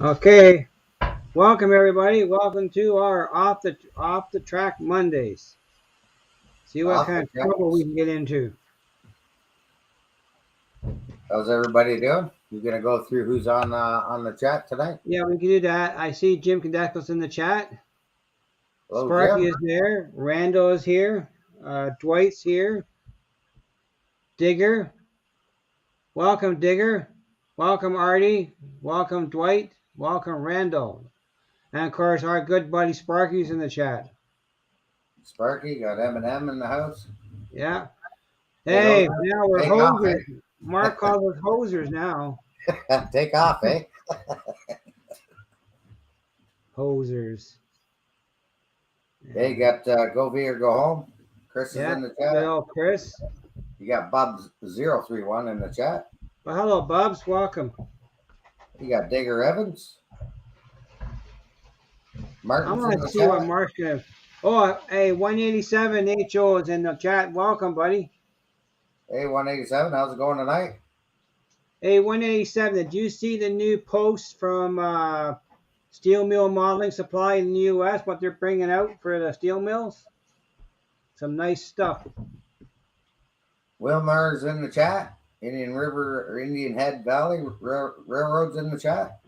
Okay, welcome everybody. Welcome to our off the track Mondays. See what Off kind the of track. trouble we can get into. How's everybody doing? You gonna go through who's on the chat tonight? Yeah, we can do that. I see Jim Condeco's in the chat. Hello, Sparky Jim. is there. Rando is here. Dwight's here. Digger. Welcome, Digger. Welcome, Artie. Welcome, Dwight. Welcome, Randall. And of course, our good buddy Sparky's in the chat. Sparky got Eminem in the house. Yeah. Hey, Hey, those now we're take off, hosers. Mark calls us hosers now. eh? Take off, eh? Hosers. Hey, got go V or go home. Chris is Yeah, in the good chat. old Chris. You got Bubs031 in the chat. Well, hello, Bubs. Welcome. You got Digger Evans. I'm Martin's in going to the see what chat. Mark's going to. Oh, hey, 187 HO is in the chat. Welcome, buddy. Hey, 187. How's it going tonight? Hey, 187, did you see the new post from Steel Mill Modeling Supply in the U.S., what they're bringing out for the steel mills? Some nice stuff. Wilmar's in the chat. Indian River or Indian Head Valley Railroad's in the chat.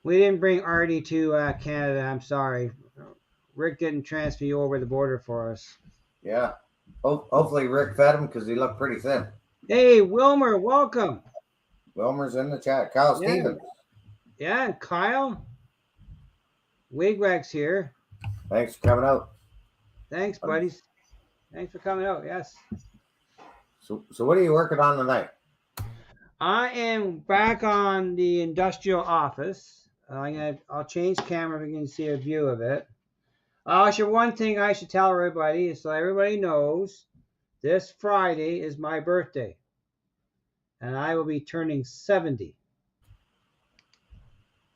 We didn't bring Artie to Canada. I'm sorry. Rick didn't transfer you over the border for us. Yeah. Hopefully Rick fed him because he looked pretty thin. Hey, Wilmer, welcome. Wilmer's in the chat. Kyle Yeah. Stevens. Yeah, and Kyle. Wigwag's here. Thanks for coming out. Thanks, buddies. Thanks for coming out. Yes. So what are you working on tonight? I am back on the industrial office. I'll change camera if you can see a view of it. One thing I should tell everybody is so everybody knows this Friday is my birthday. And I will be turning 70.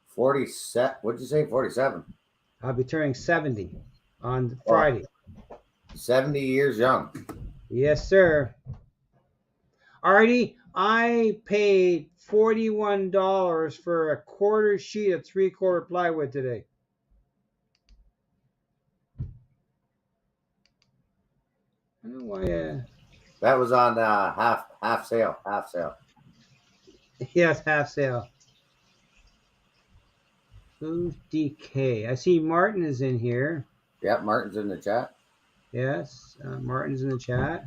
47. What'd you say? 47. I'll be turning 70 on Friday. 70 years young. Yes, sir. Artie, I paid $41 for a quarter sheet of 3/4 plywood today. I don't know why. That was on half sale. Half sale. Yes, half sale. Who's DK? I see Martin is in here. Yep, Martin's in the chat. Yes, Martin's in the chat.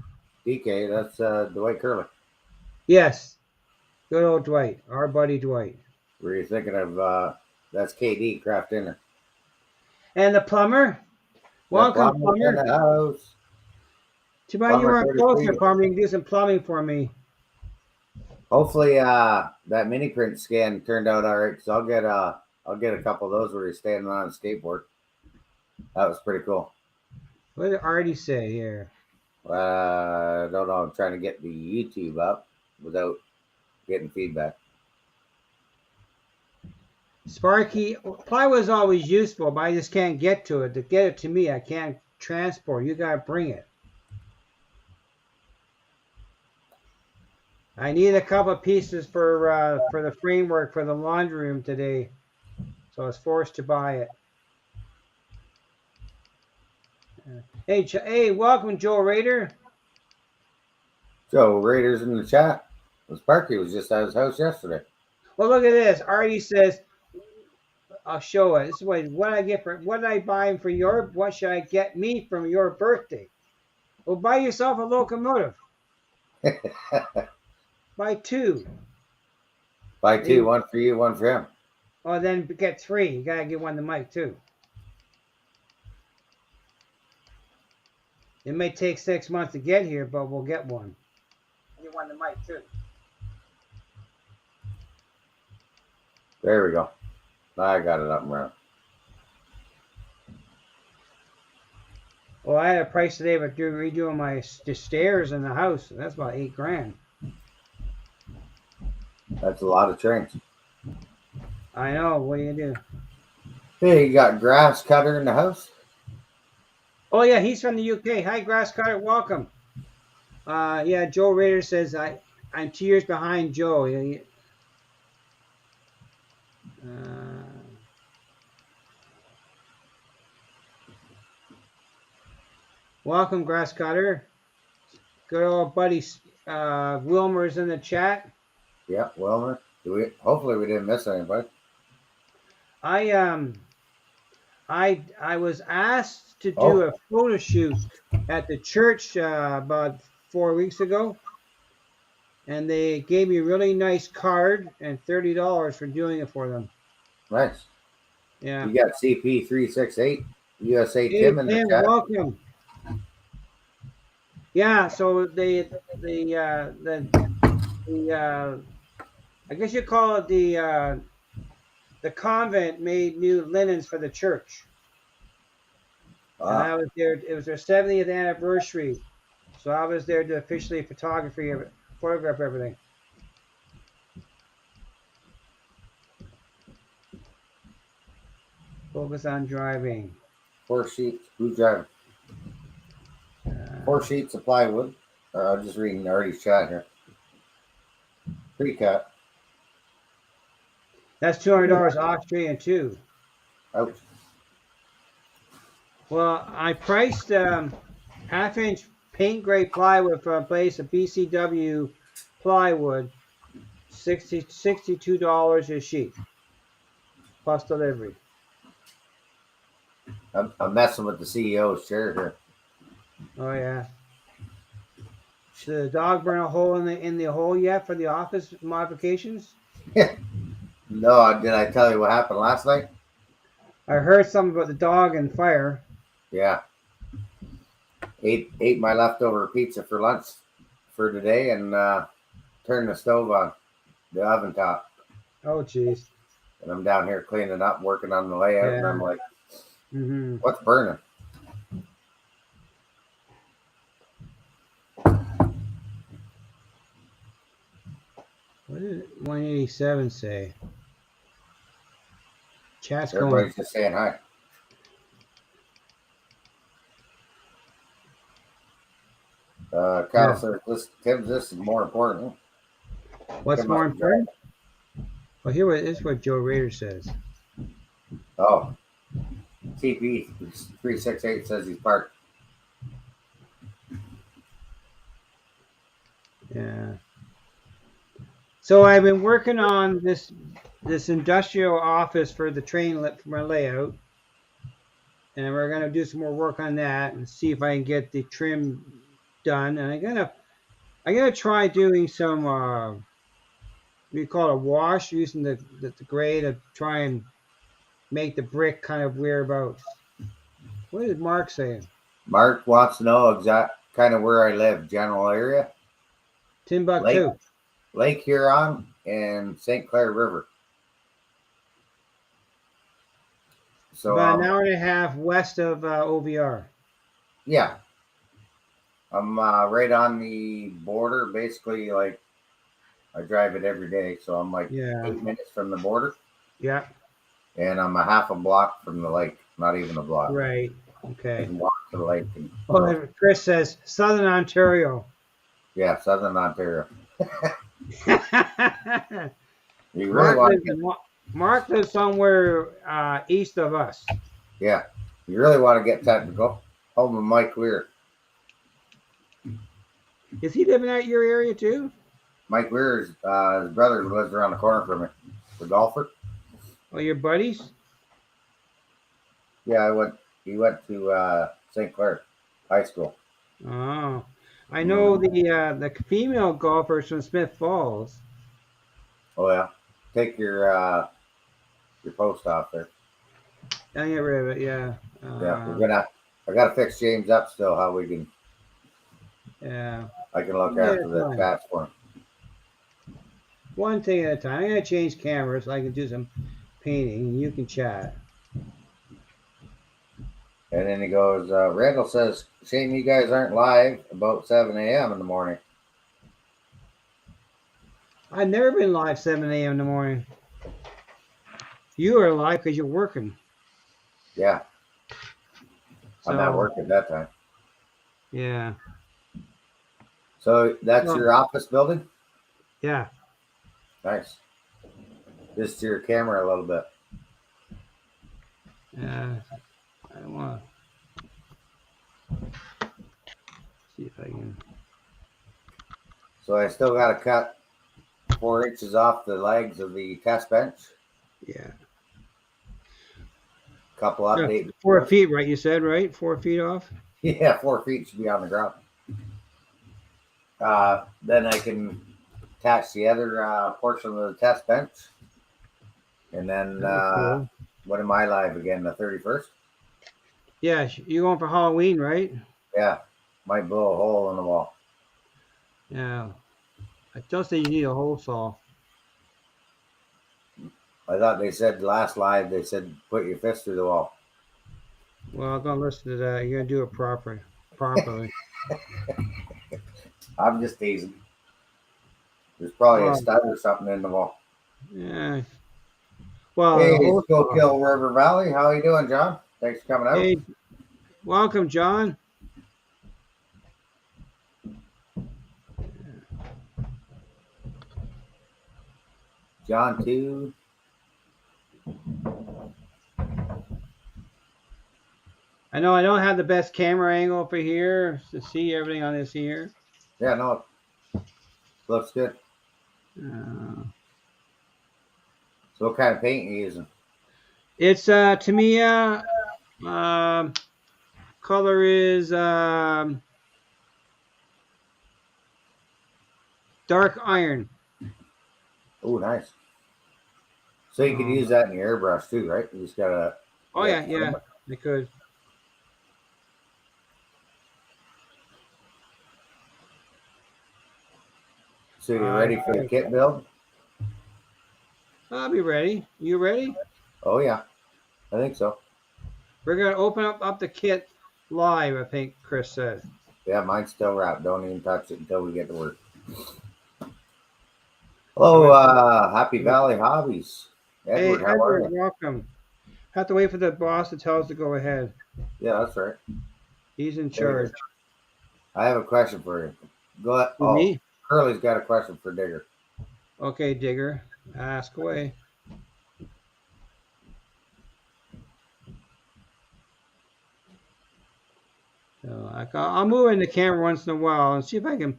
DK, that's Dwight Curley. Yes, good old Dwight, our buddy Dwight. Were you thinking of that's KD Craft Dinner? And the plumber. Welcome, In plumber. the house. Too bad you weren't 33. closer, plumber. You can do some plumbing for me. Hopefully that mini print scan turned out all right because I'll get a couple of those where you're standing on a skateboard. That was pretty cool. What did Artie say here? I don't know. I'm trying to get the YouTube up without getting feedback. Sparky, plywood is always useful, but I just can't get to it. To get it to me, I can't transport. You gotta bring it. I need a couple of pieces for the framework for the laundry room today, so I was forced to buy it. Hey, welcome, Joe Rader. Joe Raiders in the chat. Sparky was just at his house yesterday. Well, look at this. Artie says, "I'll show it. This is what I get for what did I buy for your? What should I get me from your birthday? Well, buy yourself a locomotive. Buy two. Buy two, one for you, one for him. Oh, then get three. You gotta get one to Mike too. It may take 6 months to get here, but we'll get one. Get one to Mike too. There we go. I got it up and running. Well, I had a price today for redoing my stairs in the house. That's about $8,000. That's a lot of trains. I know. What do you do? Hey, you got Grass Cutter in the house? Oh yeah, he's from the UK. Hi, Grass Cutter. Welcome. Yeah, Joe Rader says I'm 2 years behind Joe. Welcome, Grass Cutter. Good old buddy Wilmer's in the chat. Yeah, Wilmer. Hopefully we didn't miss anybody. I was asked to do a photo shoot at the church about 4 weeks ago, and they gave me a really nice card and $30 for doing it for them. Nice. Yeah. You got CP368 USA Hey, Tim in the Tim, chat. welcome. Yeah, so I guess you call it the convent made new linens for the church. And I was there. It was their 70th anniversary, so I was there to officially photograph everything. Focus on driving. 4 sheets. Who's driving? 4 sheets of plywood. I'm just reading Artie's chat here. Pre-cut. That's $200 Austrian too. Ouch. Well, I priced half-inch paint gray plywood from a place of BCW plywood, $62 a sheet, plus delivery. I'm messing with the CEO's chair here. Oh yeah. Should the dog burn a hole in the hole yet for the office modifications? No, did I tell you what happened last night? I heard something about the dog and fire. Yeah. Ate my leftover pizza for lunch for today and turned the stove on, the oven top. Oh jeez. And I'm down here cleaning up, working on the layout, and I'm like, what's burning? What did 187 say? Chat's Everybody's just saying hi. Kyle says, Tim, this is more important. What's more important? Well, here is what Joe Rader says. Oh, TP368 says he's parked. Yeah. So I've been working on this industrial office for the train for my layout, and we're gonna do some more work on that and see if I can get the trim done. And I'm gonna try doing some we call it a wash, using the gray to try and make the brick kind of whereabouts. What did Mark say? Mark wants to know exact kind of where I live, general area. Timbuktu. Lake Huron and St. Clair River. So about an hour and a half west of OVR. Yeah. I'm right on the border, basically. Like, I drive it every day, so I'm like 8 minutes from the border. Yeah. And I'm a half a block from the lake, not even a block. Right. Okay. I can walk to the lake. Chris says Southern Ontario. Yeah, Southern Ontario. You really Mark lives somewhere east of us. Yeah. You really want to get technical. Home of Mike Weir. Is he living out your area too? Mike Weir's his brother lives around the corner from me. The golfer. Oh, your buddies? Yeah, he went to St. Clair High School. Oh. I know the female golfers from Smith Falls. Oh yeah. Take your post off there. I'll get rid of it, yeah. Yeah, I gotta fix James up still, how we can I can look after the chats for him. One thing at a time. I'm gonna change cameras so I can do some painting and you can chat. And then he goes, Randall says, shame you guys aren't live about 7 a.m. in the morning. I've never been live 7 a.m. in the morning. You are live because you're working. Yeah. I'm not working that time. Yeah. So that's your office building? Yeah. Nice. Just your camera a little bit. Yeah, I don't want to see if I can. So I still got to cut 4 inches off the legs of the test bench. Yeah. Couple Yeah, update 4 videos. feet, right? You said, right? 4 feet off? Yeah, 4 feet should be on the ground. Then I can attach the other portion of the test bench. And then, Cool. when am I live again? The 31st? Yeah, you're going for Halloween, right? Yeah, might blow a hole in the wall. Yeah. I don't think you need a hole saw. I thought they said last live, they said put your fist through the wall. Well, I'm gonna listen to that. You're gonna do it properly. I'm just teasing. There's probably a Well, stud or something in the wall. yeah. Well, Hey, the whole saw. Schuylkill River Valley. How you doing, John? Thanks for coming out. Hey, welcome, John. John 2. I know I don't have the best camera angle for here to see everything on this here. Yeah, no, looks good. Uh, So what kind of paint you using? it's Tamiya. Color is dark iron. Oh, nice. So you can use that in your airbrush too, right? You just gotta. Oh yeah, because So you're ready for the kit build? I'll be ready. You ready? Oh yeah, I think so. We're gonna open up the kit live. I think Chris said. Yeah, mine's still wrapped. Don't even touch it until we get to work. Hello, Happy Valley Hobbies. Edward, Hey, how are Edward, you? welcome. Have to wait for the boss to tell us to go ahead. Yeah, that's right. He's in charge. I have a question for you. Go ahead. With Oh, me? Curly's got a question for Digger. Okay, Digger. Ask away. So I'll move in the camera once in a while and see if I can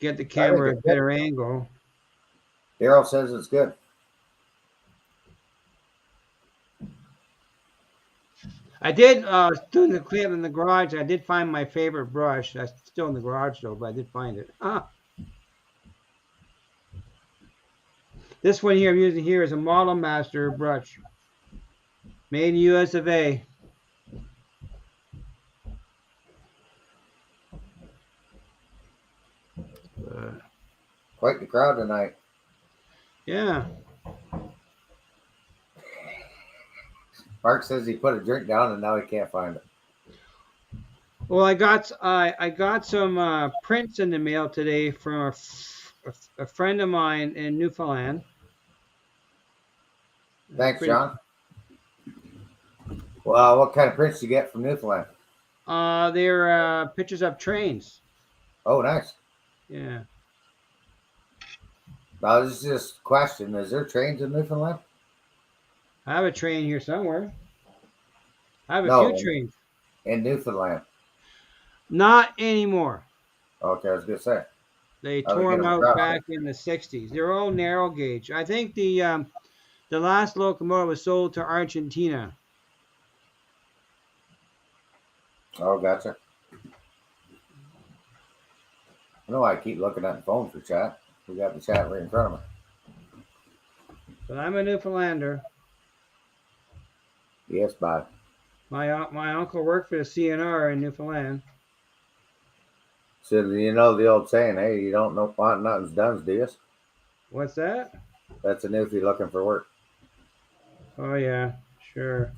get the I think camera a it's good. better angle. Daryl says it's good. I did doing the clean in the garage. I did find my favorite brush. That's still in the garage though, but I did find it. This one here I'm using here is a Model Master brush, made in U.S. of A. Quite the crowd tonight. Yeah. Mark says he put a drink down and now he can't find it. Well, I got some prints in the mail today from a friend of mine in Newfoundland. Thanks, John. Well, what kind of prints you get from Newfoundland? They're pictures of trains. Oh, nice. Yeah. Now, this is just a question. Is there trains in Newfoundland? I have a train here somewhere. I have a few trains. In Newfoundland. Not anymore. Okay, I was going to say. They tore them out back in the 60s. They're all narrow gauge. I think the last locomotive was sold to Argentina. Oh, gotcha. I know I keep looking at the phone for chat. We got the chat right in front of me. But I'm a Newfoundlander. Yes, bud. My uncle worked for the CNR in Newfoundland. So you know the old saying, hey, you don't know want nothing's done, do you? What's that? That's a newfie looking for work. Oh yeah, sure.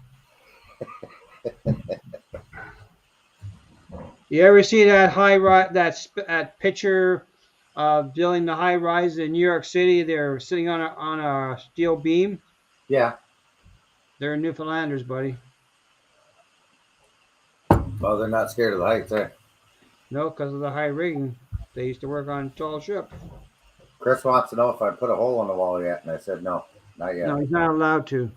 You ever see that that picture of building the high rise in New York City? They're sitting on a steel beam. Yeah. They're Newfoundlanders, buddy. Well, they're not scared of the heights, eh? No, because of the high rigging. They used to work on tall ships. Chris wants to know if I put a hole in the wall yet, and I said no, Not yet. No, he's not allowed to. He's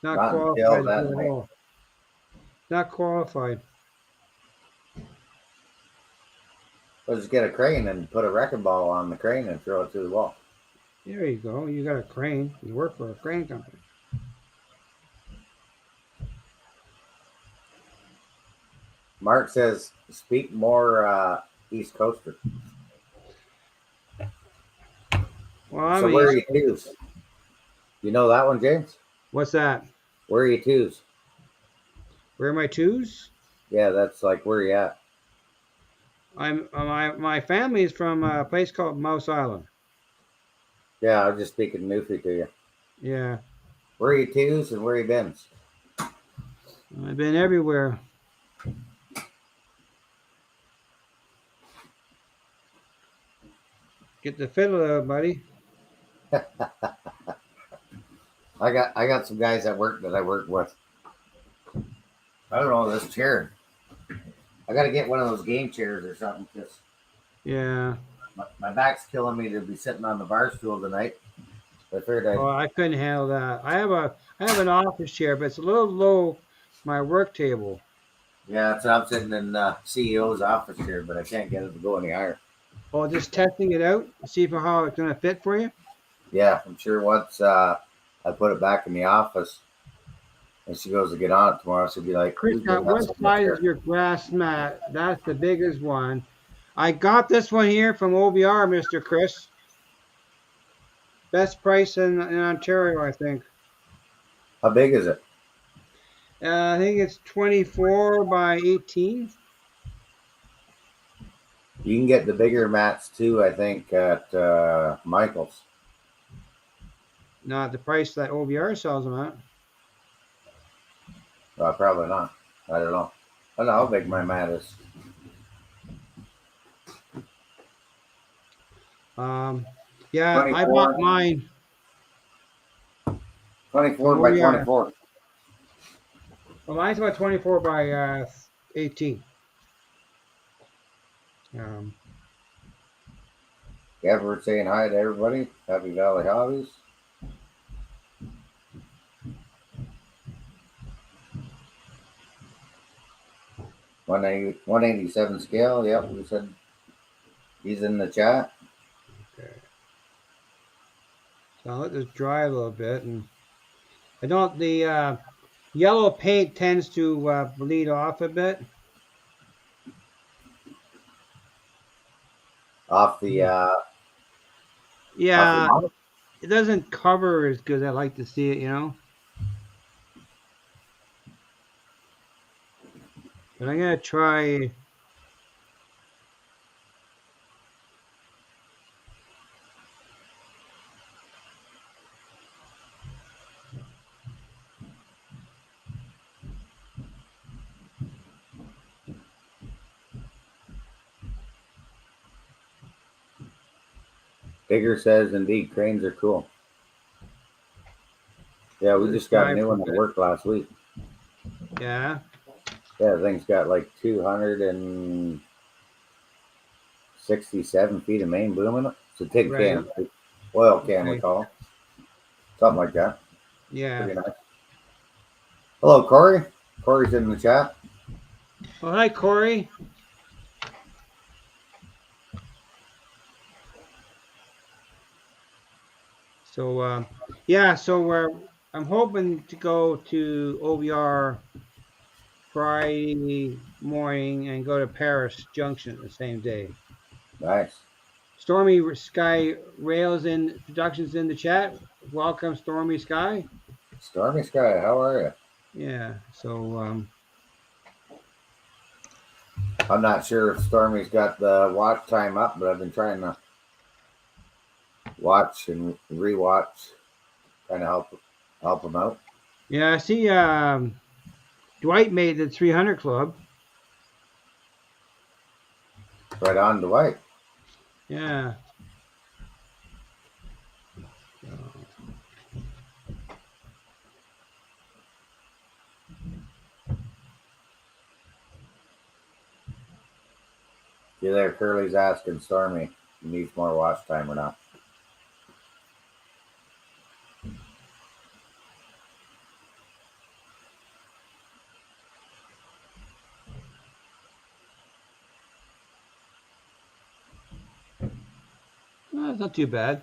not Not until qualified to that do it night. all. Not qualified. We'll just get a crane and put a wrecking ball on the crane and throw it through the wall. There you go. You got a crane. You work for a crane company. Mark says, speak more East Coaster. Well, I'm So an where are East you twos? You know that one, James? What's that? Where are you twos? Where are my twos? Yeah, that's like where you at. I'm my family is from a place called Mouse Island. Yeah, I was just speaking Newfie to you. Yeah, Where are you twos and where you bins? I've been everywhere. Get the fiddle out, buddy. I got some guys at work that I work with. I don't know this chair. I got to get one of those game chairs or something because Yeah. my back's killing me to be sitting on the bar stool tonight. I figured Oh, I couldn't handle that. I have an office chair, but it's a little low my work table. yeah, so I'm sitting in CEO's office here, but I can't get it to go any higher. Oh, just testing it out, see for how it's gonna fit for you. Yeah, I'm sure once I put it back in the office and she goes to get on it tomorrow, she'll be like, Chris, "Who's been what messing with size is your?" your grass mat? That's the biggest one. I got this one here from OBR, Mr. Chris. Best price in Ontario, I think. How big is it? I think it's 24 by 18. You can get the bigger mats too, I think, at Michael's. Not the price that OBR sells them at. Probably not. I don't know. I don't know how big my mat is. Yeah, I 24, bought mine 24 from by OBR. 24. Well, mine's about 24 by 18. Um, Everett saying hi to everybody. Happy Valley Hobbies. 187 scale. Yep, we said he's in the chat. okay. So I'll let this dry a little bit, and I don't. The yellow paint tends to bleed off a bit. Off the Yeah, mount. it doesn't cover as good as I like to see it, you know. But I'm gonna try. Digger says indeed cranes are cool. Yeah, we just got a new one that worked last week. Yeah. Yeah, the thing's got like 267 feet of main boom in it. It's a tin can, oil can we call it. Something like that. Yeah. Pretty nice. Hello, Corey. Corey's in the chat. Oh, hi, Corey. So, yeah, so I'm hoping to go to OBR Friday morning and go to Paris Junction the same day. Nice. Stormy Sky Rails in Productions in the chat. Welcome, Stormy Sky. Stormy Sky, how are you? Yeah, so I'm not sure if Stormy's got the watch time up, but I've been trying to watch and rewatch, kind of help him out. yeah, I see Dwight made the 300 Club. Right on, Dwight. Yeah. You there, Curly's asking Stormy if he needs more watch time or not. It's not too bad.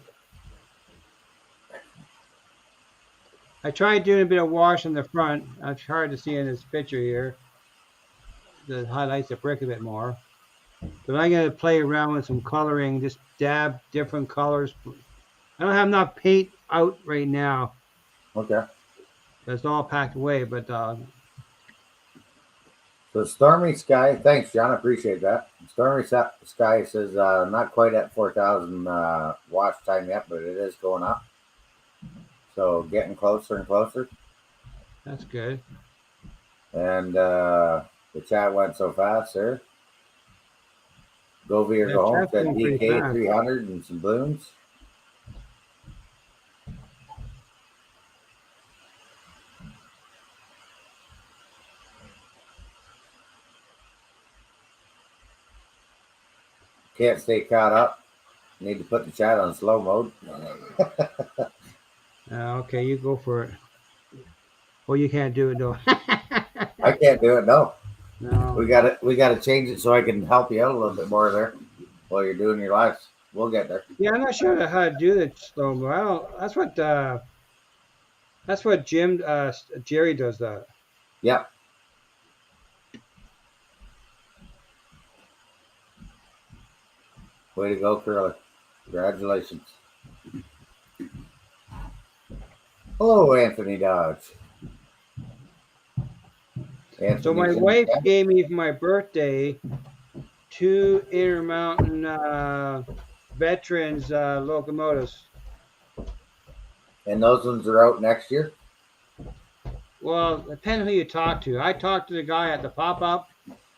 I tried doing a bit of wash on the front. It's hard to see in this picture here. That highlights the brick a bit more. But I'm going to play around with some coloring, just dab different colors. I don't have enough paint out right now. Okay. It's all packed away, but So stormy sky. Thanks, John. I appreciate that. Stormy sky says not quite at 4,000 watch time yet, but it is going up. So getting closer and closer. that's good. And the chat went so fast, sir. Go via Yeah, go home. chat's Said going pretty DK fast. 300 and some balloons. Can't stay caught up. Need to put the chat on slow mode. Okay, you go for it. Oh, you can't do it though. I can't do it. No, No. we got it. We got to change it so I can help you out a little bit more there while you're doing your lives. We'll get there. Yeah, I'm not sure how to do the slow mo. I don't. That's what Jerry does that. Yep. Way to go, Curly. Congratulations. Hello, Anthony Dodge. So my wife gave me for my birthday 2 Intermountain veterans locomotives. And those ones are out next year? Well, depending who you talk to. I talked to the guy at the pop-up.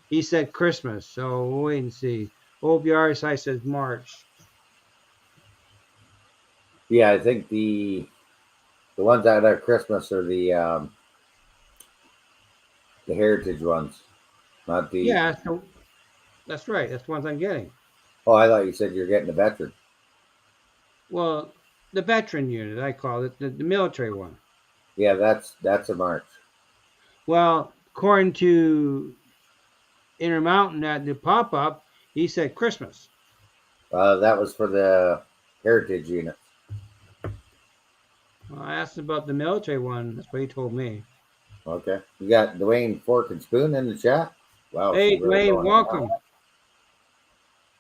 He said Christmas, so we'll wait and see. OBRSI says March. Yeah, I think the ones that are Christmas are the heritage ones, not the. Yeah, so that's right. That's the ones I'm getting. Oh, I thought you said you're getting a veteran. Well, the veteran unit, I call it, the military one. Yeah, that's a March. Well, according to Intermountain at the pop-up, he said Christmas. That was for the heritage unit. Well, I asked him about the military one. That's what he told me. Okay. You got Dwayne Fork and Spoon in the chat? Wow. Hey, really Dwayne, welcome.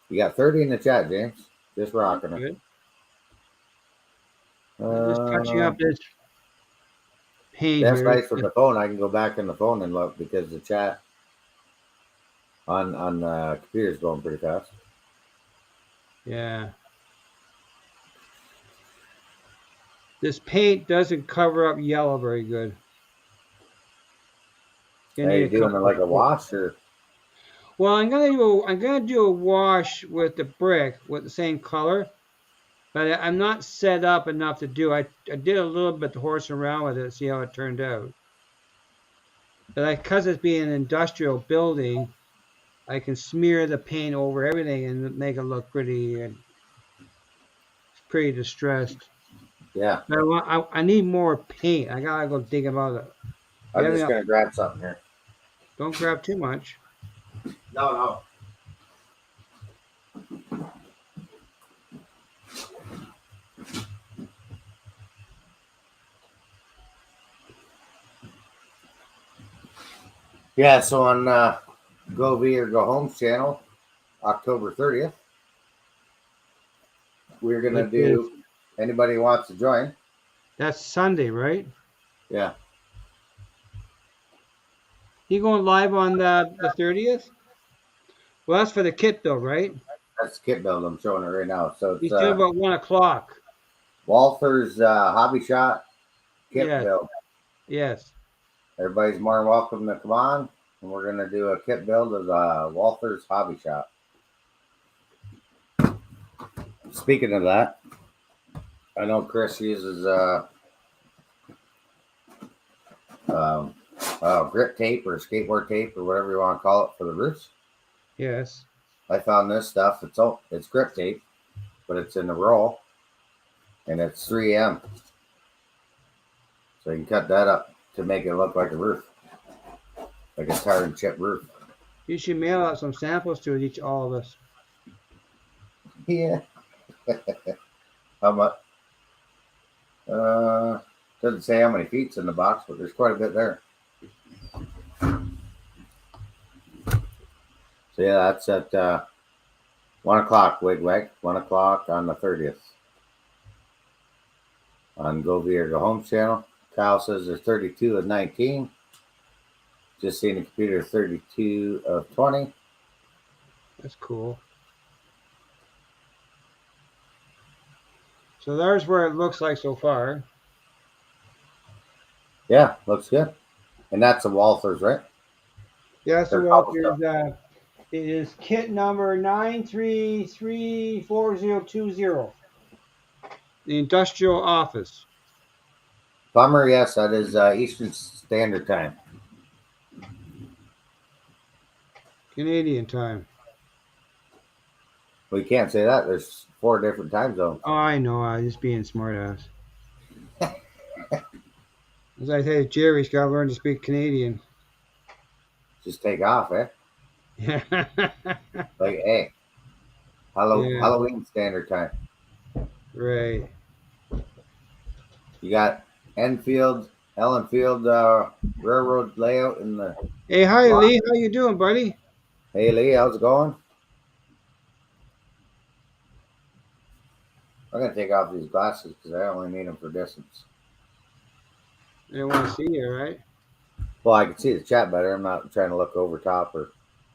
You got 30 in the chat, James. Just rocking it. Good. Just touching up this paint That's here. nice from the phone. I can go back on the phone and look because the chat on computer is going pretty fast. Yeah. This paint doesn't cover up yellow very good. Are you doing it like a wash or? Well, I'm gonna do a wash with the brick with the same color, but I'm not set up enough to do. I did a little bit to horse around with it, see how it turned out. But because it's being an industrial building, I can smear the paint over everything and make it look pretty distressed. Yeah. But I need more paint. I gotta go dig about it. I'm just gonna grab something here. Don't grab too much. No. Yeah, so on Go V or Go Home's channel, October 30th, we're gonna do. Anybody wants to join? That's Sunday, right? Yeah. You going live on the 30th? Well, that's for the kit bill, right? That's the kit build. I'm showing it right now. So He's it's doing about 1 o'clock. Walther's Hobby Shot kit build. Yes. Everybody's more than welcome to come on, and we're gonna do a kit build of Walther's Hobby Shop. Speaking of that, I know Chris uses grip tape or skateboard tape or whatever you want to call it for the roofs. Yes. I found this stuff. It's grip tape, but it's in a roll, and it's 3M. So you can cut that up to make it look like a roof, like a tar and chip roof. You should mail out some samples to all of us. Yeah. How much? Uh, doesn't say how many feet's in the box, but there's quite a bit there. So yeah, that's at 1 o'clock. Wigwag, 1 o'clock on the 30th on Go Via Go Home channel. Kyle says there's 32 of 19. Just seen the computer 32 of 20. That's cool. So there's where it looks like so far. Yeah, looks good. And that's the Walthers, right? Yeah, so They're Walters, cobblestone. it is kit number 9334020. The industrial office. Bummer, yes, that is Eastern Standard Time. Canadian time. We can't say that. There's 4 different time zones. Oh, I know. I was just being smart ass. As I say, Jerry's got to learn to speak Canadian. Just take off, eh? Yeah. Like, hey, Yeah. Halloween Standard Time. Right. You got Enfield, Ellenfield Railroad layout in the Hey, hi block. Lee. How you doing, buddy? Hey, Lee, how's it going? I'm going to take off these glasses because I only need them for distance. I don't want to see you, right? Well, I can see the chat better. I'm not trying to look over top or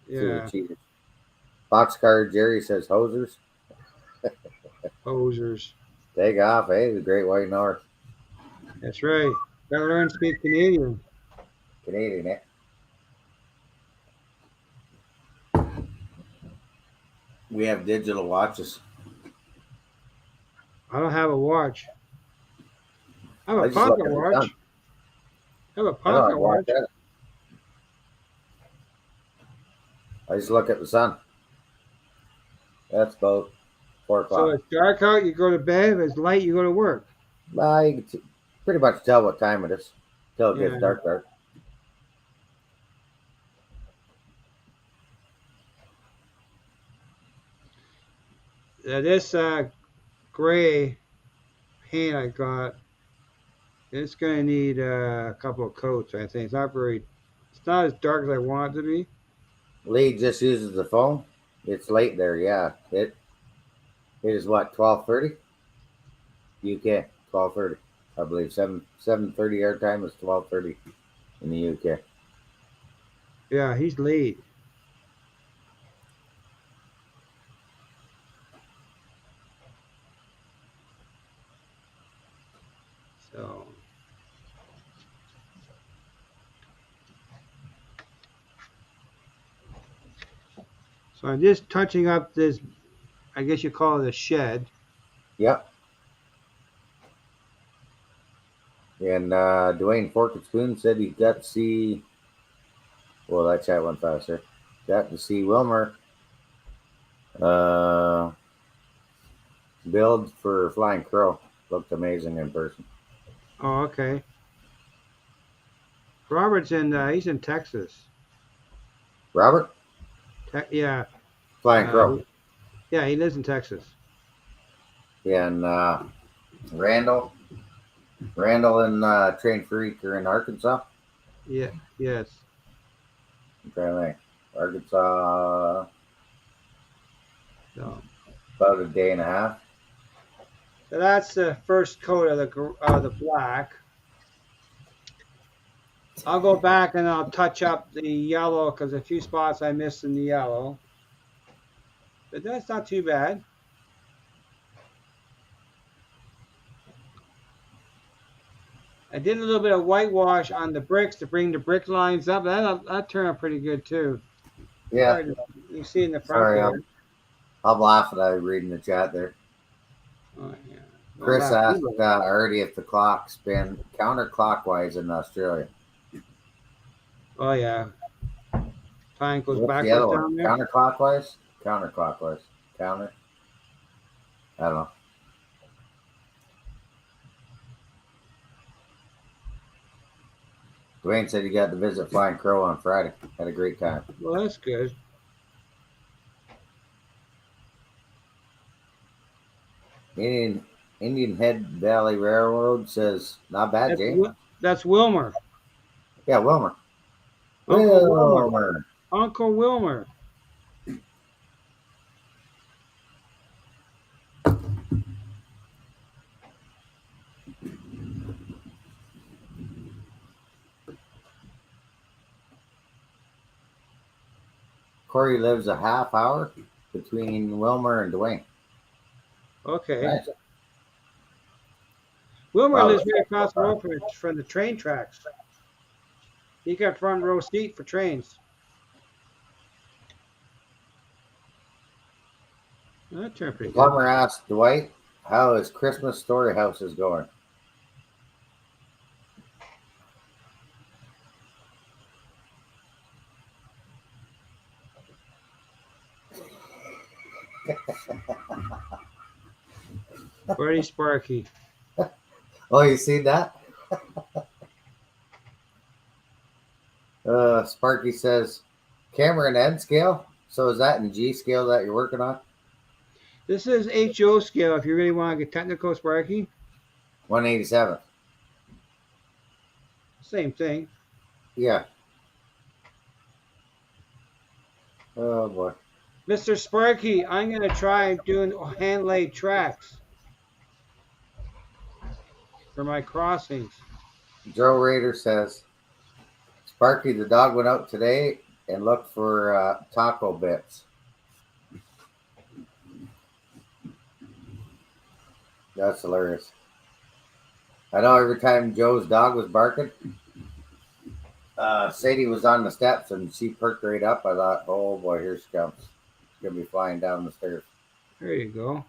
through the Yeah. cheaters. Boxcar Jerry says hosers. Posers. Take off, hey, the Great White North. That's right. Got to learn to speak Canadian. Canadian, eh? We have digital watches. I don't have a watch. I have I a just look pocket at the watch. sun. I have a I don't have pocket to watch watch. that. I just look at the sun. That's about 4 So o'clock. it's dark out, you go to bed. If it's light, you go to work. You can pretty much tell what time it is till it Yeah. gets dark. This gray paint I got, it's going to need a couple of coats, I think. It's not as dark as I want it to be. Lee just uses the phone. It's late there, yeah. It is what, 12:30? UK, 12:30. I believe 7:30 our time is 12:30 in the UK. Yeah, he's late. So I'm just touching up this, I guess you call it a shed. Yep. And Dwayne Fork and Spoon said he got to see. Well, that chat went faster. Got to see Wilmer uh, build for Flying Crow. Looked amazing in person. Oh, okay. Robert's he's in Texas. Robert? Yeah. Flying Crow. Yeah, he lives in Texas. Yeah, and Randall and Train Freak are in Arkansas. Yeah, yes. I'm trying to think. Arkansas, So about a day and a half. that's the first coat of the black. I'll go back and I'll touch up the yellow because a few spots I missed in the yellow. But that's not too bad. I did a little bit of whitewash on the bricks to bring the brick lines up. That turned out pretty good too. Yeah. You see in the front Sorry, there. I'm laughing at reading the chat there. Oh, yeah. Chris asked already if the clock spin counterclockwise in Australia. Oh yeah. Time goes What's backwards the other one? down there. Counterclockwise? Counterclockwise. Counter? I don't know. Dwayne said he got to visit Flying Crow on Friday. Had a great time. Well, that's good. Indian Indian Head Valley Railroad says not bad, That's James. that's Wilmer. Yeah, Wilmer. Uncle Wilmer. Wilmer. Uncle Wilmer. Corey lives a half hour between Wilmer and Dwayne. Okay. Nice. Wilmer Wow, lives right across the road from the train tracks. He got front row seat for trains. That turned the pretty good. plumber asked Dwight how his Christmas story house is going. Pretty sparky. Oh, you see that? Sparky says, camera and N scale. So is that in G scale that you're working on? This is HO scale if you really want to get technical, Sparky. 187. Same thing. Yeah. Oh boy. Mr. Sparky, I'm going to try doing hand-laid tracks for my crossings. Joe Rader says, Sparky the dog went out today and looked for taco bits. That's hilarious. I know every time Joe's dog was barking, Sadie was on the steps and she perked right up. I thought, oh boy, here she comes. She's going to be flying down the stairs. There you go.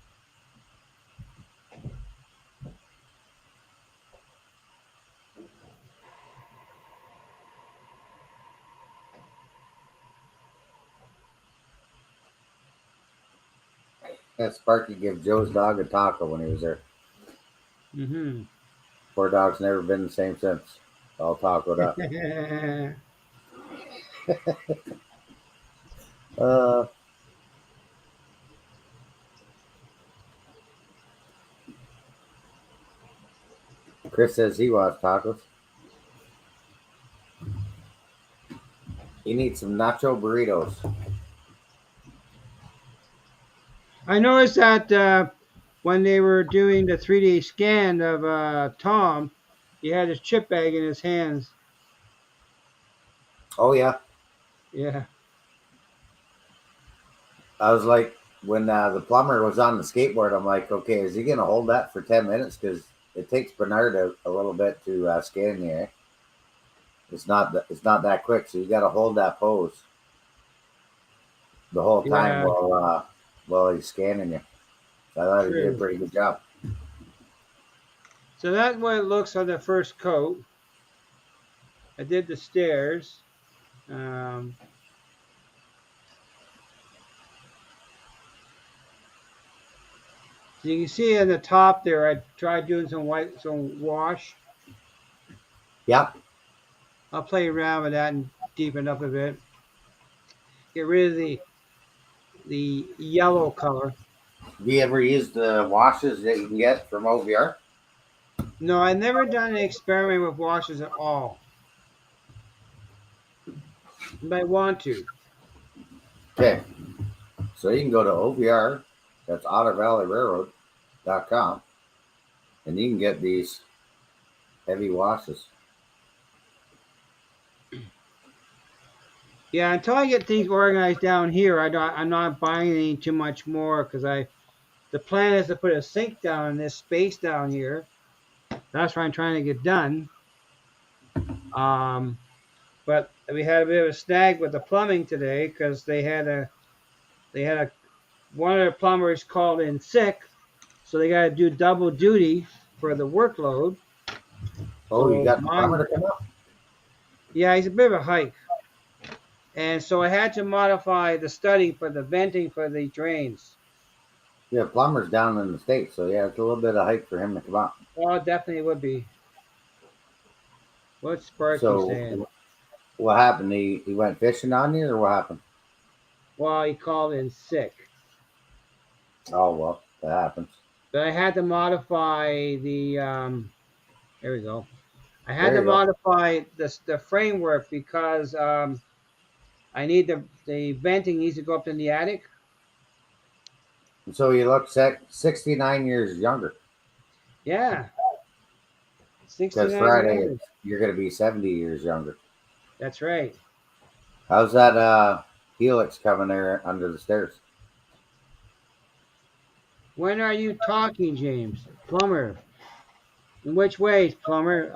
That Sparky gave Joe's dog a taco when he was there. Mm-hmm. Poor dog's never been the same since. All tacoed up. uh, Chris says he wants tacos. He needs some nacho burritos. I noticed that when they were doing the 3D scan of Tom, he had his chip bag in his hands. Oh, yeah. Yeah. I was like, when the plumber was on the skateboard, I'm like, okay, is he going to hold that for 10 minutes? Because it takes Bernard a little bit to scan you. Eh? It's not that quick, so you got to hold that pose the whole time Yeah. while he's scanning you. So I thought he did a True. pretty good job. So that's what it looks on the first coat. I did the stairs. So you can see in the top there, I tried doing some wash. Yep. I'll play around with that and deepen up a bit. Get rid of the yellow color. Have you ever used the washes that you can get from OVR? No, I've never done an experiment with washes at all. But I want to. Okay. So you can go to OVR, that's OtterValleyRailroad.com, and you can get these heavy washes. Yeah, until I get things organized down here, I'm not buying any too much more because the plan is to put a sink down in this space down here. That's what I'm trying to get done. But we had a bit of a snag with the plumbing today because they had a one of the plumbers called in sick, so they got to do double duty for the workload. Oh, So you got the plumber to come up? Yeah, he's a bit of a hike. And so I had to modify the study for the venting for the drains. Yeah, plumber's down in the States, so yeah, it's a little bit of hike for him to come up. Oh, it definitely would be. What's Sparky saying? So what happened? He went fishing on you, or what happened? Well, he called in sick. Oh, well, that happens. But I had to modify the. There we go. I had There to you go. modify the framework because I need the venting needs to go up in the attic. And so you look 69 years younger Yeah, because 69 Friday years. you're going to be 70 years younger. That's right. How's that helix coming there under the stairs? When are you talking, James? Plumber. In which ways, plumber?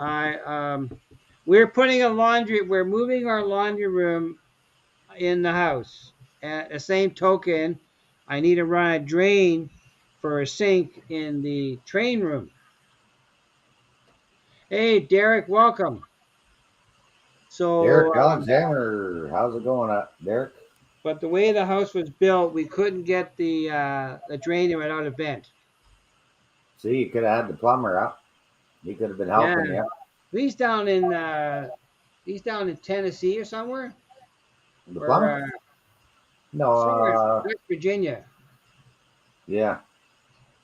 We're putting a laundry. We're moving our laundry room in the house. At the same token, I need to run a drain for a sink in the train room. Hey, Derek, welcome. So, Derek Alexander, how's it going, Derek? but the way the house was built, we couldn't get the drain without a vent. See, you could have had the plumber out. He could have been Yeah, helping you. he's down in Tennessee or somewhere, The or plumber? No, somewhere West Virginia, yeah,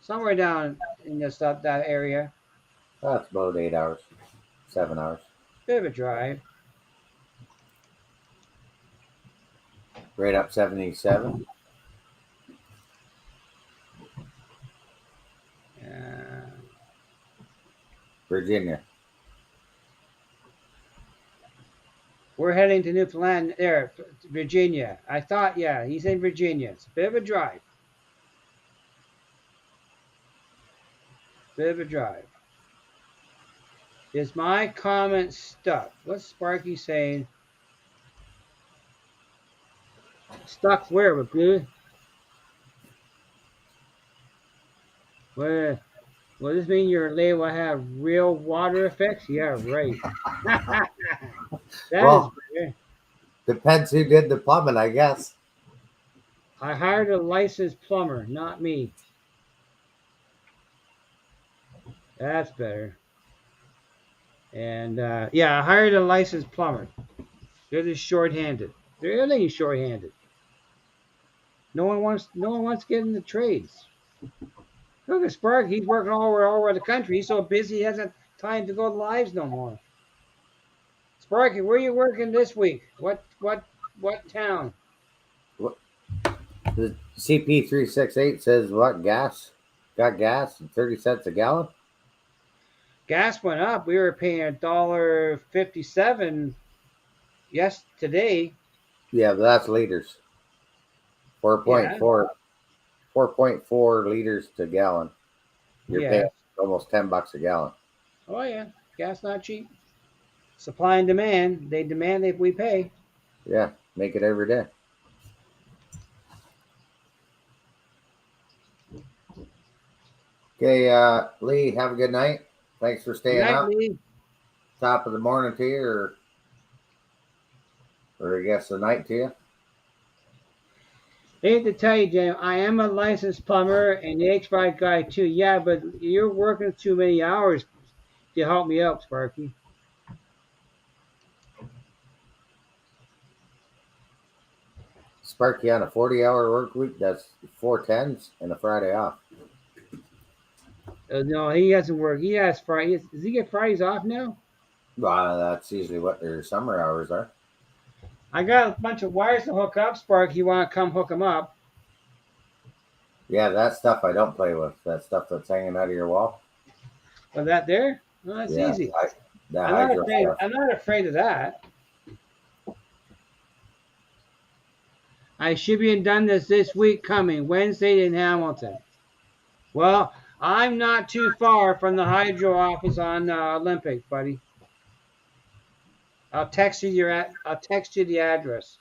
somewhere down in that area. that's about 8 hours, 7 hours. Bit of a drive. Right up 77, Uh, Virginia. we're heading to Newfoundland, there, Virginia. I thought, yeah, he's in Virginia. It's a bit of a drive. Bit of a drive. Is my comment stuck? What's Sparky saying? Stuck where, Magoo? Where? Will this mean your lay will have real water effects? Yeah, right. That is Well, better. depends who did the plumbing, I guess. I hired a licensed plumber, not me. That's better. And yeah, I hired a licensed plumber. They're just short-handed. Everything is short-handed. No one wants to get in the trades. Look at Spark. He's working all over the country. He's so busy he hasn't time to go lives no more. Sparky, where are you working this week? What town? The CP368 says what gas? Got gas and 30 cents a gallon? Gas went up. We were paying $1.57 today. Yeah, but that's liters. Yeah, 4.4 liters to gallon. You're yeah. paying almost $10 a gallon. Oh yeah, gas not cheap. Supply and demand. They demand that we pay. Yeah, make it every day. Okay, Lee, have a good night. Thanks for Good staying night, up. Lee. Top of the morning to you, or I guess the night to you. I hate to tell you, Jim, I am a licensed plumber and the HVAC guy too. Yeah, but you're working too many hours to help me out, Sparky. Sparky on a 40-hour work week. That's 4 10s and a Friday off. No, he doesn't work. He has Friday. Does he get Fridays off now? That's usually what their summer hours are. I got a bunch of wires to hook up, Sparky. You want to come hook them up? Yeah, that stuff I don't play with. That stuff that's hanging out of your wall. Was that there? Well, that's Yeah, easy. that I'm not hydro afraid. stuff. I'm not afraid of that. I should be done this week coming Wednesday in Hamilton. Well, I'm not too far from the hydro office on Olympic, buddy. I'll text you the address.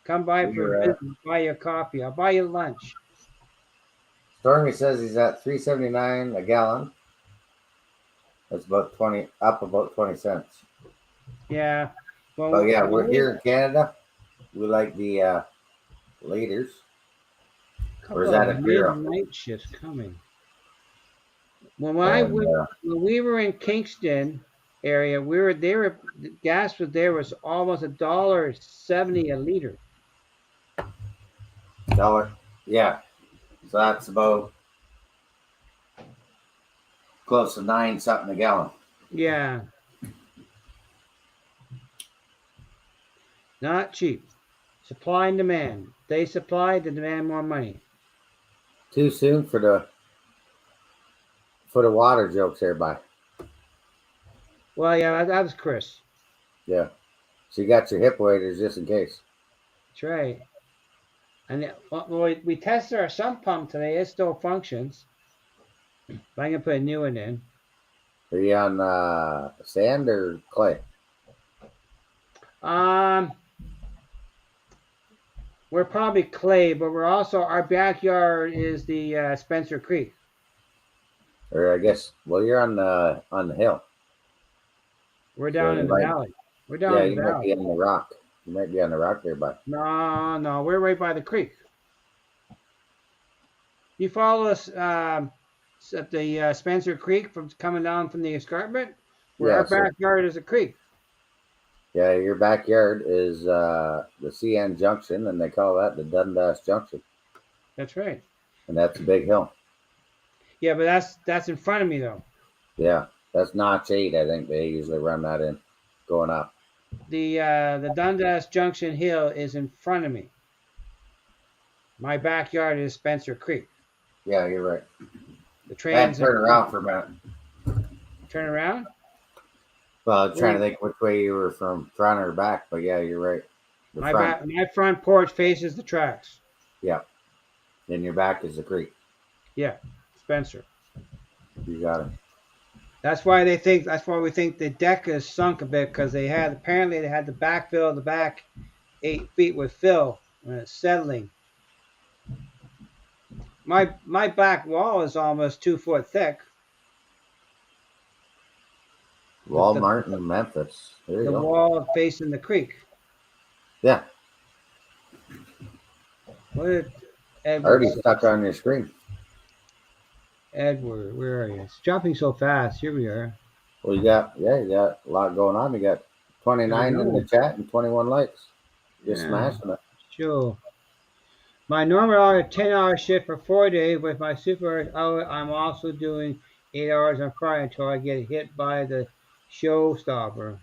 Come by for a Your, visit. Buy you a coffee. I'll buy you lunch. Stormy says he's at 3.79 a gallon. That's about 20 cents. Yeah. Well, Oh yeah, we're here in Canada. We like the liters. Or is that a bureau? midnight shifts coming. When And we were in Kingston area, gas was almost $1.70 a liter. dollar. Yeah. So that's about close to 9 something a gallon. Yeah. Not cheap. Supply and demand. They supply, they demand more money. Too soon for the water jokes there, by. Well, yeah, that was Chris. Yeah. So you got your hip waders just in case. That's right. And we tested our sump pump today. It still functions. But I'm gonna put a new one in. Are you on sand or clay? We're probably clay, but we're also our backyard is the Spencer Creek. Or I guess, well, you're on the hill. We're down in the valley. We're down Yeah, in the you might valley. be on the rock. You might be on the rock there, bud. No, we're right by the creek. You follow us at the Spencer Creek from coming down from the escarpment, where our backyard is a creek. Yeah, your backyard is the CN Junction, and they call that the Dundas Junction. That's right. And that's a big hill. Yeah, but that's in front of me though. Yeah, that's notch 8. I think they usually run that in, going up. The Dundas Junction Hill is in front of me. My backyard is Spencer Creek. Yeah, you're right. The trains. Turn around for a minute. Turn around? Well, I was trying to think which way you were from, front or back, but yeah, you're right. My front porch faces the tracks. Yeah. Then your back is the creek. Yeah, Spencer. You got it. That's why we think the deck is sunk a bit, because apparently they had to backfill the back 8 feet with fill when it's settling. My back wall is almost 2 foot thick. Walmart in Memphis. There you go. The wall facing the creek. Yeah. What did Edward already say? stuck on your screen. Edward, where are you? It's jumping so fast. Here we are. Well, you got a lot going on. You got 29 in the chat and 21 likes. Just smashing it. Sure. My normal 10-hour shift for 4 days with my supervisor out. I'm also doing 8 hours on Friday until I get hit by the showstopper.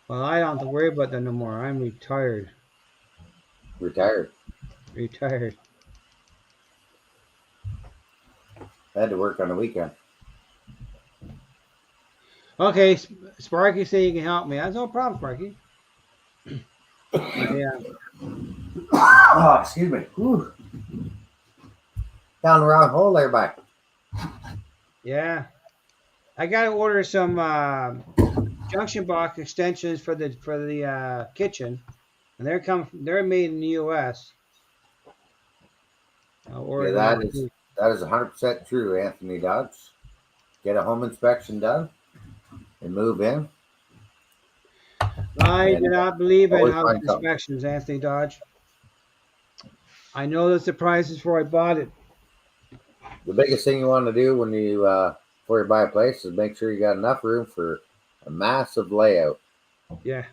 Well, I don't have to worry about that no more. I'm retired. Retired. I had to work on the weekend. Okay, Sparky said you can help me. That's no problem, Sparky. Yeah. Oh, excuse me. Whew. Down the wrong hole there, back. Yeah. I got to order some junction box extensions for the kitchen, and they're made in the U.S. That is 100% true, Anthony Dodge. Get a home inspection done and move in. I do not believe in house inspections, Anthony Dodge. I know the surprises before I bought it. The biggest thing you want to do when you before you buy a place is make sure you got enough room for a massive layout. Yeah.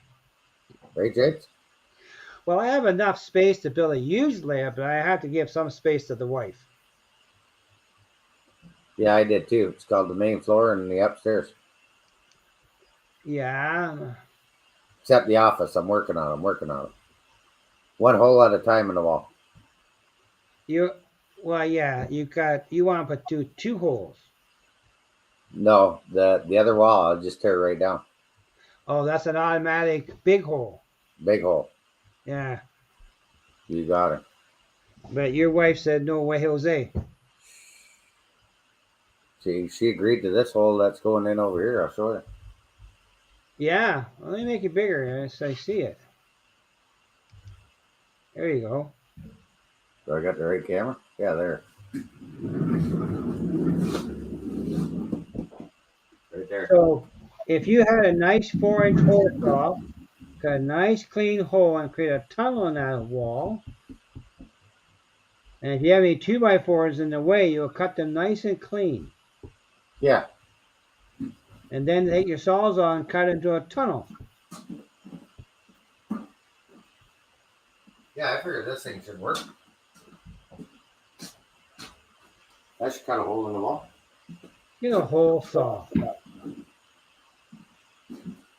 Right, Jakes? Well, I have enough space to build a huge layout, but I have to give some space to the wife. Yeah, I did too. It's called the main floor and the upstairs. Yeah. Except the office. I'm working on it. One hole at a time in the wall. You want to put two holes. No, the other wall, I'll just tear right down. Oh, that's an automatic big hole. Big hole. Yeah. You got it. But your wife said, no way, Jose. She agreed to this hole that's going in over here. I'll show you. Yeah. Well, let me make it bigger so I see it. There you go. Do I got the right camera? Yeah, there. Right there. So if you had a nice 4-inch hole saw, got a nice clean hole and create a tunnel in that wall, and if you have any 2x4s in the way, you'll cut them nice and clean. Yeah. And then take your sawzall and cut into a tunnel. Yeah, I figured this thing should work. I should cut a hole in the wall. Get a hole saw,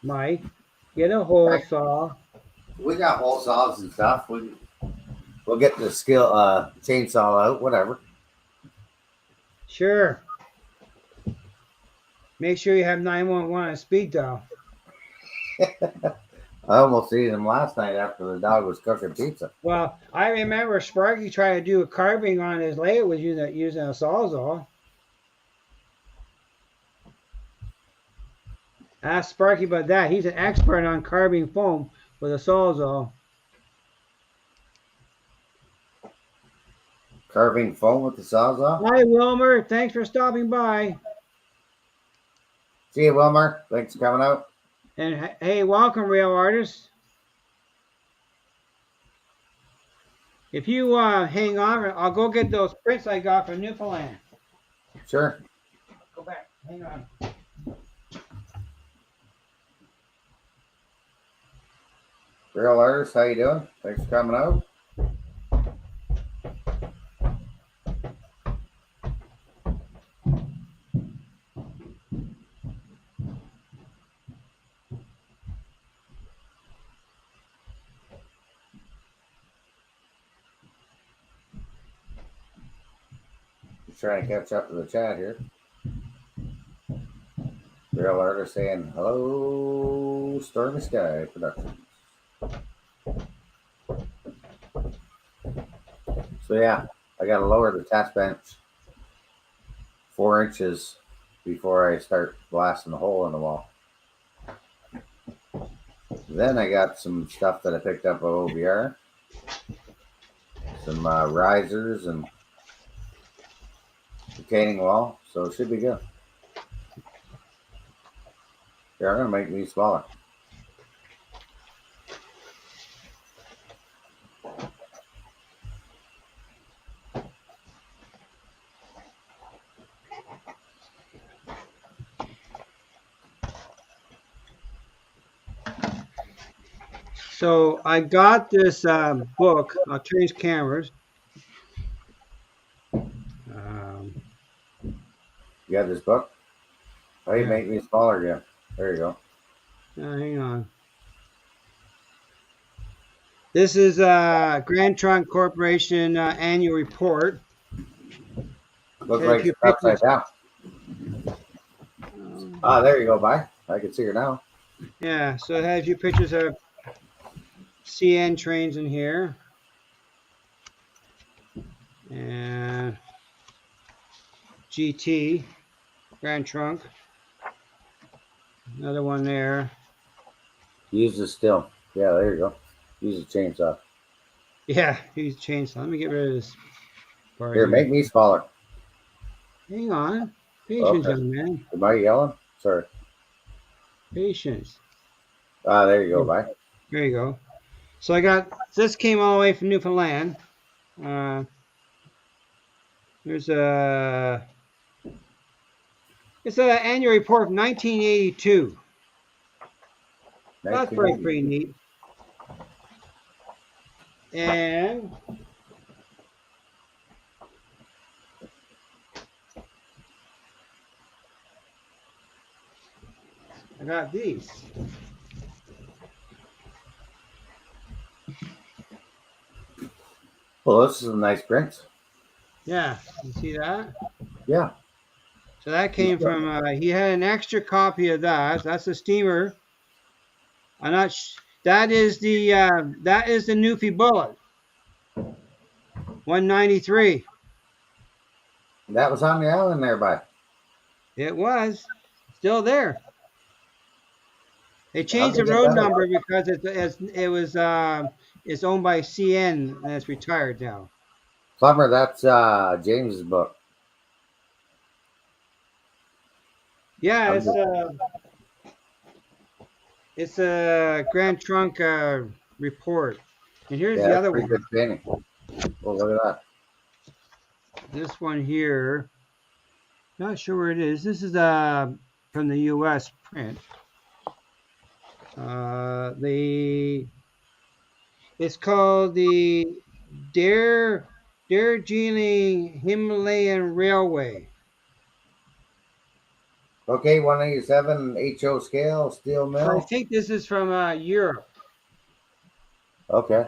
Mike. Get a hole saw. We got hole saws and stuff. We'll get the chainsaw out, whatever. Sure. Make sure you have 911 on speed dial. I almost ate him last night after the dog was cooking pizza. Well, I remember Sparky trying to do a carving on his layout with using a sawzall. Ask Sparky about that. He's an expert on carving foam with a sawzall. Carving foam with the sawzall? Hi, Wilmer. Thanks for stopping by. See you, Wilmer. Thanks for coming out. And hey, welcome, real artists. If you hang on, I'll go get those prints I got from Newfoundland. Sure. Go back. Hang on. Real artist, how you doing? Thanks for coming out. Just trying to catch up to the chat here. Real artist saying hello, Stormy Sky Productions. So yeah, I gotta lower the test bench 4 inches before I start blasting a hole in the wall. Then I got some stuff that I picked up at OVR, some risers and retaining wall, so it should be good. Yeah, I'm gonna make these smaller. So I got this book. I'll change cameras. You got this book? How do you Yeah. make me smaller again? There you go. Hang on. This is Grand Trunk Corporation annual report. Looks like it's upside down. Ah, there you go, bye. I can see her now. Yeah, so it has a few pictures of CN trains in here. And GT, Grand Trunk. Another one there. Use the still. Yeah, there you go. Use the chainsaw. Yeah, use chainsaw. Let me get rid of this part. Here, make me smaller. Hang on. Patience, young man. Am I yelling? Sorry. Patience. Ah, there you go, bye. There you go. So I got, this came all the way from Newfoundland. There's it's an annual report from 1982. That's pretty neat. And I got these. Well, this is a nice print. Yeah, you see that? Yeah. So that came from, he had an extra copy of that. That's the steamer. I'm not, that is the Newfie Bullet. 193. That was on the island there, bye. It was. Still there. They changed the road number because it's owned by CN and it's retired now. Plumber, that's James's book. Yeah, it's a Grand Trunk report. And here's the other one. Good painting. Oh, look at that. This one here. Not sure where it is. This is from the U.S. print. It's called the Dare Darjeeling Himalayan Railway. Okay, 187 HO scale steel So I mill. think this is from Europe. Okay.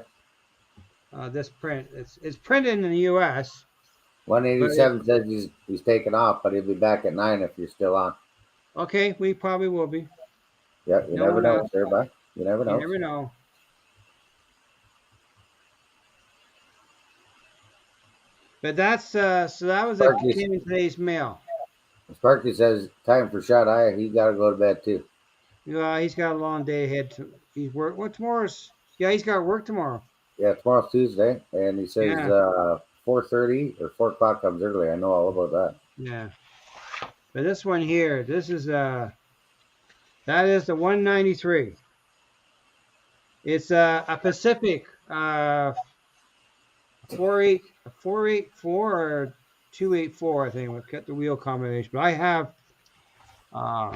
This print. It's printed in the U.S., but 187 says he's taking off, but he'll be back at 9 if you're still on. okay, we probably will be. Yep, you No never one know, knows. sir, bud. You never You know. never know. But that's so that was a Sparky, came in today's mail. Sparky says time for shut eye. He got to go to bed too. He's got a long day ahead. He's work. What tomorrow's? Yeah, he's got work tomorrow. Yeah, tomorrow's Tuesday, and he says Yeah, 4:30 or 4 o'clock comes early. I know all about that. yeah. But this one here, this is that is the 193. It's a Pacific 484 or 284, I think. We'll get the wheel combination. But I have uh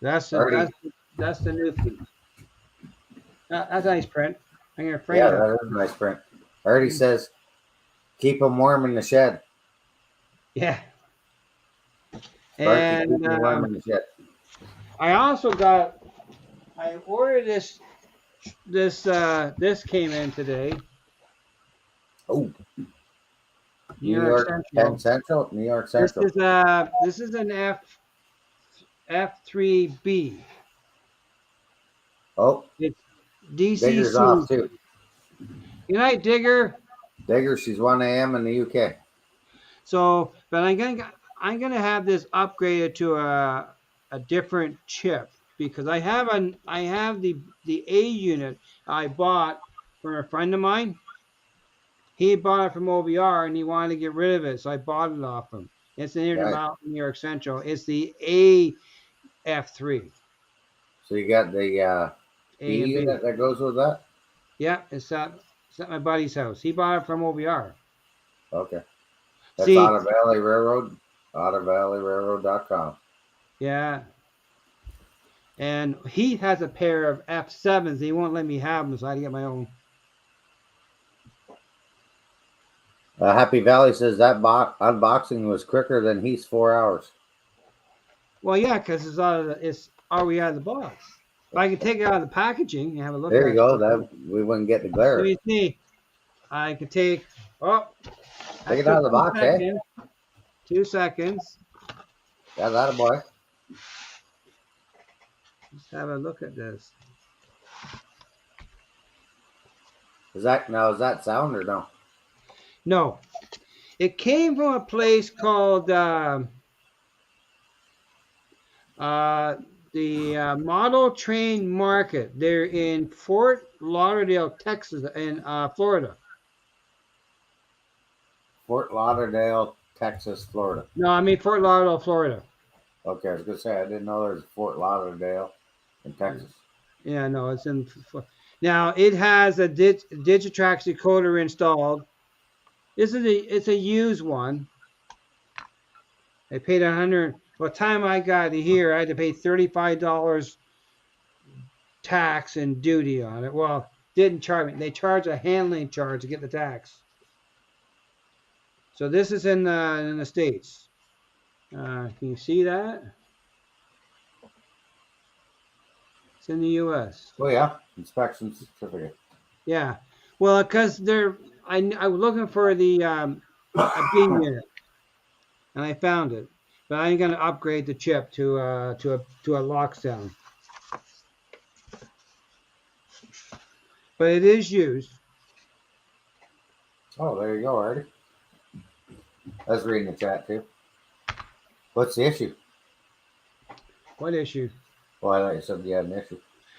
that's the Already, that's the new piece. That's a nice print. I'm gonna frame yeah, it up. that is a nice print. Already says keep them warm in the shed. Yeah. Sparky, keep And them warm in the shed. I also got I ordered this came in today. Oh, New New York York Central. 10 Central, New York This Central. is an F3B. Oh, It's Digger's off DCC. too. Good night, Digger. Digger, she's 1 a.m. in the UK. So, but I'm gonna have this upgraded to a different chip because I have the A unit I bought from a friend of mine. He bought it from OVR and he wanted to get rid of it, so I bought it off him. It's in Nice. about New York Central. It's the AF3, So you got the B A and B. unit that goes with that? Yeah, it's at my buddy's house. He bought it from OVR. Okay. That's See, Otter Valley Railroad, OtterValleyRailroad.com. yeah, and he has a pair of F7s. He won't let me have them, so I had to get my own. Happy Valley says that unboxing was quicker than Heath's 4 hours. Well, yeah, because it's already out of the box. If I can take it out of the packaging and have a look There you at go. it. That we wouldn't get the Let glare. me see. I can take. Oh, Take that it out of took the 2 box, eh? seconds. 2 seconds. Yeah, that a boy. Let's have a look at this. Is that sound or no? No, it came from a place called the Model Train Market. They're in Fort Lauderdale, Texas, in Florida. Fort Lauderdale, Texas, Florida. No, I mean Fort Lauderdale, Florida. Okay, I was gonna say I didn't know there was Fort Lauderdale in Texas. Yeah, no, it's in. Now it has a Digitrax decoder installed. It's a used one. I paid 100. By the time I got it here, I had to pay $35 tax and duty on it. Well, didn't charge me. They charge a handling charge to get the tax. So this is in the States. Can you see that? It's in the U.S. Oh yeah, inspection certificate. Yeah. Well, because I was looking for the a B unit, and I found it. But I'm going to upgrade the chip to a lockdown. But it is used. Oh, there you go, Artie. I was reading the chat too. What's the issue? What issue? Well, I thought you said you had an issue.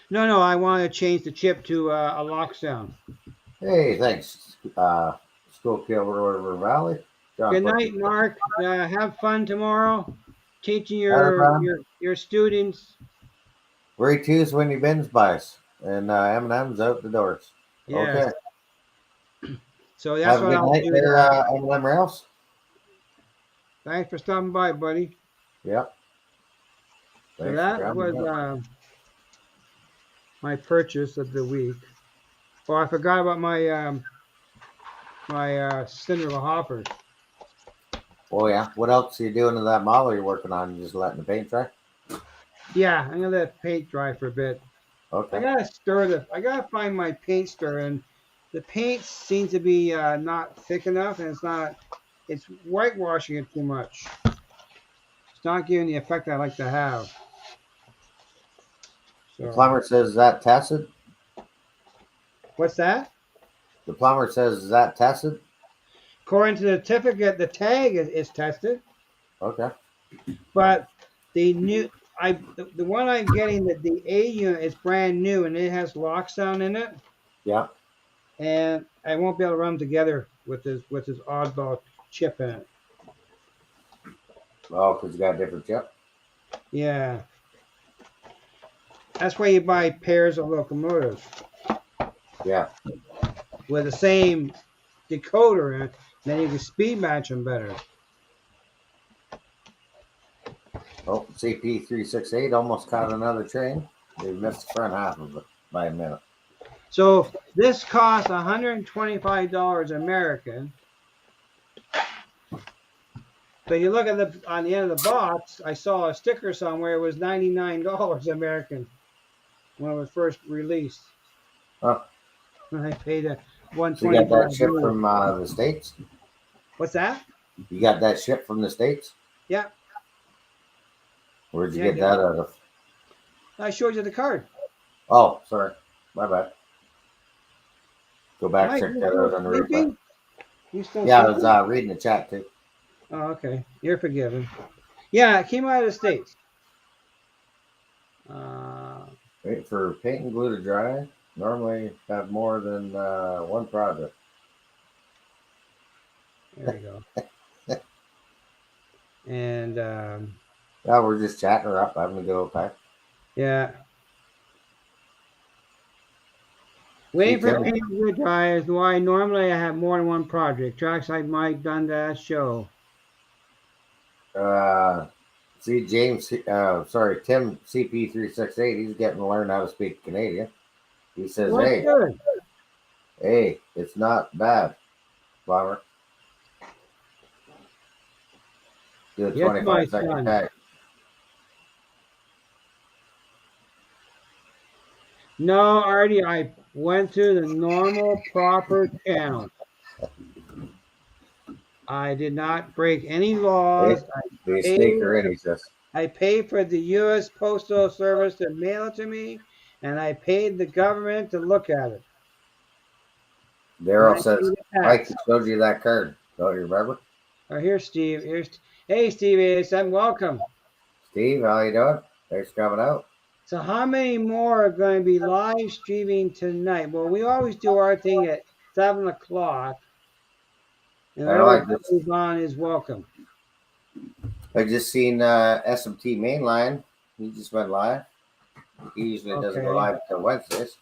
No, I want to change the chip to a lockdown. Hey, thanks, Schuylkill River Valley. John Good Perkins. night, Mark. Have fun tomorrow, teaching Bye, your students. Ray two's when he bins by us, and M&M's out the doors. Yes. Okay. So that's Have a what good I'll night do. there, M&M Rails. Thanks for stopping by, buddy. Yep. So Thanks that for coming was up. my purchase of the week. Oh, I forgot about my my cinder hoppers. Oh yeah. What else are you doing to that model you're working on? You just letting the paint dry? Yeah, I'm gonna let paint dry for a bit. Okay. I gotta find my paint stir, and the paint seems to be not thick enough, and it's whitewashing it too much. It's not giving the effect I like to have. The So, plumber says, is that tested? what's that? The plumber says, is that tested? According to the certificate, the tag is tested, Okay. but the one I'm getting, the A unit is brand new, and it has lockdown in it, Yeah. and I won't be able to run them together with this oddball chip in it. Oh, because you got a different chip? Yeah. That's why you buy pairs of locomotives Yeah. with the same decoder in it, then you can speed match them better. Oh, CP368 almost caught another train. They missed the front half of it by a minute. So this costs $125 American. But you look at on the end of the box, I saw a sticker somewhere. It was $99 American when it was first released. Oh, And I paid a so you got that 125. ship from the States? What's that? You got that ship from the States? Yeah. Where'd you Yeah, get that out of? I showed you the card. Oh, sorry. My bad. Go back, Mike, check you that still out on the replay. sleeping? You still Yeah, I sleeping? was reading the chat too. Oh, okay. You're forgiven. Yeah, it came out of the States. Uh, Wait for paint and glue to dry. Normally have more than one project. there we go. And Yeah, we're just chatting her up, having a good old time. yeah, See, waiting for Tim, paint to dry is why normally I have more than one project. Tracks like Mike done that show. see James, Tim CP368, he's getting to learn how to speak Canadian. He says, Well, that's good. hey, it's not bad, Bomber. Do a Yes, my 25-second son. tag. No, Artie, I went to the normal, proper channel. I did not break any Hey, laws. the Paid, sneaker in, he says. I paid for the U.S. Postal Service to mail it to me, and I paid the government to look at it. And Daryl I says, paid the Mike tax. showed you that card. Don't you remember? Oh, here's Steve. Hey, Steve ASM, welcome. Steve, how you doing? Thanks for coming out. So how many more are going to be live streaming tonight? Well, we always do our thing at 7 o'clock, and I know whoever comes on is welcome. I just seen SMT Mainline. He just went live. He usually doesn't go live until Wednesdays.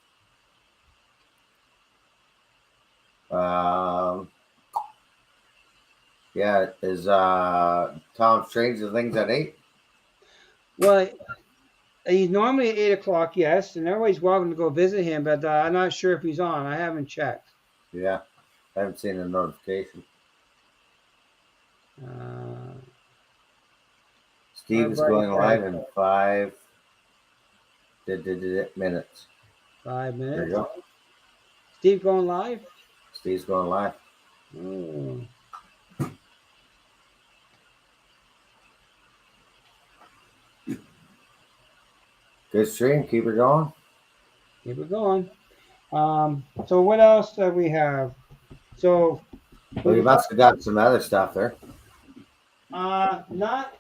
Yeah, is Tom Stranger Things at 8? Well, he's normally at 8 o'clock, yes, and everybody's welcome to go visit him, but I'm not sure if he's on. I haven't checked. Yeah, I haven't seen a notification. Steve is going live in 5 minutes. 5 minutes. There you go. Steve going live? Steve's going live. Oh. Good stream. Keep it going. Keep it going. So what else do we have? So well, you must have got some other stuff there. Not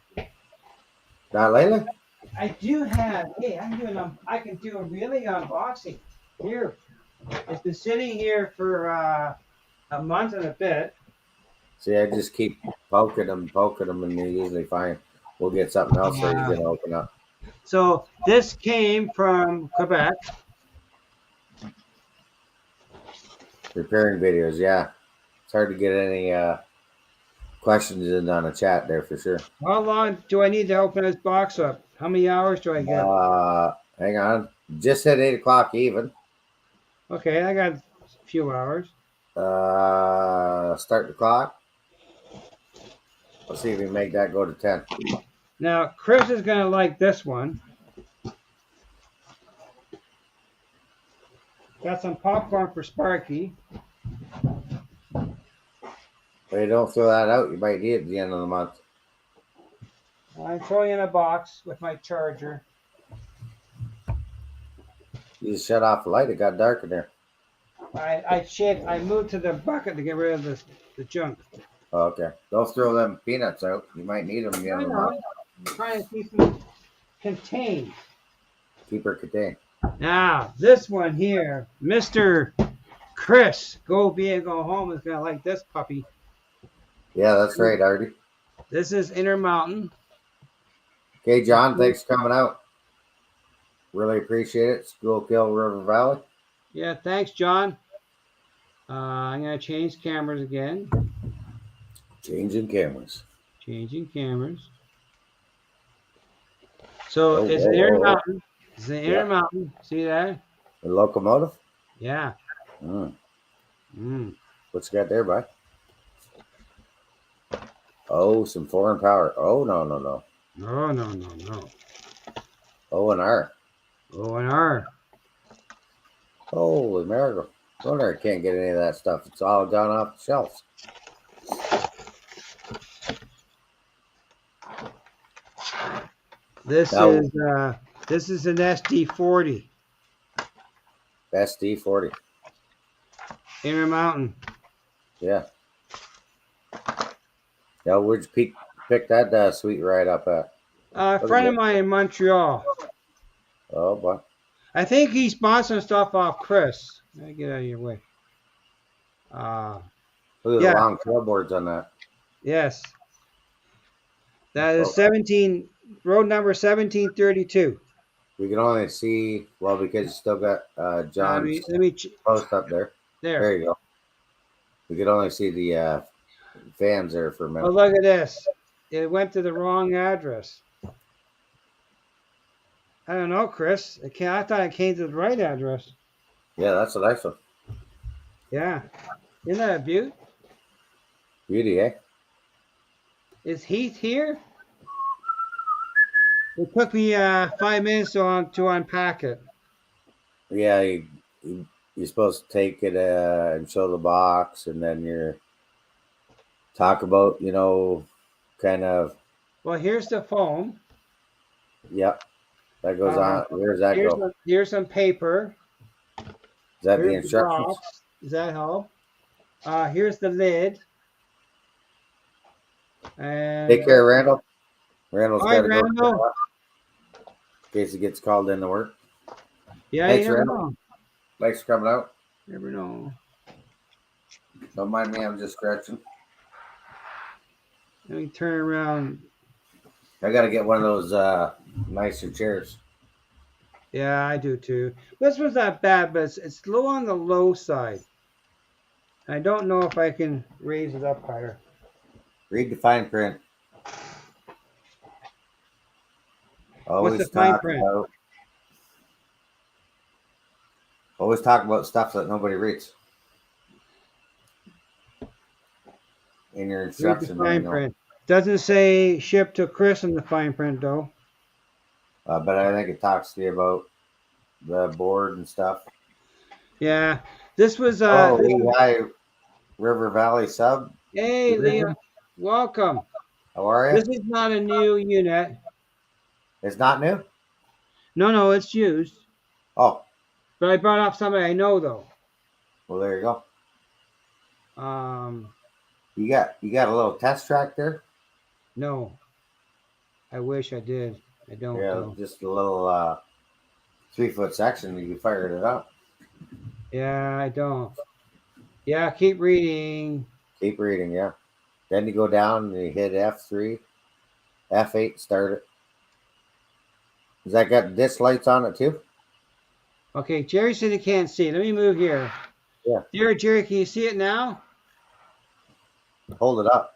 lately. I do have. Hey, I can do a really unboxing here. It's been sitting here for a month and a bit. See, I just keep poking them, and they usually find we'll get something else that you're gonna open up. So this came from Quebec. Repairing videos, yeah. It's hard to get any questions in on a chat there for sure. How long do I need to open this box up? How many hours do I get? Hang on. Just hit 8 o'clock even. Okay, I got a few hours. Start the clock. Let's see if we can make that go to 10. Now, Chris is going to like this one. Got some popcorn for Sparky. But you don't throw that out, you might need it at the end of the month. I'm throwing in a box with my charger. You just shut off the light, it got dark in there. I moved to the bucket to get rid of the junk. Oh, okay. Don't throw them peanuts out. You might need them at the end of the month. I'm trying to keep them contained. Keep her contained. Now, this one here, Mr. Chris, go big, go home, is going to like this puppy. Yeah, that's right, Artie. This is Intermountain. Okay, John, thanks for coming out. Really appreciate it. Schuylkill River Valley. Yeah, thanks, John. I'm going to change cameras again. Changing cameras. Changing cameras. So it's an Intermountain. It's an Intermountain. See that? The locomotive? Yeah. What's you got there, bud? Oh, some foreign power. Oh, no. No. O&R. O&R. Holy miracle. No wonder I can't get any of that stuff. It's all gone off the shelves. This is an SD40. SD40. Intermountain. Yeah. Now, where'd you pick that sweet ride up at? A friend of mine in Montreal. Oh, boy. I think he's bought some stuff off Chris. Let me get out of your way. Look at the long floorboards on that. Yes. That is road number 1732. We can only see, well, because you still got John's post up there. There you go. We could only see the fans there for a minute. Oh, look at this. It went to the wrong address. I don't know, Chris. I thought it came to the right address. Yeah, that's a nice one. Yeah. Isn't that a beaut? Beauty, eh? Is Heath here? It took me 5 minutes to unpack it. Yeah, you're supposed to take it and show the box, and then you're talk about, kind of. Well, here's the foam. Yep. That goes on. Where does that go? Here's some paper. Is that the instructions? Does that help? Here's the lid. And take care, Randall. Randall's got to Randall. go in case he gets called in to work. Yeah, thanks, you never Randall. know. Thanks for coming out. Never know. Don't mind me, I'm just scratching. Let me turn around. I got to get one of those nicer chairs. Yeah, I do too. This was not bad, but it's low on the low side. I don't know if I can raise it up higher. Read the fine print. What's the fine print? Always talk about stuff that nobody reads. In your instruction. Read the fine print. Doesn't say ship to Chris in the fine print though. But I think it talks to you about the board and stuff. Yeah. This was Lehigh River Valley sub. Hey Leah, welcome. How are you? This is not a new unit. It's not new? No, it's used. Oh. But I brought up somebody I know though. Well, there you go. You got a little test track there? No. I wish I did. I don't. Yeah, just a little 3-foot section. You fired it up. Yeah, I don't. Yeah, keep reading. Keep reading, yeah. Then you go down and you hit F3, F8, start it. Has that got disc lights on it too? Okay, Jerry said he can't see. Let me move here. Yeah. Jerry, can you see it now? Hold it up.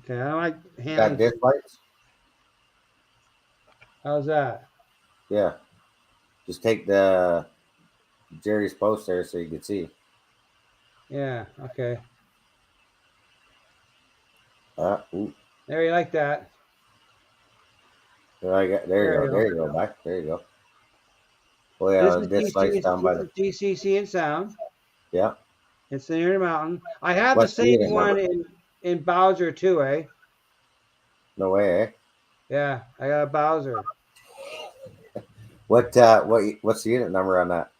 Okay, I don't like handling. Got disc lights? How's that? Yeah. Just take the Jerry's post there so you can see. Yeah. Okay. Ooh, There, you like that? there, there you There go. you go. There you go. Back. There you go. Oh This yeah, is this light's DC. down by This the. is DCC in sound. Yeah. It's near the mountain. I have the What's the same unit one number? in Bowser too, eh? No way. Eh? Yeah, I got a Bowser. What's the unit number on that?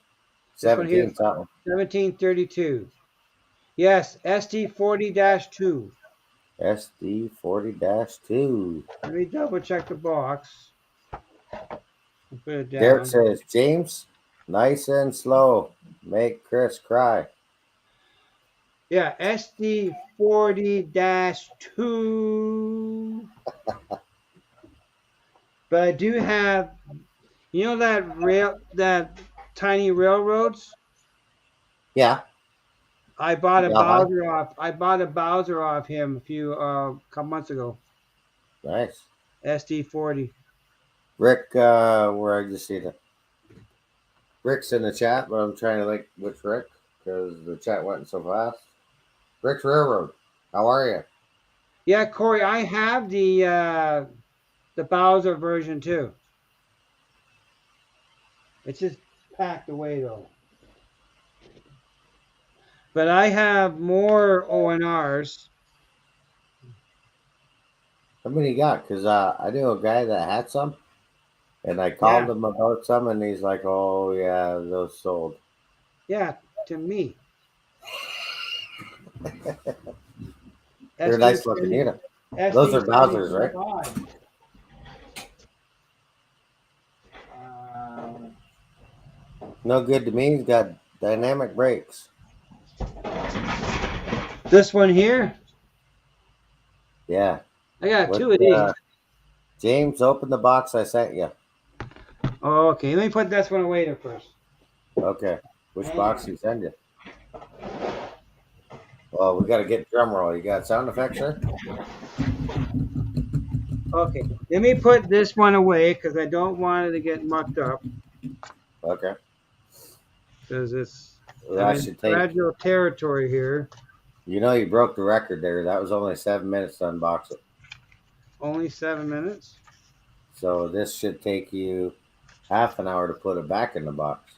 This one here, 17 something. 1732. Yes, ST40-2. SD 40-2. Let me double check the box and put it Derek down. says, James, nice and slow. Make Chris cry. Yeah, SD40-2. But I do have, that tiny railroads. Yeah. I bought a Yeah. Bowser off. I bought a Bowser off him a couple months ago. Nice. SD40. Rick, where I just see it. Rick's in the chat, but I'm trying to think which Rick because the chat went so fast. Rick's Railroad. How are you? Yeah, Corey, I have the Bowser version too. It's just packed away though. But I have more ONRs. How many you got? Because I knew a guy that had some, and I called Yeah, him about some, and he's like, "Oh yeah, those sold." yeah, to me. They're nice looking SD unit. Those are Bowser's, right? SD70.5. Um, No good to me. He's got dynamic brakes. this one here, Yeah. I got What? two of these. James, open the box I sent you. Oh, okay, let me put this one away there first. Okay. Which Hang box on. he send you? Well, we got to get drum roll. You got sound effects, sir? Okay, let me put this one away because I don't want it to get mucked up Okay. because Well, I'm that in should take. fragile territory here. You broke the record there. That was only 7 minutes to unbox it. Only 7 minutes. So this should take you half an hour to put it back in the box.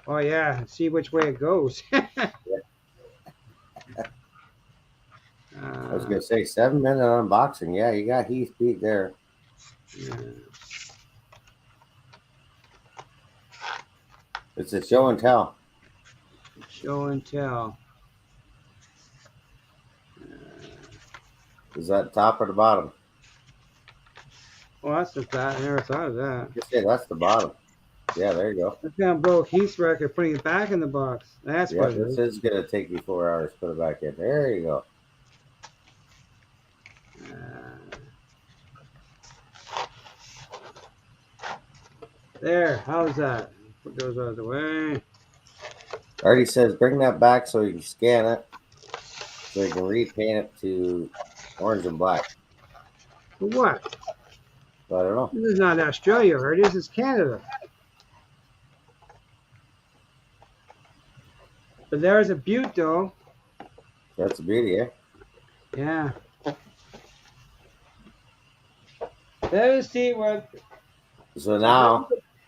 Oh yeah, see which way it goes. Yeah. I was gonna say 7 minute unboxing. Yeah, you got Heath beat there. Yeah. It's a show and tell. Show and tell. Is that top or the bottom? Well, that's the thought. I never thought of that. Just say that's the bottom. Yeah, there you go. That's gonna blow Heath's record putting it back in the box. That's Yeah, what it this is. is gonna take you 4 hours to put it back in. There you go. Uh, there. How's that? Put those out of the way. Artie says bring that back so you can scan it, so you can repaint it to orange and black. For what? But I don't know. This is not Australia, or this is Canada. But there's a butte, though. That's the beauty, eh? Yeah. Let us see what. So now,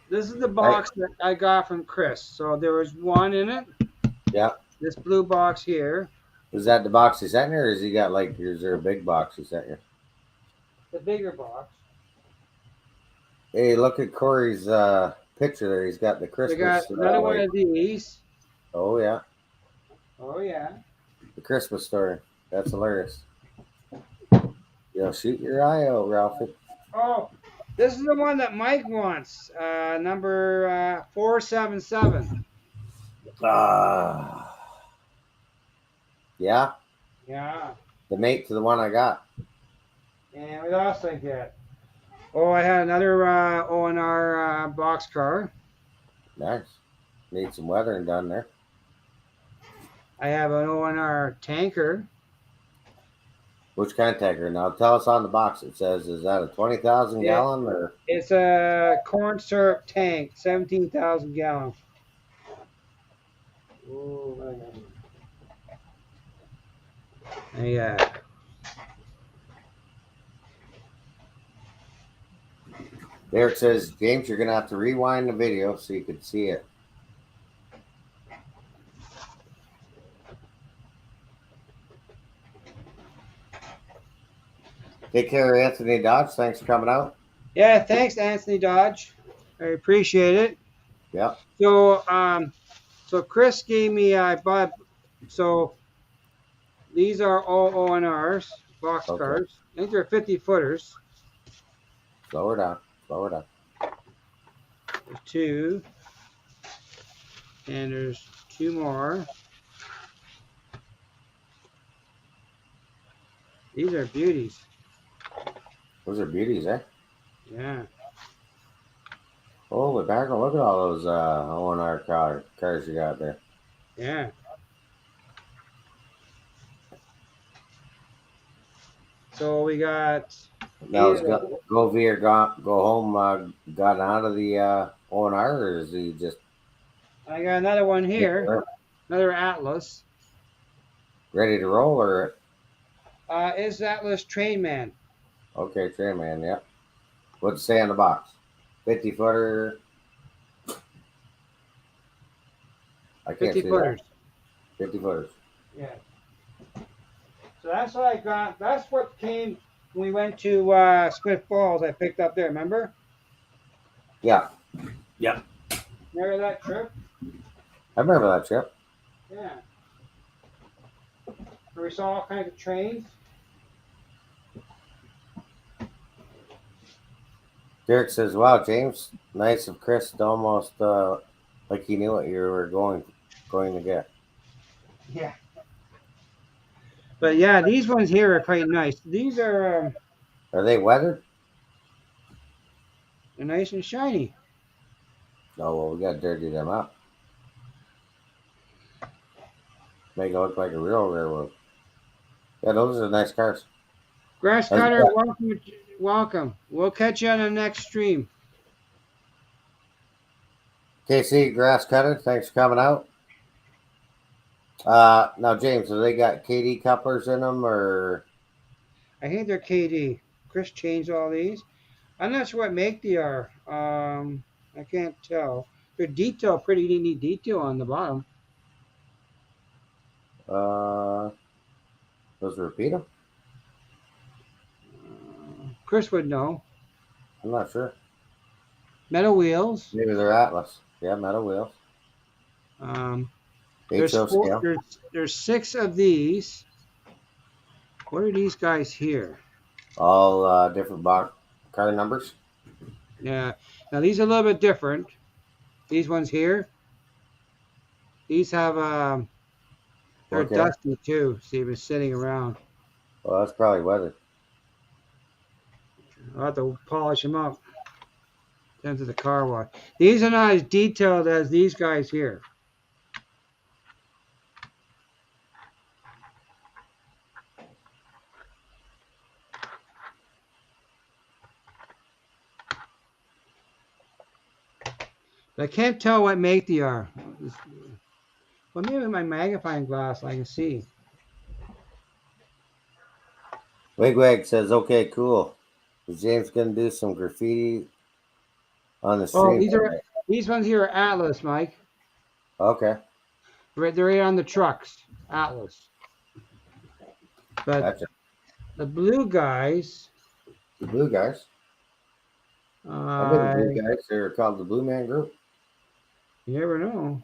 This is the box that I got from Chris. So there was one in it. yeah. This blue box here. Is that the box he sent you, or has he got like? Is there a big box he sent you? The bigger box. Hey, look at Corey's picture there. He's got the We Christmas. got another one of these. Oh yeah, Oh yeah. the Christmas story. That's hilarious. Shoot your eye out, Ralphie. Oh, this is the one that Mike wants. Number 477. Yeah, Yeah. the mate to the one I got. And what else I get? Oh, I had another ONR boxcar. Nice. Need some weathering done there. I have an ONR tanker. Which kind of tanker? Now tell us on the box. It says, is that a 20,000 gallon or? It's a corn syrup tank, 17,000 gallons. Ooh, Yeah. There it says, James, you're gonna have to rewind the video so you can see it. Take care, Anthony Dodge. Thanks for coming out. Yeah, thanks, Anthony Dodge. I appreciate it. Yep. So Chris gave me so these are all ONRs, box Okay. cars. I think they're 50 footers. Slow her down. Slow her down. There's two, and there's two more. These are beauties. Those are beauties, eh? Yeah. Holy mackerel, look at all those O&R cars you got there. Yeah. So we got Now, eight is of them. Govier go home, got out of the O&R, or is he just I got another one here, another Atlas. ready to roll? Or Is Atlas Train Man. okay, train man, yep. What's it say on the box? 50 footer. I can't 50 see that. footers. 50 footers. Yeah. So that's what I got. That's what came when we went to Smith Falls. I picked up there. Remember? Yeah. Yep. Remember that trip? I remember that trip. Yeah. Where we saw all kinds of trains. Derek says, "Wow, James, nice of Chris to almost like he knew what you were going to get." Yeah. But yeah, these ones here are quite nice. These are Are they weathered? they're nice and shiny. No, well, we got to dirty them up. Make it look like a real railroad. Yeah, those are nice cars. Grass That's cutter, good. welcome. Welcome. We'll catch you on the next stream. KC Grass Cutter, thanks for coming out. Now, James, have they got KD couplers in them, or I think they're KD. Chris changed all these. I'm not sure what make they are. I can't tell. They're detail, pretty neat detail on the bottom. uh, those repeat them? Chris would know. I'm not sure. Metal wheels. Maybe they're Atlas. Yeah, metal wheels. Um, there's HO four. scale. There's six of these. What are these guys here? All different car numbers. Yeah. Now these are a little bit different. These ones here. These have they're Okay. dusty too. See, they've been sitting around. Well, that's probably weathered. I'll have to polish them up. Send to the car wash. These are not as detailed as these guys here. But I can't tell what make they are. Well, maybe with my magnifying glass I can see. Wigwag says, "Okay, cool. Is James gonna do some graffiti on the Oh, stream?" these ones here are Atlas, Mike. Okay, They're right on the trucks. Atlas. But gotcha. the blue guys. The Blue Guys. I've been the Blue Guys. They're called the Blue Man Group. You never know.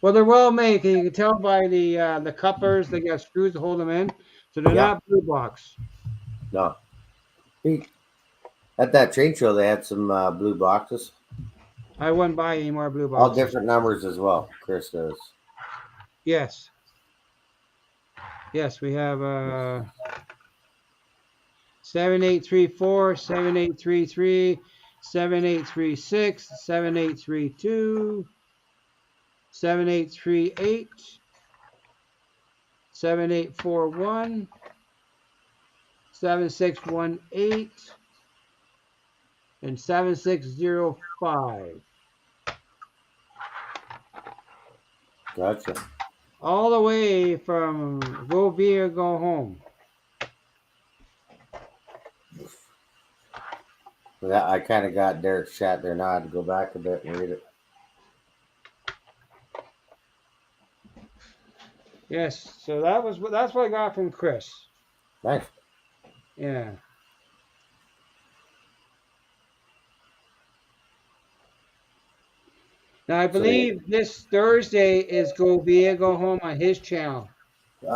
Well, they're well made. You can tell by the couplers. They got screws to hold them in, so they're Yeah. not blue box. No. At that trade show, they had some blue boxes, I wouldn't buy any more blue all boxes. different numbers as well. Chris does. Yes. Yes, we have 7834, 7833, 7836, 7832, 7838, 7841, 7618, and 7605. Gotcha. all the way from Go Via Go Home. That I kind of got Derek's chat there now. I had to go back a bit and read it. Yes, so that's what I got from Chris. Nice. Yeah. Now I believe this Thursday is Go Via Go Home on his channel. Yeah,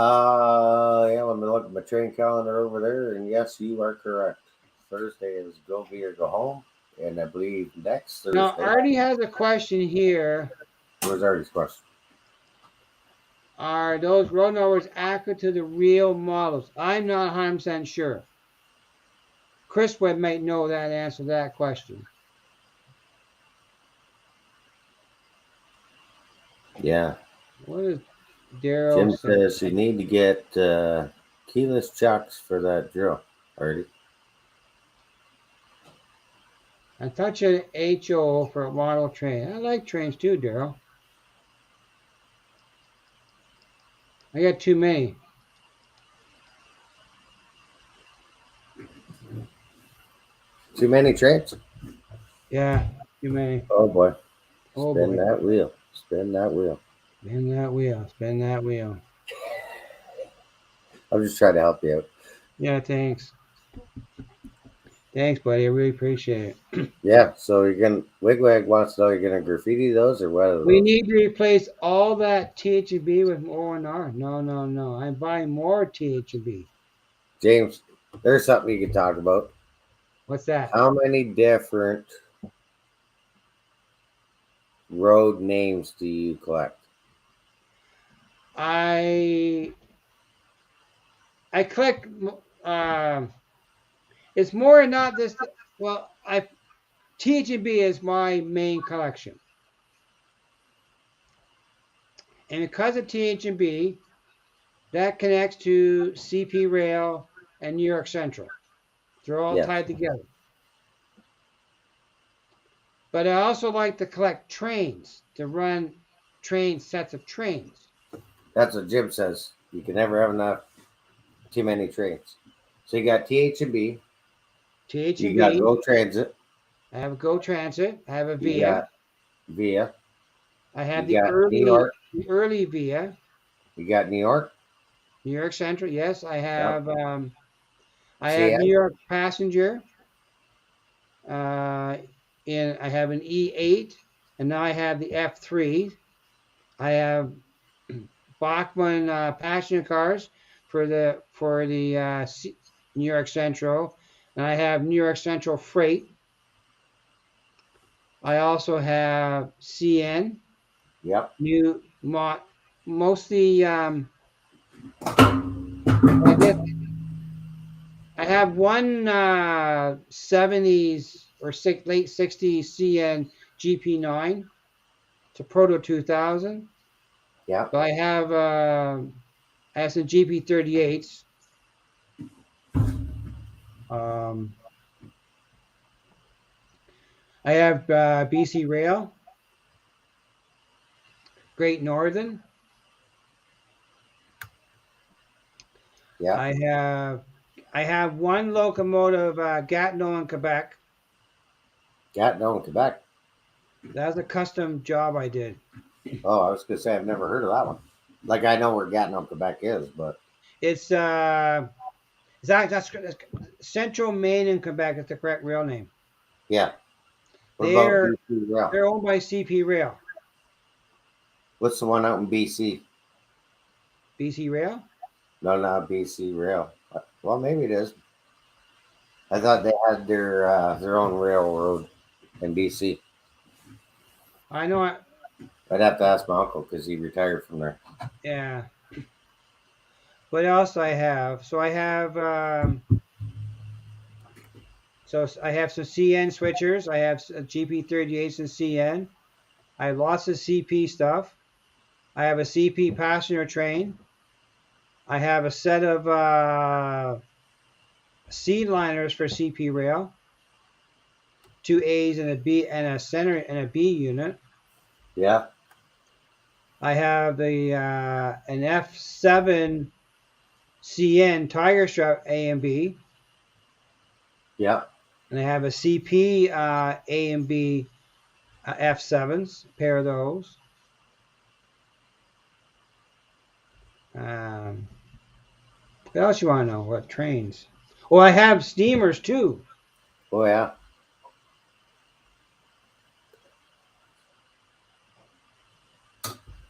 let me look at my train calendar over there, and yes, you are correct. Thursday is Go Via Go Home, and I believe next Now Thursday. Artie has a question here. Where's Artie's question? Are those road numbers accurate to the real models? I'm not 100% sure. Chris might know that answer to that question. Yeah. What is Daryl Jim saying? says you need to get keyless chucks for that drill, Artie. I touch an HO for a model train. I like trains too, Daryl. I got too many. Too many trains? Yeah, too many. Oh boy. Oh Spin boy. that wheel. Spin that wheel. Spin that wheel. Spin that wheel. I'm just trying to help you out. Yeah, thanks. Thanks, buddy. I really appreciate it. Yeah, so you're gonna Wigwag wants to know you're gonna graffiti those or what are We those? need to replace all that THB with ONR. No. I'm buying more THB. James, there's something you can talk about. What's that? How many different road names do you collect? I click. It's more not this. Well, THB is my main collection, and because of THB, that connects to CP Rail and New York Central. They're all Yes. tied together. But I also like to collect trains to run sets of trains. That's what Jim says. You can never have enough too many trains. So you got TH&B, you got THB. Go Transit, I have a Go Transit. I have a you Via. got Via, I have you got New York, the early Via. you got New York. New York Central. Yes, I have. Yep. I have CN. New York Passenger. I have an E8, and now I have the F3. I have Bachmann passenger cars for the New York Central, and I have New York Central Freight. I also have CN. Yep. Mostly. I guess I have one 70s or late 60s CN GP9. It's a Proto 2000. Yep. But I have some GP38s. I have BC Rail, Great Northern. Yep. I have one locomotive, Gatineau in Quebec. Gatineau in Quebec. That's a custom job I did. Oh, I was gonna say I've never heard of that one. Like I know where Gatineau, Quebec is, but It's that's Central Maine in Quebec. Is the correct rail name. yeah. What about They're BC Rail? they're owned by CP Rail. What's the one out in BC? BC Rail? No, not BC Rail. Well, maybe it is. I thought they had their own railroad in BC. I know. I'd have to ask my uncle because he retired from there. Yeah. What else I have? So I have some CN switchers. I have GP38s and CN. I have lots of CP stuff. I have a CP passenger train. I have a set of seed liners for CP Rail. 2 A's and a B and a center and a B unit. Yeah. I have the an F7 CN Tiger Strap A and B, Yeah. and I have a CP A and B F7s, a pair of those. What else you want to know? What trains? Well, I have steamers too. Oh yeah.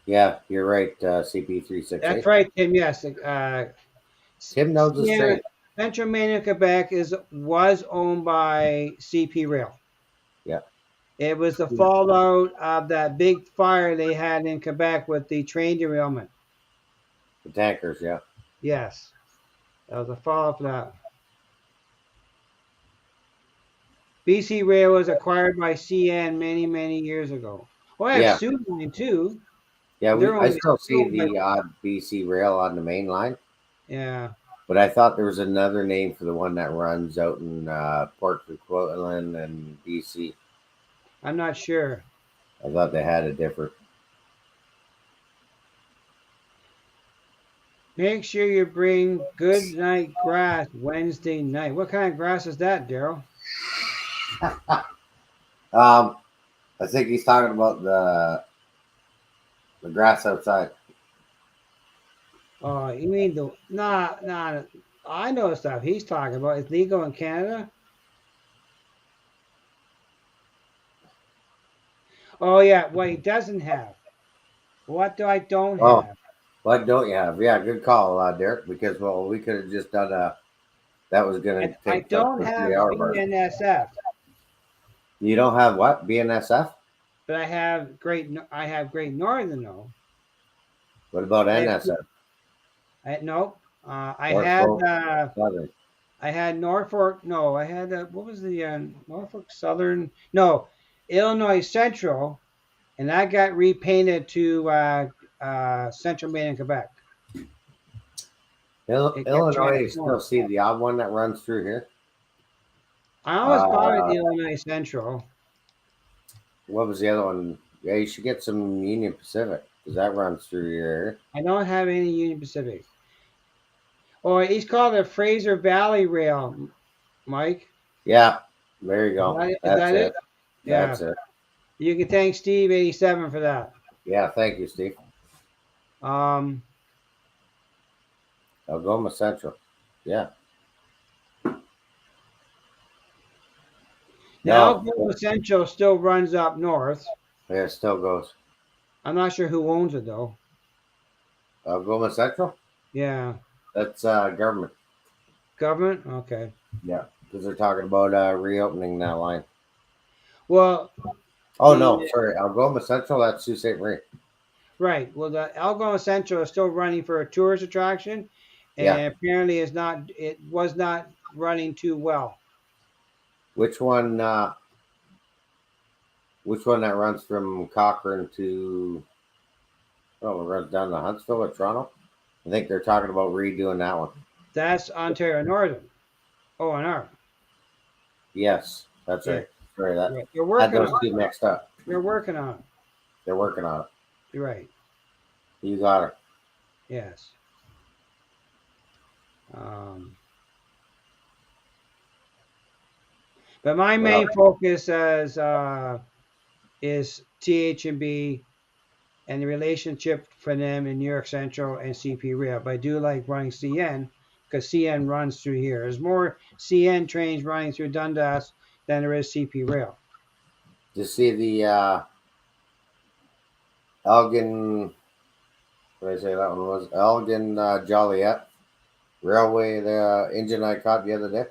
Yeah, you're right. That's CP368. right, Tim. Yes. Tim knows his CN trade. Central Maine and Quebec was owned by CP Rail. Yeah. It was the fallout of that big fire they had in Quebec with the train derailment. The tankers. Yeah. Yes, that was a fallout for that. BC Rail was acquired by CN many, many years ago. Oh, I have Yeah. Sioux Line too. Yeah. They're I owned, still they're see owned by, the odd BC rail on the main line, yeah. but I thought there was another name for the one that runs out in Port Coquitlam and BC. I'm not sure. I thought they had a different. Make sure you bring good night grass Wednesday night. What kind of grass is that, Daryl? Um, I think he's talking about the grass outside. Oh, you mean the nah? I know the stuff he's talking about. It's legal in Canada. Oh yeah, what he doesn't have. What do I don't Oh, have? what don't you have? Yeah, good call, Derek. Because well, we could have just done a. That was going to I take up don't the have 3 hour mark. BNSF, You don't have what BNSF? but I have Great Northern though. What about I have NSF? no. Norfolk Southern. I had Norfolk. No, I had what was the Norfolk Southern? No, Illinois Central, and I got repainted to Central Maine and Quebec. It kept Illinois, you still transforming. see the odd one that runs through here. I almost bought it Uh, Illinois Central. what was the other one? Yeah, you should get some Union Pacific because that runs through your area. I don't have any Union Pacific. Or he's called it Fraser Valley Rail, Mike. Yeah, there you go. Is That's that it. it? Yeah. That's it. You can thank Steve 87 for that. Yeah, thank you, Steve. Um, Algoma Central. Yeah. now No, Algoma Central still runs up north. yeah, it still goes. I'm not sure who owns it though. Algoma Central? Yeah. That's government. Government? Okay. Yeah, because they're talking about reopening that line. Well, Oh no, the sorry, Algoma Central. That's Sault Ste. Marie. right. Well, the Algoma Central is still running for a tourist attraction, Yeah. and apparently is not. It was not running too well. Which one? Which one that runs from Cochrane to? Oh, it runs down to Huntsville or Toronto. I think they're talking about redoing that one. That's Ontario Northern. ONR. Yes, that's Yeah. right. Sorry, that Right. They're had working those on two it. mixed up. They're working on it. They're working on it. You're right. You got it. Yes. Um, but my Well, main focus is TH&B and the relationship for them in New York Central and CP Rail. But I do like running CN because CN runs through here. There's more CN trains running through Dundas than there is CP Rail. to see the Elgin. What did I say that one was? Elgin Joliet Railway. The engine I caught the other day.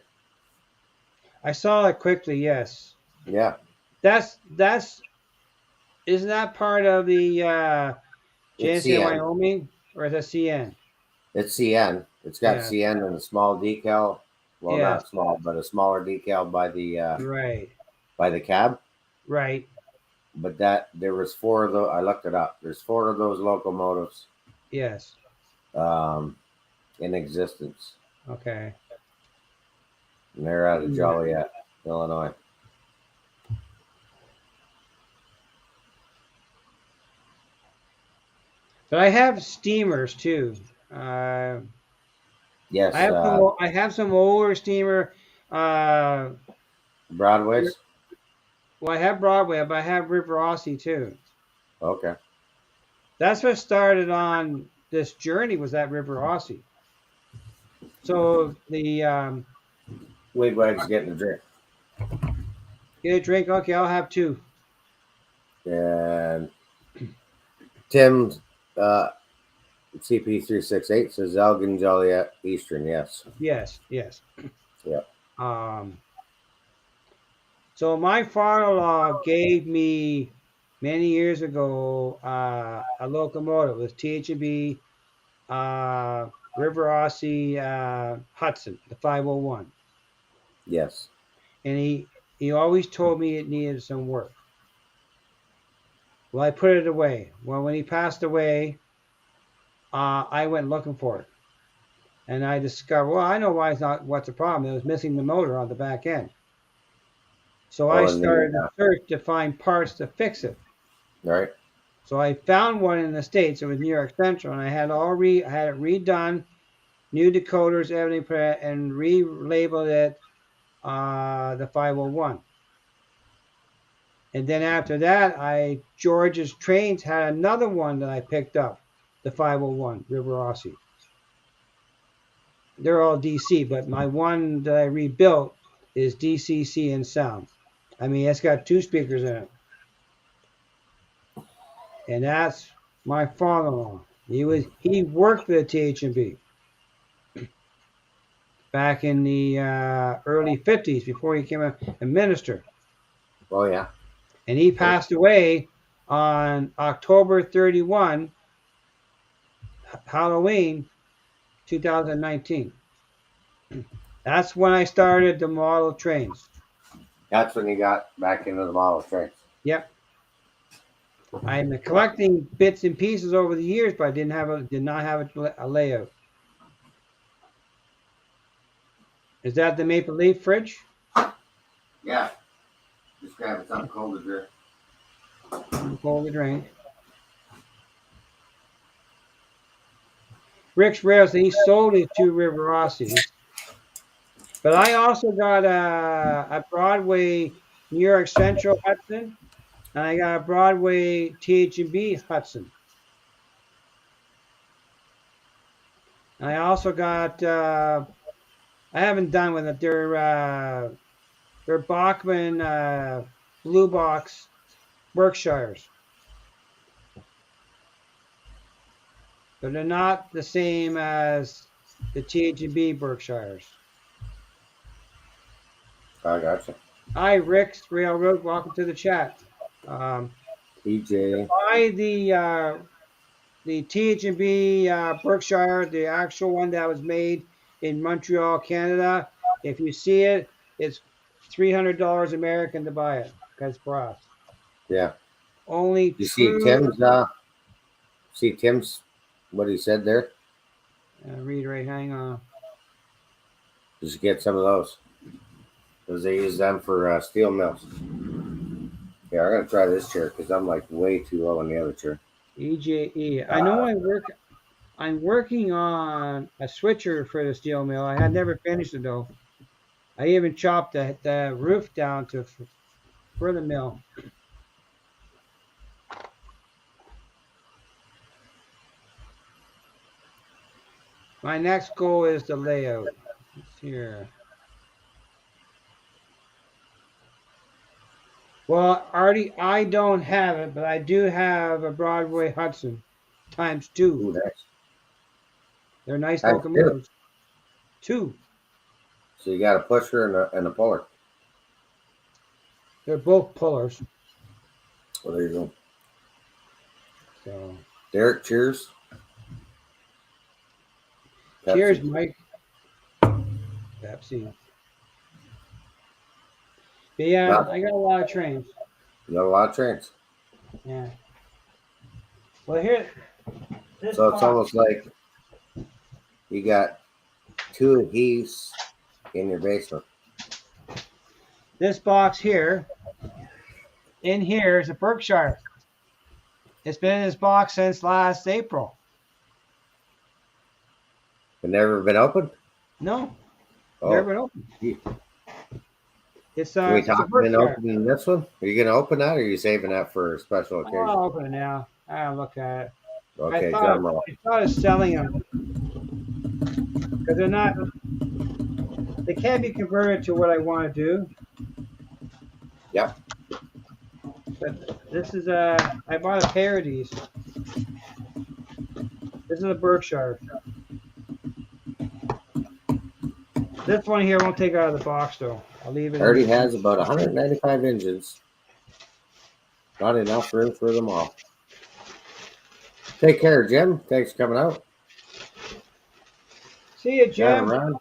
I saw it quickly. Yes, Yeah, that's isn't that part of the it's JNC CN. Wyoming or is that CN? It's CN. It's got Yeah. CN and a small decal. Well, Yes. not small, but a smaller decal Right. by the cab. Right. But that there was four of those. I looked it up. There's four of those locomotives Yes. um, in existence, Okay. and they're out of Yeah. Joliet, Illinois. But I have steamers too. Uh, Yes, I have some older steamer. Uh, Broadway's. well, I have Broadway, but I have River Aussie too. Okay. That's what started on this journey was that River Aussie. So the Wigwag's getting a drink. get a drink. Okay, I'll have two. And Tim's CP368 says Elgin Joliet Eastern. Yes. Yes, yes. Yep. So my father-in-law gave me many years ago a locomotive. It was THB River Aussie Hudson, the 501, Yes. and he always told me it needed some work. Well, I put it away. Well, when he passed away, I went looking for it, and I discovered. Well, I know why it's not. What's the problem? It was missing the motor on the back end. So I Oh, and the started to search to find parts to fix it. right. So I found one in the States. It was New York Central, and I had I had it redone, new decoders, everything, put it, and relabeled it the 501. And then after that, George's Trains had another one that I picked up, the 501 River Aussie. They're all DC, but my one that I rebuilt is DCC in sound. I mean, it's got two speakers in it, and that's my father-in-law. He worked for the THB back in the early 50s before he became a minister. Oh yeah. And he passed away on October 31, Halloween 2019. That's when I started the model trains. That's when you got back into the model trains. Yep. I've been collecting bits and pieces over the years, but I did not have a layout. Is that the Maple Leaf fridge? Yeah. Just grabbing something cold to drink. Cold to drink. Rick's Rails, he sold his two River Aussies. But I also got a Broadway New York Central Hudson, and I got a Broadway THB Hudson. And I also got I haven't done with it. They're Bachman Blue Box Berkshires. But they're not the same as the THB Berkshires. I gotcha. Hi, Rick's Railroad. Welcome to the chat. EJ. Buy the THB Berkshire, the actual one that was made in Montreal, Canada. If you see it, it's $300 American to buy it because brass. Yeah. Only You true. see Tim's what he said there? Read right. Hang on. Just get some of those. Because they use them for steel mills. Yeah, I'm gonna try this chair because I'm like way too low on the other chair. EJE. I know I'm working on a switcher for the steel mill. I had never finished it though. I even chopped the roof down for the mill. My next goal is the layout. It's here. Well, Artie, I don't have it, but I do have a Broadway Hudson times two. Ooh, nice. They're nice Times locomotives. Two. So you got a pusher and a puller. They're both pullers. Well, there you go. So. Derek, cheers. Pepsi. Cheers, Mike. Pepsi. But yeah, I got a lot of trains. You got a lot of trains. Yeah. Well, here. So it's almost like you got two heaves in your basement. This box here, in here is a Berkshire. It's been in this box since last April. It never been opened? No, Oh, never been opened. gee. It's Can we a talk about Berkshire. opening this one? Are you going to open that or are you saving that for a special occasion? I'll open it now. I'll look at it. Okay, drum roll. I thought of selling them because they're not. They can't be converted to what I want to do. Yep. But this is a. I bought a pair of these. This is a Berkshire. This one here won't take it out of the box though. I'll leave it. Already has about 195 engines. Not enough room for them all. Take care, Jim. Thanks for coming out. See you, Yeah, Jim. Ron.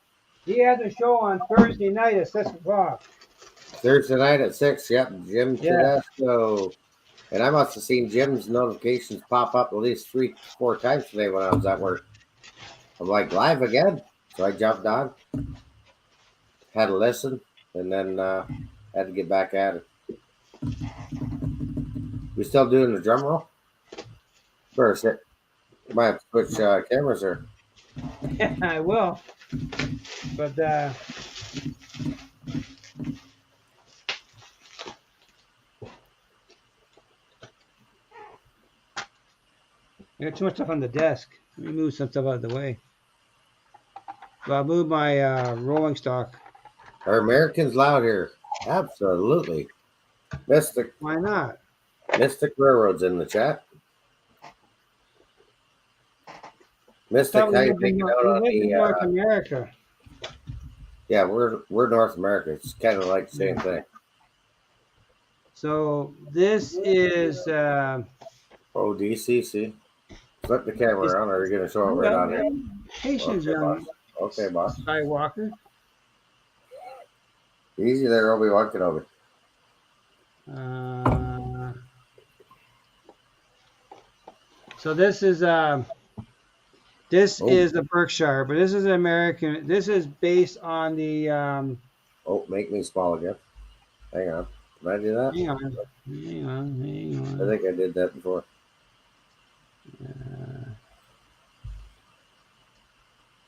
He has a show on Thursday night at 6 o'clock. Thursday night at 6. Yep, Jim Yeah. Tedesco. And I must have seen Jim's notifications pop up at least 3-4 times today when I was at work. I'm like, live again? So I jumped on, had to listen, and then had to get back at it. We still doing the drum roll? First, might have to switch cameras here. I will. But I got too much stuff on the desk. Let me move some stuff out of the way. So I'll move my rolling stock. Are Americans loud here? Absolutely. Mystic Why not? Railroad's in the chat. Mystic, how you making out on the North America. Yeah, we're North America. It's kind of like the same thing. So this is DCC. Flip the camera on, or are you going to show it right on here? Patience, Okay, young boss. Okay, boss. Skywalker. Easy there, Obi-Wan Kenobi. So this is is the Berkshire, but this is an American. This is based on the. Make me small again. Hang on. Can I do that? Hang on. I think I did that before.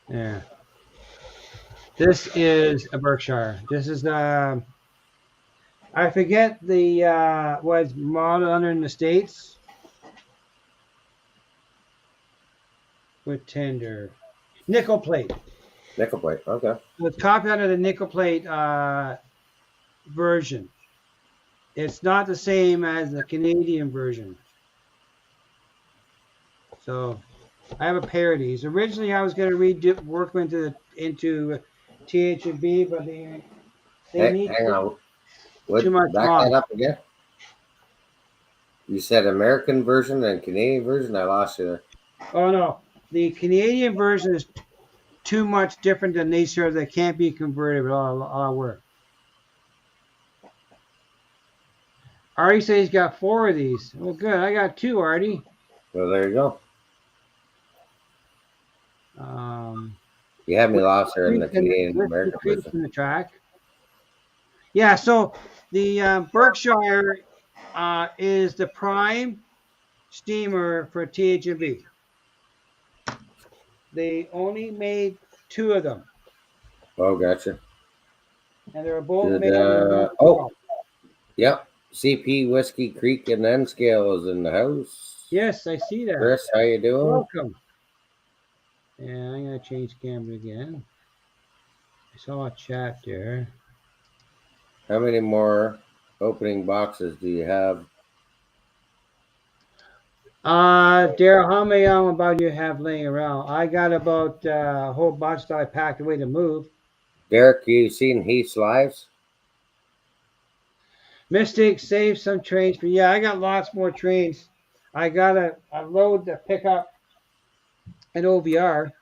Yeah. This is a Berkshire. This is I forget the what's modeled under in the States. With tender. Nickel plate. Nickel plate, okay. So it's copied under the nickel plate version. It's not the same as the Canadian version. So I have a pair of these. Originally, I was going to work into THB, but they need hang on. too much back mod. that up again. You said American version and Canadian version. I lost you there. Oh no, the Canadian version is too much different than these here. They can't be converted at all work. Artie says he's got 4 of these. Well, good. I got 2, Artie. Well, there you go. You had me lost there in the Canadian American version. In the track. Yeah, so the Berkshire is the prime steamer for THB. They only made 2 of them. Oh, gotcha. And they're both made. Yep. CP Whiskey Creek and N Scale is in the house. Yes, I see that. Chris, how you doing? Welcome. Yeah, I'm gonna change camera again. I saw a chat there. How many more opening boxes do you have? Daryl, how many about you have laying around? I got about a whole bunch that I packed away to move. Derek, you seen Heath's lives? Mystic, save some trains for. Yeah, I got lots more trains. I got a load to pick up an OVR.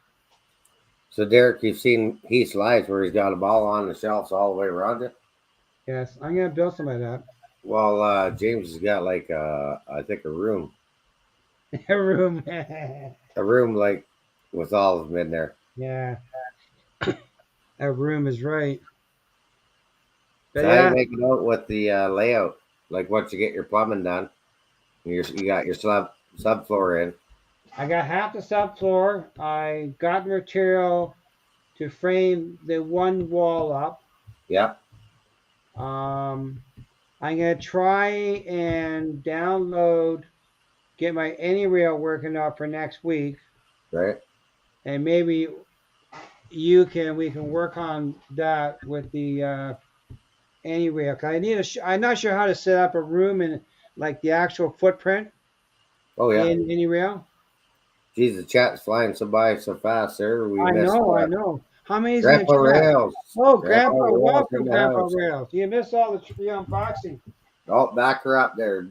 So, Derek, you've seen Heath's lives where he's got a ball on the shelves all the way around it? Yes, I'm going to build some of that. Well, James has got like, I think a room. A room. A room like with all of them in there. Yeah. A room is right. So how do you make it out with the layout? Like once you get your plumbing done, you got your slab subfloor in. I got half the subfloor. I got the material to frame the one wall up. Yep. I'm gonna try and get my any rail working out for next week, Right. and maybe we can work on that with the any rail. Cause I'm not sure how to set up a room and like the actual footprint Oh yeah. in any rail. Geez, the chat's flying so by so fast there. We I missed know, I know. How many's in the Grandpa chat? Rails. Oh, Grandpa Grandpa, Rails in welcome, the Grandpa house. Rails. You missed all the unboxing. Oh, back her up there.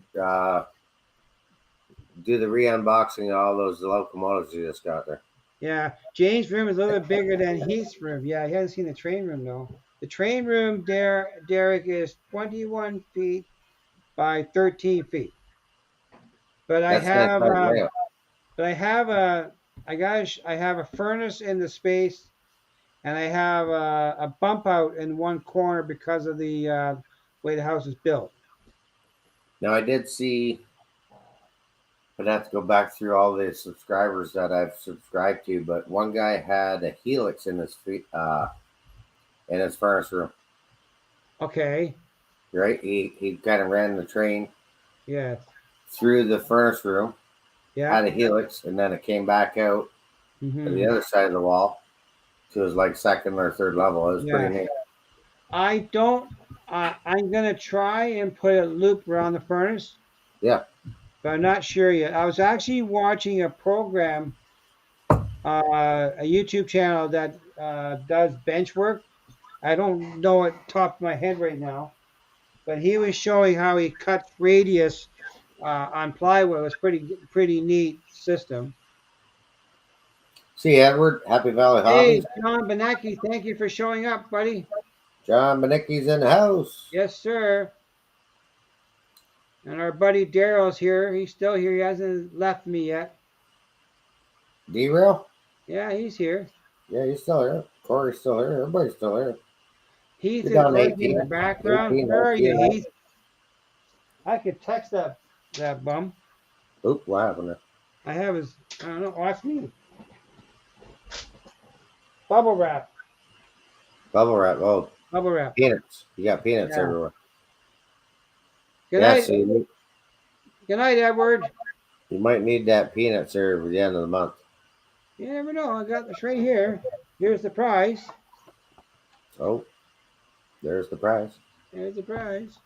Do the re-unboxing of all those locomotives you just got there. Yeah, James' room is a little bit bigger than Heath's room. Yeah, he hasn't seen the train room though. The train room, Derek, is 21 feet by 13 feet. But I That's that have, tight layout. but I have a, I have a furnace in the space, and I have a bump out in one corner because of the way the house is built. Now I did see. I'd have to go back through all the subscribers that I've subscribed to, but one guy had a helix in his furnace room. Okay. Right, he kind of ran the train Yeah. through the furnace room, Yeah. had a helix, and then it came back out to the Hmm. other side of the wall to his like second or third level. It was Yeah. pretty neat. I don't. I'm gonna try and put a loop around the furnace, Yeah. but I'm not sure yet. I was actually watching a program, a YouTube channel that does bench work. I don't know it top of my head right now, but he was showing how he cuts radius on plywood. It was pretty neat system. See, Edward, Happy Valley Hey, Hobbies. John Benecki, thank you for showing up, buddy. John Benicki's in the house. Yes, sir. And our buddy Daryl's here. He's still here. He hasn't left me yet. Derail? Yeah, he's here. Yeah, he's still here. Corey's still here. Everybody's still here. Heath You're is down working in the 18. background. 18, Where are you, 19. Heath? I could text that bum. Oop, what happened there? I have his. I don't know. Watch me. Bubble wrap. Bubble wrap. Oh, Bubble wrap. peanuts. You got peanuts Yeah. everywhere. Good Yeah, night. so Good night, Edward. you might need that peanuts there at the end of the month. You never know. I got this right here. Here's the prize. Oh, there's the prize. There's the prize.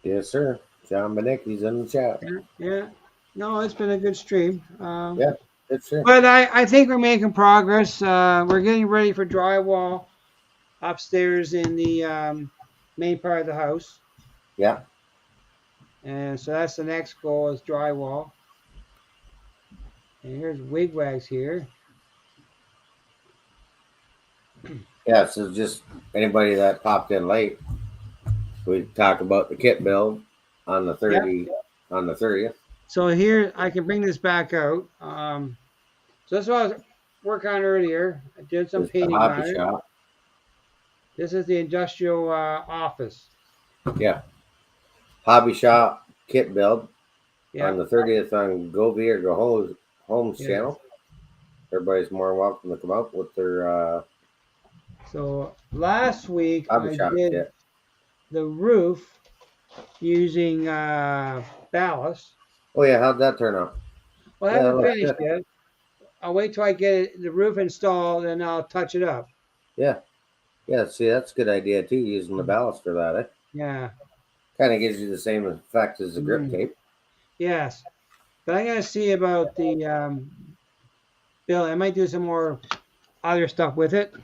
Yes, sir. John Benicki's in the chat. Yeah. No, it's been a good stream. Yeah, it's true. But I think we're making progress. We're getting ready for drywall upstairs in the main part of the house. Yeah. And so that's the next goal is drywall. And here's Wigwags here. Yeah, so just anybody that popped in late, we talk about the kit build on the 30th. So here I can bring this back out. So that's what I was working on earlier. I did some It's the painting hobby on it. shop. This is the industrial office. Yeah. Hobby shop kit build Yeah. on the 30th on Go Be or Go Homes Yeah. channel. Everybody's more than welcome to come up with their So last week hobby I shop did kit. the roof using ballast. Oh yeah, how'd that turn out? Well, I Yeah, haven't look, finished yet. I'll wait till I get the roof installed and I'll touch it up. Yeah. Yeah, see that's a good idea too, using the ballast for that, eh? Yeah. Kind of gives you the same effect as the grip Mhm. tape. Yes. But I gotta see about the bill. I might do some more other stuff with it.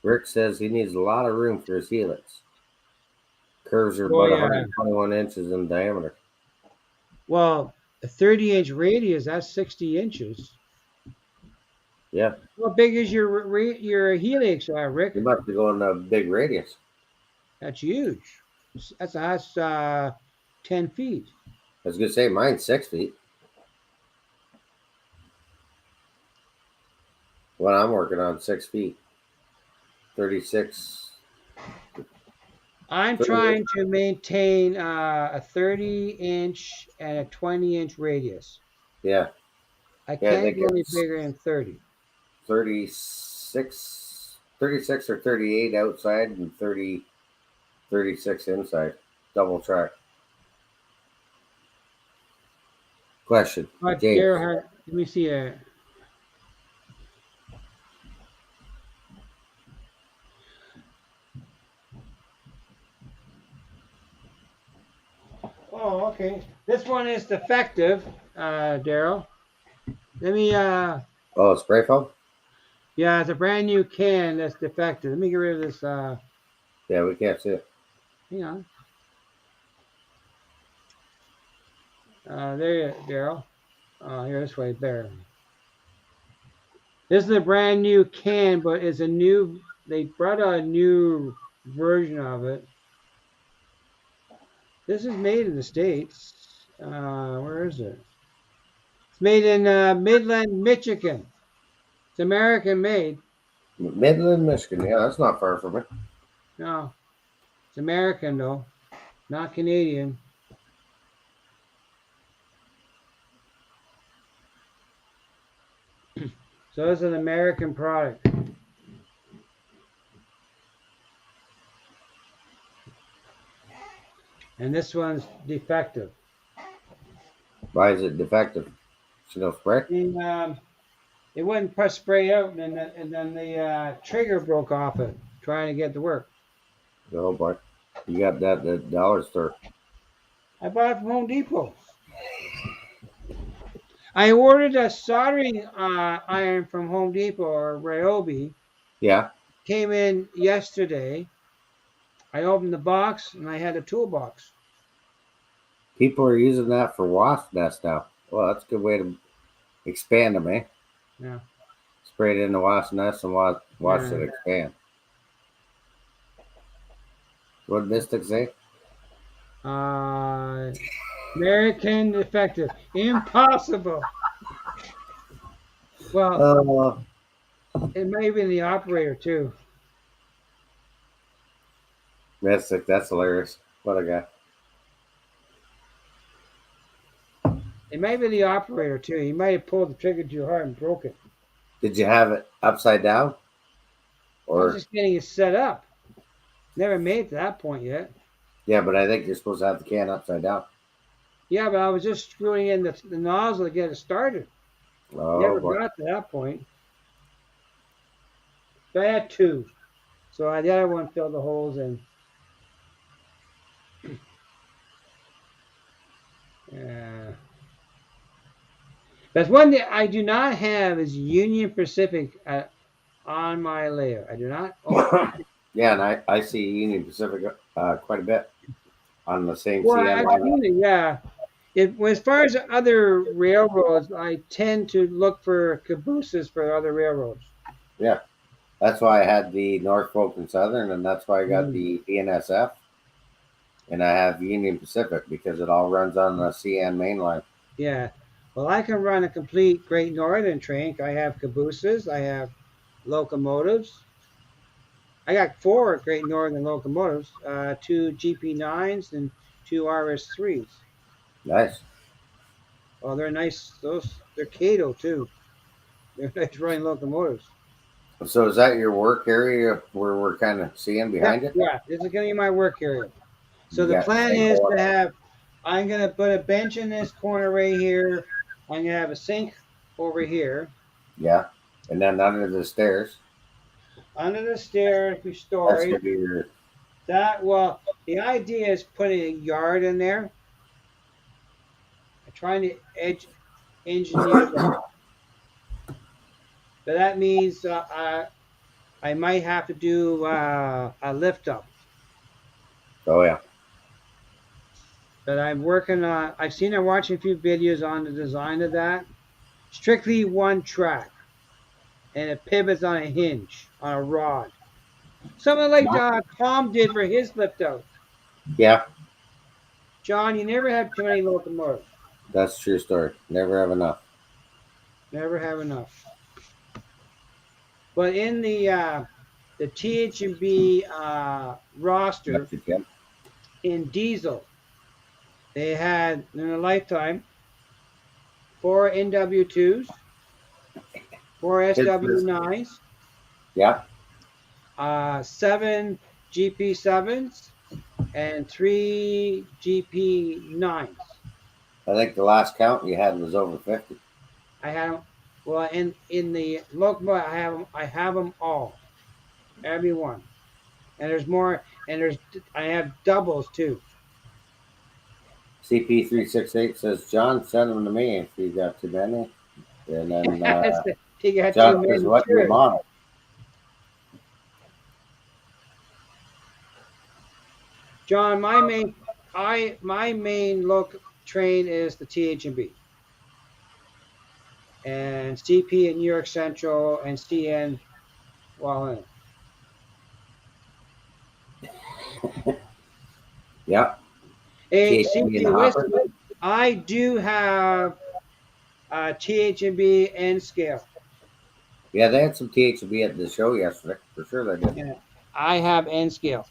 Rick says he needs a lot of room for his helix. Curves are Oh, about yeah. 121 inches in diameter. Well, a 30-inch radius, that's 60 inches. Yeah. How big is your helix, Rick? You must be going a big radius. That's huge. That's 10 feet. I was gonna say mine's 6 feet. What I'm working on 6 feet. 36. I'm 38. trying to maintain a 30-inch and a 20-inch radius. Yeah. I Yeah, I can't think go any it's bigger than 30. 36 or 38 outside and 36 inside. Double track. Question, But James. Gerhard, let me see. Oh, okay. This one is defective, Daryl. Let me. Oh, spray foam? Yeah, it's a brand new can that's defective. Let me get rid of this. Yeah, we can't see it. Hang on. There you, Daryl. Here, this way, there. This is a brand new can, but it's a new. They brought out a new version of it. This is made in the States. Where is it? It's made in Midland, Michigan. It's American made. Midland, Michigan. Yeah, that's not far from it. No, it's American though, not Canadian. So it's an American product. And this one's defective. Why is it defective? See no spray? And, it wouldn't press spray out, and then the trigger broke off it trying to get to work. Oh boy. You got that at the dollar store. I bought it from Home Depot. I ordered a soldering iron from Home Depot or Ryobi. Yeah. Came in yesterday. I opened the box and I had a toolbox. People are using that for wasp nests now. Well, that's a good way to expand them, eh? Yeah. Spray it in the wasp nest and watch it expand. What did Mystic say? American defective. Impossible. Well, it may have been the operator too. Mystic, that's hilarious. What a guy. It may be the operator too. He might have pulled the trigger too hard and broke it. Did you have it upside down? I was just getting it set up. Never made it to that point yet. Yeah, but I think you're supposed to have the can upside down. Yeah, but I was just screwing in the nozzle to get it started. Oh, Never boy. got to that point. So I had two. So the other one filled the holes in. That's one thing I do not have is Union Pacific on my layer. I do not. Yeah, and I see Union Pacific quite a bit on the same Well, CN I've line. seen it, yeah. As far as other railroads, I tend to look for cabooses for other railroads. Yeah, that's why I had the Norfolk and Southern, and that's why I got the BNSF, and I have Union Pacific because it all runs on the CN main line. Yeah. Well, I can run a complete Great Northern train. I have cabooses. I have locomotives. I got 4 Great Northern locomotives, 2 GP9s and 2 RS3s. Nice. Oh, they're nice. They're Cato too. They're nice running locomotives. So is that your work area where we're kind of seeing behind you? Yeah, this is going to be my work area. So You the got plan sink is hole. to have, I'm going to put a bench in this corner right here. I'm going to have a sink over here. Yeah, and then under the stairs. Under the stairs, we That's storage. gonna be your. Well, the idea is putting a yard in there. I'm trying to engineer that. But that means I might have to do a lift up. Oh yeah. But I'm working on. I'm watching a few videos on the design of that. Strictly one track, and it pivots on a hinge on a rod. Something like Tom did for his lift out. Yeah, John, you never have too many locomotives. that's a true story. Never have enough. Never have enough. But in the the TH&B roster That's it. in diesel. They had in a lifetime 4 NW2s, 4 SW9s, Yeah. 7 GP7s, and 3 GP9s. I think the last count you had was over 50. I had them. Well, in the locomotive, I have them all, every one. And there's more. And I have doubles too. CP368 says, John, send them to me if you got too many. And then You got too Chuck says, many. what your Sure. model? John, my main train is the TH&B, and CP in New York Central, and CN Wallin. Yeah. Hey, THB in CP, the hopper. listen, I do have TH&B N scale. Yeah, they had some THB at the show yesterday. For sure they did. Yeah, I have N scale.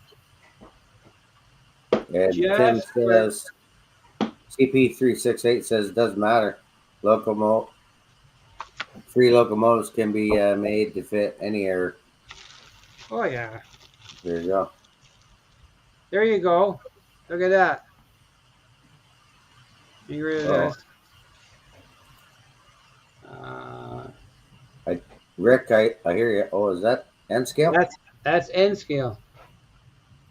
And Tim Just for says, CP368 says, doesn't matter. Locomotive. 3 locomotives can be made to fit any air. oh yeah, There you go. there you go. Look at that. You rid of Oh, this. Uh, Rick, I hear you. Oh, is that N scale? that's N scale.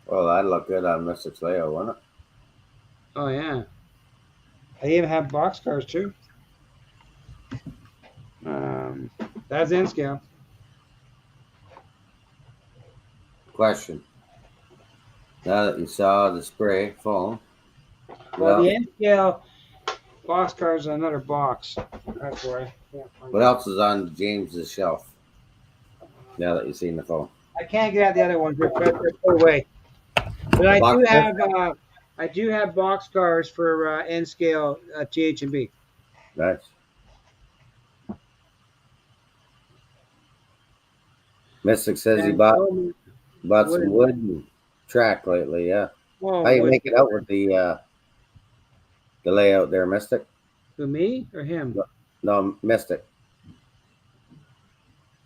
Well, that'd look good on Mystic's layout, wouldn't it? Oh yeah. I even have boxcars too. Um, that's N scale. Question. Now that you saw the spray foam, Well, well, the N scale boxcars is another box. That's why I can't find what it. else is on James's shelf? Now that you've seen the foam, I can't get out the other ones. They're put away. But the box. I do have boxcars for N scale TH&B. Nice. Mystic says he And bought some wooden. wood and track lately. Yeah. Oh, How you wood. make it out with the layout there, Mystic? Who, me or him? No, Mystic.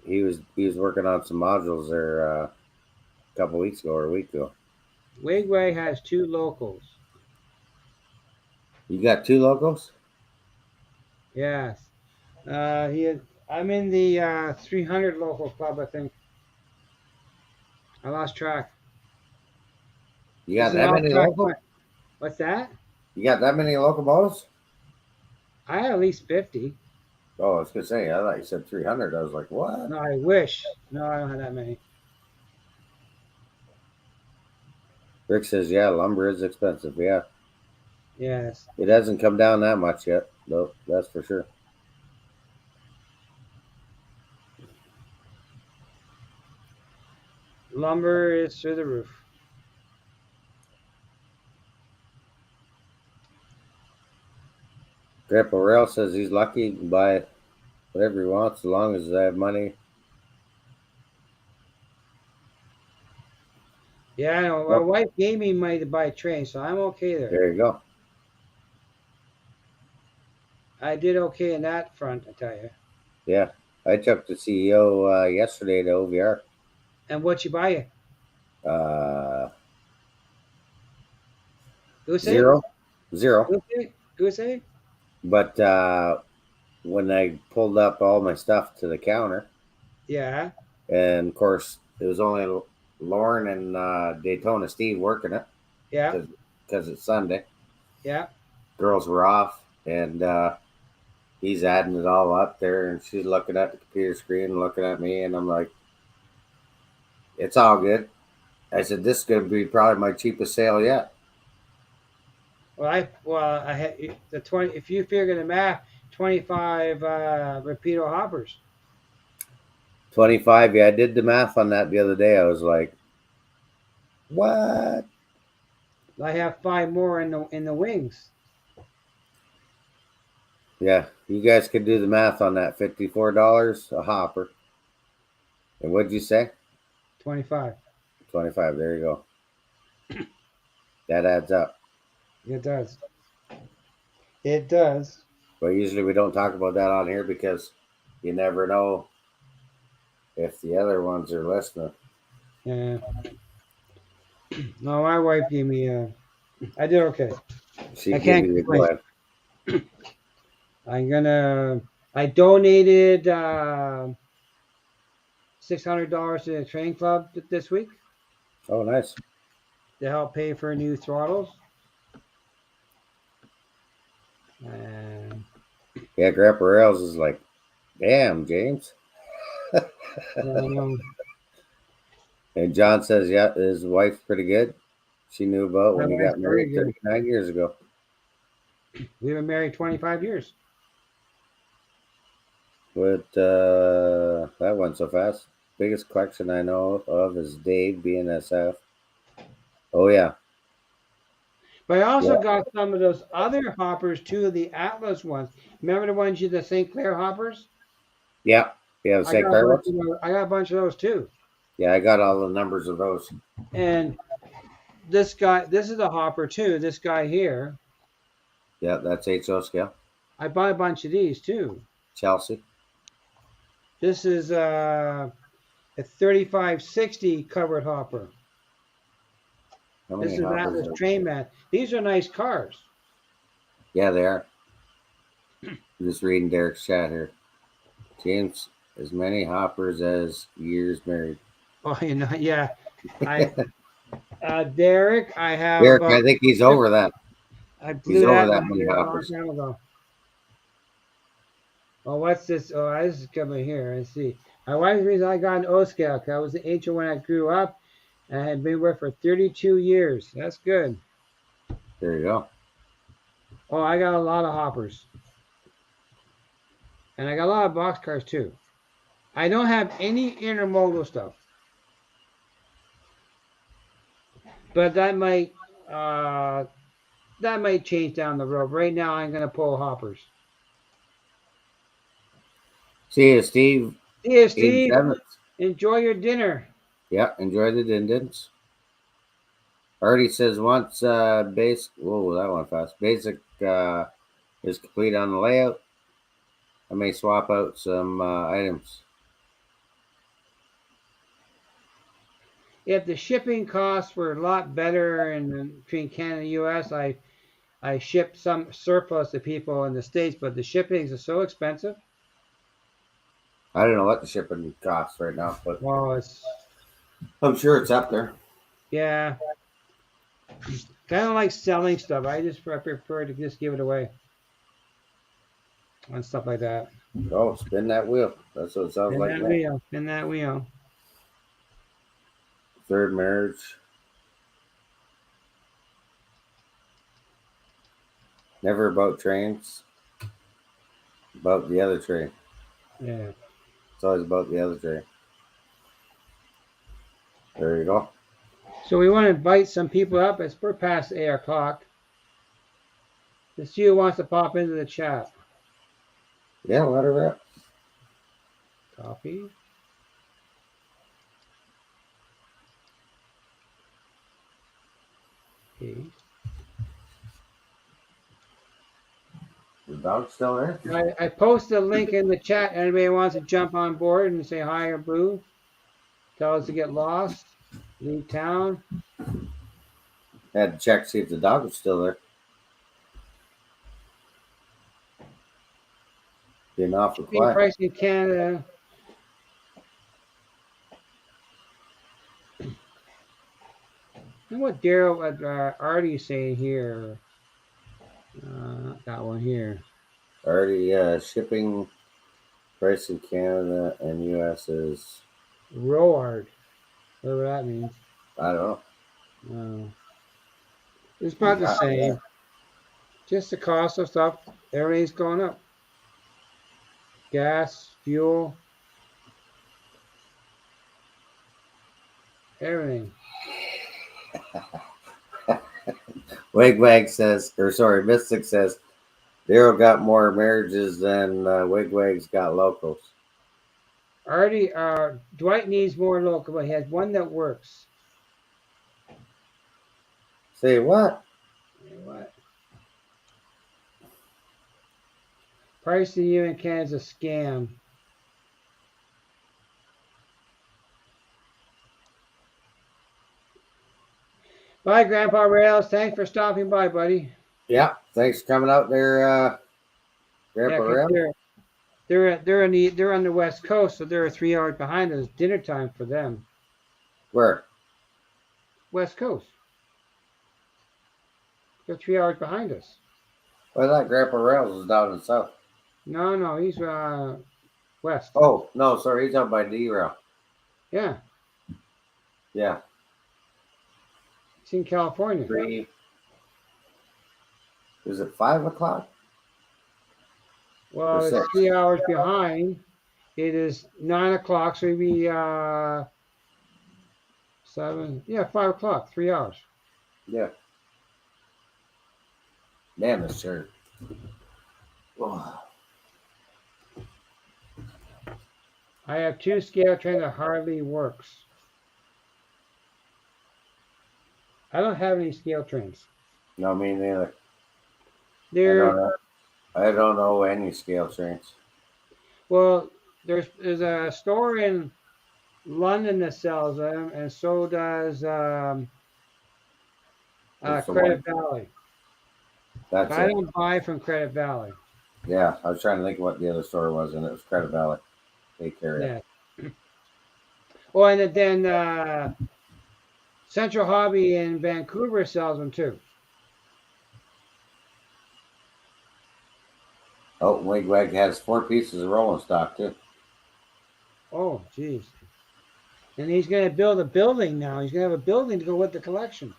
He was working on some modules there a couple weeks ago or a week ago. Wigway has 2 locals. You got 2 locos? Yes. I'm in the 300 local club, I think. I lost track. You This got is an that off many track. locos? What's that? You got that many locomotives? I had at least 50. Oh, I was gonna say, I thought you said 300. I was like, what? No, I wish. No, I don't have that many. Rick says, yeah, lumber is expensive. Yeah, Yes. it hasn't come down that much yet, though. That's for sure. Lumber is through the roof. Grandpa Rail says he's lucky to buy whatever he wants as long as I have money. Yeah, I know. My Well, wife gave me money to buy a train, so I'm okay there. there you go. I did okay in that front, I tell you. Yeah, I took the CEO yesterday to OVR. And what you buy you? Uh, Goose egg? zero, zero. Goose egg? Goose egg? But when I pulled up all my stuff to the counter, Yeah. and of course it was only Lauren and Daytona Steve working it Yeah. because it's Sunday. Yeah. Girls were off, and he's adding it all up there, and she's looking at the computer screen and looking at me, and I'm like, it's all good. I said, this is going to be probably my cheapest sale yet. I had the 20. If you figure the math, 25 repeater hoppers. 25. Yeah, I did the math on that the other day. I was like, what? I have 5 more in the wings. Yeah, you guys could do the math on that. $54 a hopper. And what'd you say? 25. 25. There you go. That adds up. It does. It does. But usually we don't talk about that on here because you never know if the other ones are listening. Yeah. No, my wife gave me I did okay. She I give can't you the complain. glad. I donated $600 to the train club this week Oh, nice. to help pay for new throttles. And Yeah, Grandpa Rails is like, damn, James. um, And John says, yeah, his wife's pretty good. She knew about my when he wife's got married very good. 39 years ago. We've been married 25 years. But that went so fast. Biggest collection I know of is Dave BNSF. Oh, yeah. But I also Yeah. got some of those other hoppers too, the Atlas ones. Remember the St. Clair hoppers? Yeah. Yeah, the I St. got a Clair bunch ones? of those. I got a bunch of those too. Yeah, I got all the numbers of those. And this is a hopper too. This guy here, Yeah, that's HO scale. I bought a bunch of these too. Chelsea. This is a 3560 covered hopper. How This many is hoppers Atlas are Train there? Man. These are nice cars. Yeah, they are. I'm just reading Derek's chat here. James, as many hoppers as years married. Oh, yeah. I Derek, I have Derek, about I think he's over that. I He's blew over that in that my many ear a long hoppers. time ago. Oh, what's this? Oh, this is coming here. Let's see. My wife's reason I got an O scale. 'Cause I was the HO when I grew up, and I had been with for 32 years. That's good. There you go. Oh, I got a lot of hoppers, and I got a lot of boxcars too. I don't have any intermodal stuff, but uh, that might change down the road. Right now, I'm gonna pull hoppers. See you, Steve. See you, Steve. 87. Enjoy your dinner. Yeah, enjoy the dindins. Artie says once basic. Whoa, that went fast. Basic is complete on the layout. I may swap out some items. If the shipping costs were a lot better between Canada and the U.S., I ship some surplus to people in the States, but the shippings are so expensive. I don't know what the shipping costs right now, but Well, it's I'm sure it's up there. yeah, kind of like selling stuff. I prefer to just give it away and stuff like that. Oh, spin that wheel. That's what it sounds Spin like that now. wheel. Spin that wheel. Third marriage. Never about trains. About the other train. Yeah. It's always about the other train. There you go. So we want to invite some people up. We're past 8 o'clock. Let's see who wants to pop into the chat. Yeah, let her rip. Copy. Paste. The dog's still there? I posted a link in the chat. Anybody wants to jump on board and say hi or boo? Tell us to get lost, leave town. Had to check see if the dog was still there. Being awful Shipping quiet. price in Canada. And what Artie saying here? That one here. Already shipping price in Canada and US is Roard. Whatever that means. I don't It's about the know. same. Just the cost of stuff. Everything's going up. Gas, fuel, everything. Wigwag says, or sorry, Mystic says, Daryl got more marriages than Wigwag's got locals. Artie, Dwight needs more locomotive. He has one that works. Say what? What? Price to you in Canada's a scam. Bye, Grandpa Rails. Thanks for stopping by, buddy. Yeah. Thanks for coming out there, Yeah, Grandpa 'cause Rail. they're on the West Coast, so they're 3 hours behind us. Dinner time for them. Where? West Coast. They're 3 hours behind us. Well, that Grandpa Rails is down in the south. No, he's west. Oh, no, sorry. He's out by D-Rail. Yeah, Yeah. he's in California. 3. Is it 5 o'clock? Well, it's 3 hours behind. It is 9 o'clock, so it'd be 7. Yeah, 5 o'clock. 3 hours. Yeah. Damn, this shirt. Oh. I have 2 scale trains that hardly works. I don't have any scale trains. No, me neither. They're I don't know any scale trains. well. There's a store in London that sells them, and so does Credit Valley. That's But I it. don't buy from Credit Valley. Yeah, I was trying to think of what the other store was, and it was Credit Valley. They carry it. Yeah. Oh, and then Central Hobby in Vancouver sells them too. Oh, Wigwag has 4 pieces of rolling stock too. Oh, geez. And he's going to build a building now. He's going to have a building to go with the collection.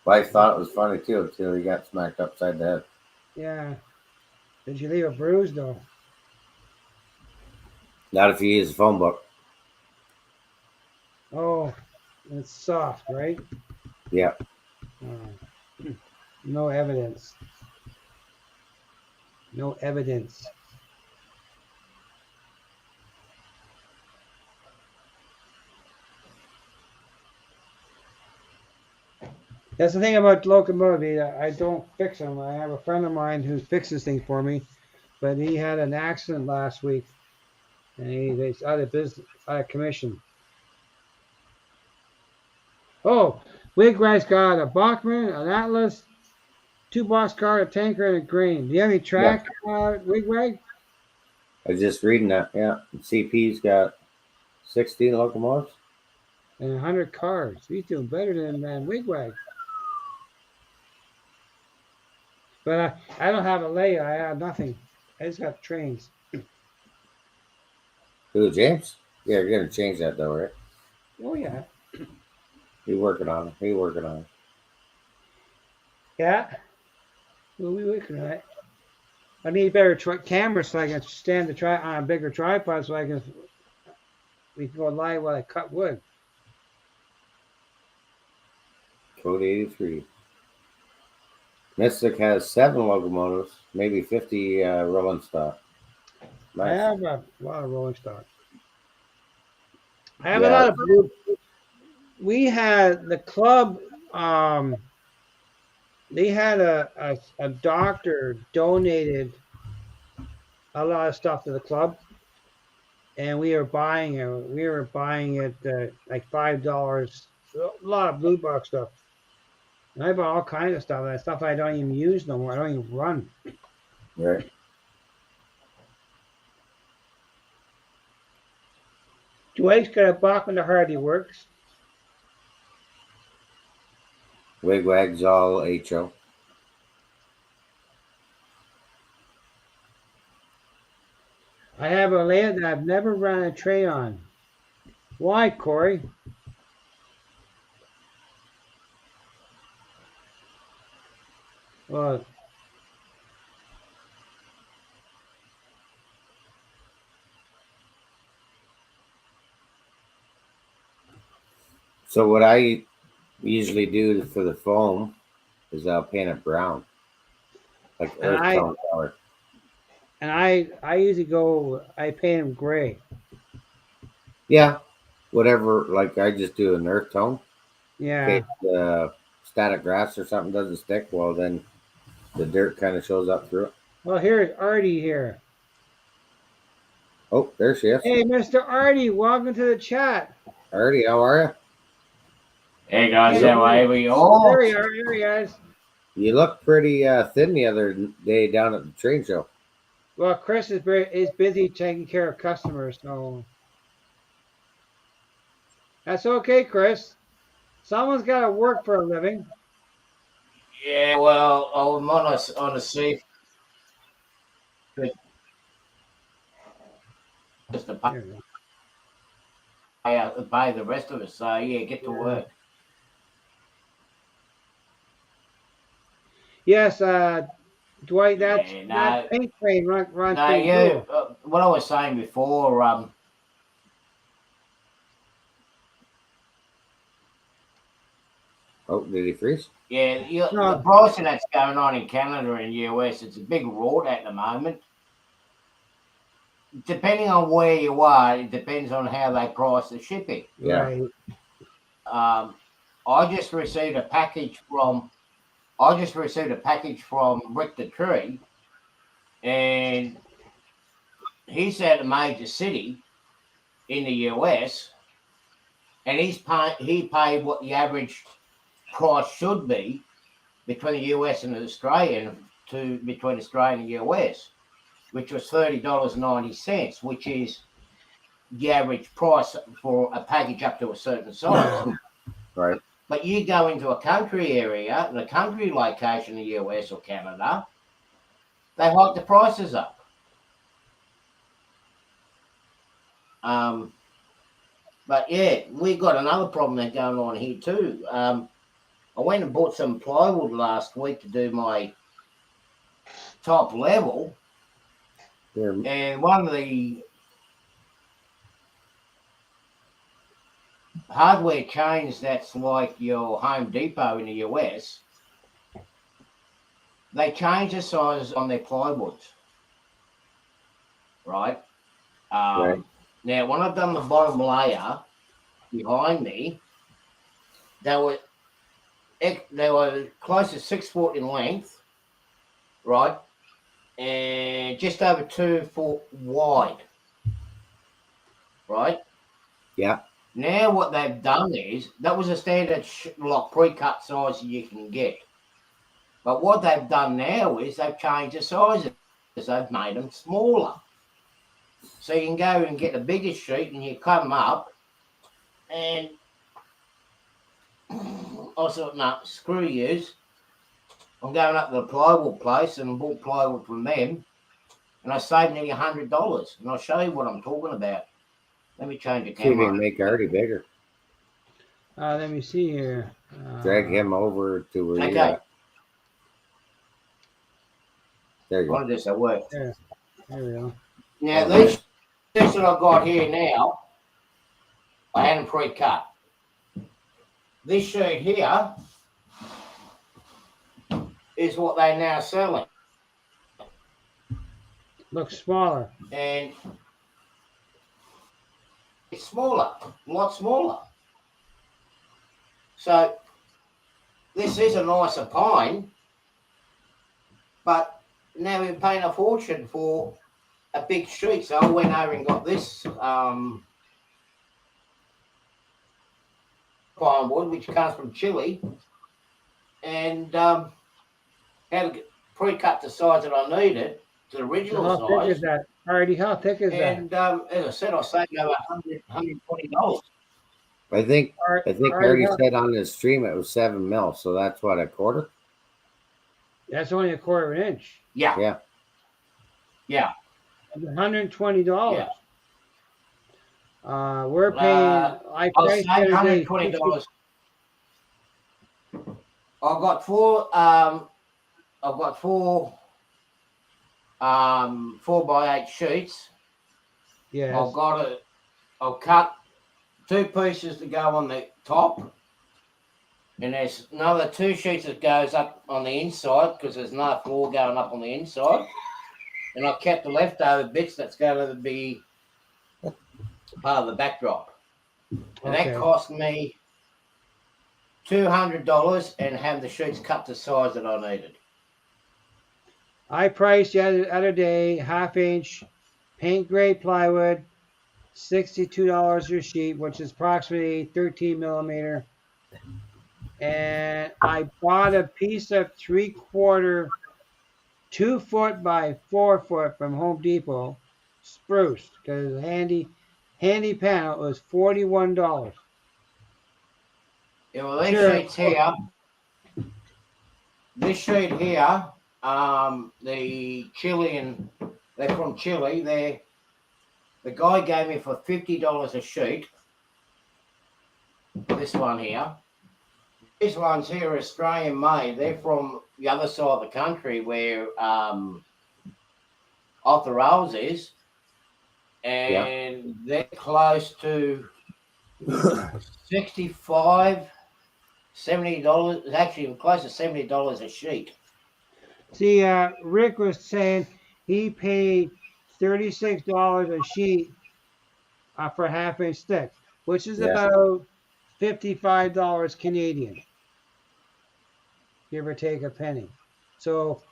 Wife thought it was funny too until he got smacked upside the head. Yeah. Did you leave a bruise though? Not if you use a phone book. Oh, it's soft, right? Yeah. No evidence. No evidence. That's the thing about locomotive. I don't fix them. I have a friend of mine who fixes things for me, but he had an accident last week, and he's out of business, out of commission. Oh, Wigwag's got a Bachman, an Atlas, 2 boxcar, a tanker, and a grain. Do you have any track, Wigwag? I was just reading that. Yeah. CP's got 16 locomotives. And 100 cars. He's doing better than Wigwag. But I don't have a layout. I have nothing. I just got trains. Who, James? Yeah, you're gonna change that though, right? Oh yeah. He working on it. Yeah. Well, we working on it. I need a better camera so I can stand on a bigger tripod so we can go live while I cut wood. Code 83. Mystic has 7 locomotives, maybe 50 rolling stock. Nice. I have a lot of rolling stock. I have a lot of blue. We had the club. They had a doctor donated a lot of stuff to the club, and we were buying it. We were buying it like $5. A lot of blue box stuff. And I bought all kinds of stuff. That stuff I don't even use no more. I don't even run. Right. Dwight's got a Bachman to Hardy works. Wigwag's all HO. I have a layout that I've never run a train on. Why, Corey? Well, So what I we usually do for the foam is I'll paint it brown, like And earth tone color. I usually I paint them gray. Yeah, whatever. Like I just do an earth tone. In Yeah. case the static grass or something doesn't stick, well then the dirt kind of shows up through it. Well, here's Artie here. Oh, there she is. Hey, Mr. Artie, welcome to the chat. Artie, how are Hey guys, Hey, how are we all? there you are. There he is. you? You look pretty thin the other day down at the train show. Well, Chris is busy taking care of customers, so that's okay, Chris. Someone's got to work for a living. Yeah, well, I'm on a sea just to There we go. pay the rest of us. So yeah, get to work. Yes, Dwight, that Yeah, paint train runs no, pretty yeah. cool. What I was saying before, Oh, did he freeze? yeah, No. the pricing that's going on in Canada and US, it's a big rort at the moment. Depending on where you are, it depends on how they price the shipping. Yeah. Right. I just received a package from Rick the Tree, and he's at a major city in the US, and he paid what the average price should be between the US and Australian between Australia and the US, which was $30.90, which is the average price for a package up to a certain size. Right. But you go into a country area, in a country location in the US or Canada, they hike the prices up. But yeah, we got another problem that's going on here too. I went and bought some plywood last week to do my top level, and one of the hardware chains that's like your Home Depot in the US, they change the size on their plywood, right? Right. Now, when I've done the bottom layer behind me, they were close to 6 foot in length, right, and just over 2 foot wide, right? Yeah. Now what they've done is that was a standard like pre-cut size you can get, but what they've done now is they've changed the sizes. They've made them smaller, so you can go and get a bigger sheet and you cut them up. And I thought, no, screw yous. I'm going up to the plywood place and bought plywood from them, and I saved nearly $100. And I'll show you what I'm talking about. Let me change the See if you camera. can make Artie bigger. Let me see here. Drag him over to where Okay. you're at. There you go. One of this that worked. There we go. Now these that I've got here now, I had them pre-cut. This sheet here is what they're now selling. Looks smaller. And it's smaller, a lot smaller. So this is a nicer pine, but now we're paying a fortune for a big sheet. So I went over and got this pine wood, which comes from Chile, and had to pre-cut the size that I needed to the original How size. thick is that? Artie, how thick is that? And as I said, I saved over $120. I think Artie, Artie said on his stream it was 7 mil, so that's what, a quarter? That's only a quarter of an inch. Yeah. Yeah. Yeah. It's $120. Yeah. We're paying. I I'll priced save it as a $120. I've got four. I've got four 4x8 sheets. Yes. I'll cut 2 pieces to go on the top, and there's another 2 sheets that goes up on the inside because there's no floor going up on the inside. And I kept the leftover bits that's going to be part of the backdrop. And Okay. that cost me $200 and have the sheets cut to size that I needed. I priced the other day 1/2 inch paint grade plywood, $62 a sheet, which is approximately 13 millimeter. And I bought a piece of 3/4, 2 foot by 4 foot from Home Depot, spruce, because handy panel was $41. Yeah, well, these Sure. sheets here, this sheet here, the Chilean, they're from Chile. The guy gave me for $50 a sheet. This one here. These ones here are Australian made. They're from the other side of the country where Off the Rails is. And they're close to $65, $70. It's actually close to $70 a sheet. See, Rick was saying he paid $36 a sheet for 1/2 inch stick, which is about $55 Canadian, give or take a penny. So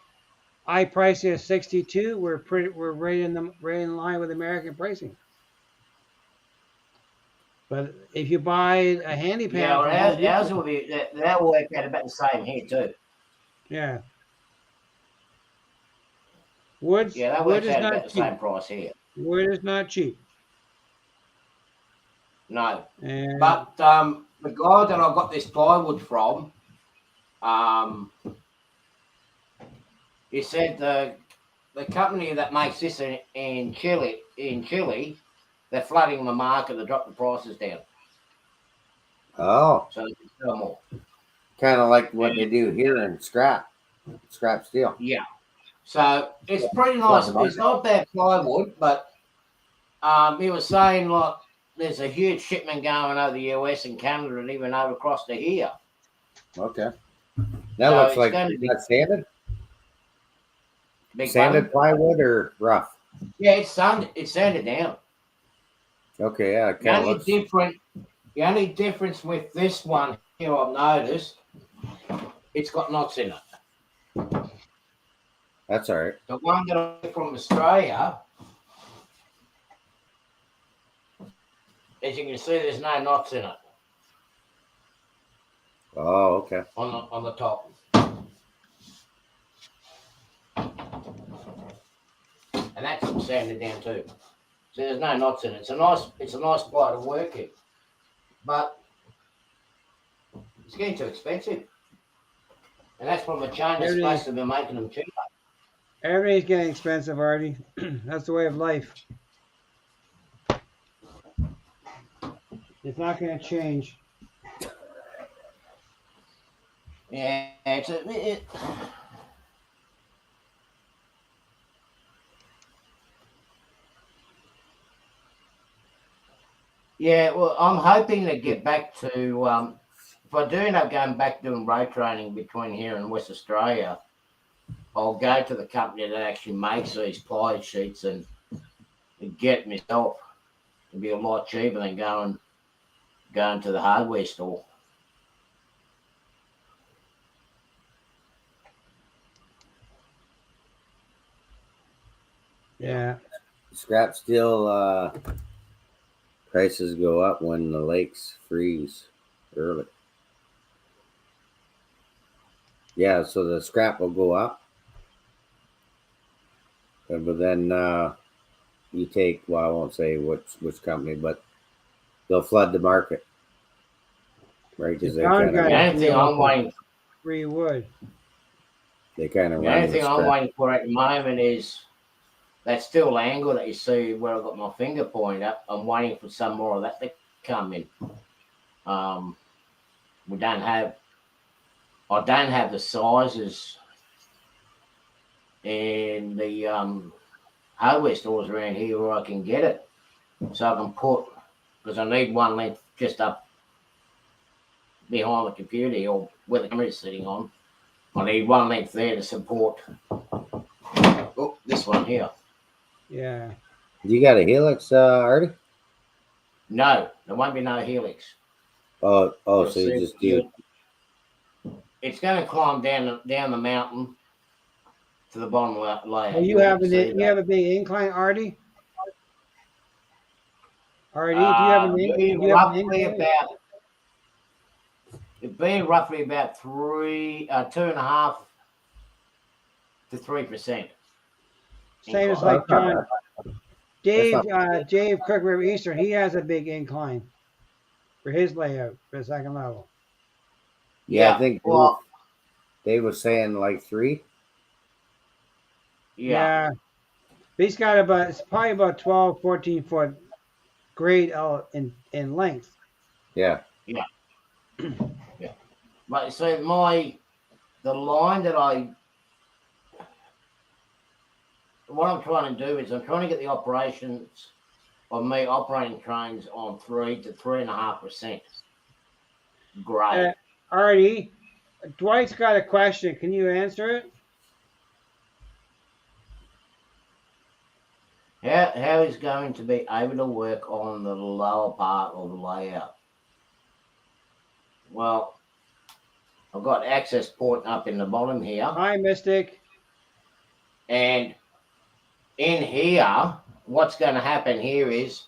I priced it at 62. We're right in line with American pricing. But if you buy a handy panel, ours will be that will work out about the same here too. Yeah. Wood that works is out not about the cheap. same price here. Wood is not cheap. No. And But the guy that I got this plywood from, he said the company that makes this in Chile, they're flooding the market to drop the prices down. Oh, So they can sell more. kind of like what they do here in scrap steel. Yeah. So it's pretty nice. It's not bad plywood, but he was saying like there's a huge shipment going over the US and Canada and even over across to here. Okay. That So looks it's like going to be sanded? big Sanded button. plywood or rough? Yeah, it's sanded down. Okay, yeah. It The kinda only looks... the only difference with this one here I've noticed, it's got knots in it. That's all right. The one that I get from Australia, as you can see, there's no knots in it Oh, okay. on the top. And that's sanded down too. So there's no knots in it. It's a nice ply to work in. But it's getting too expensive. And that's from a chain that's supposed to be making them cheaper. everything's getting expensive, Artie. That's the way of life. It's not going to change. Yeah, yeah, well, I'm hoping to get back to, if I do end up going back doing road training between here and West Australia, I'll go to the company that actually makes these ply sheets and get it myself. It'll be a lot cheaper than going to the hardware store. Yeah. Scrap steel prices go up when the lakes freeze early. Yeah, so the scrap will go up. But then you take, well, I won't say which company, but they'll flood the market. Right? Because they kind of... The only thing I'm waiting for, free wood. They kind of the only thing I'm waiting for at the moment is that steel angle that you see where I've got my finger pointed up. I'm waiting for some more of that to come in. I don't have the sizes in the hardware stores around here where I can get it. So I can put, because I need one length just up behind the computer or where the camera is sitting on. I need one length there to support this one here. Yeah. You got a helix, Artie? No, there won't be no helix. Oh, You'll so you see, just do. it's going to climb down the mountain to the bottom layer. Well, you have a big incline, Artie. Artie, do you have an incline? It'd be roughly about 2.5 to 3%. Same as like John. Dave Cook River Eastern, he has a big incline for his layout for the second level. Yeah, I think Dave was saying like 3. Yeah. He's got it's probably about 12, 14 foot grade in length. Yeah. Yeah. Yeah. But so the line that what I'm trying to do is I'm trying to get the operations of me operating trains on 3 to 3.5% grade. Artie, Dwight's got a question. Can you answer it? How is going to be able to work on the lower part of the layout? Well, I've got access port up in the bottom here. Hi, Mystic. And in here, what's going to happen here is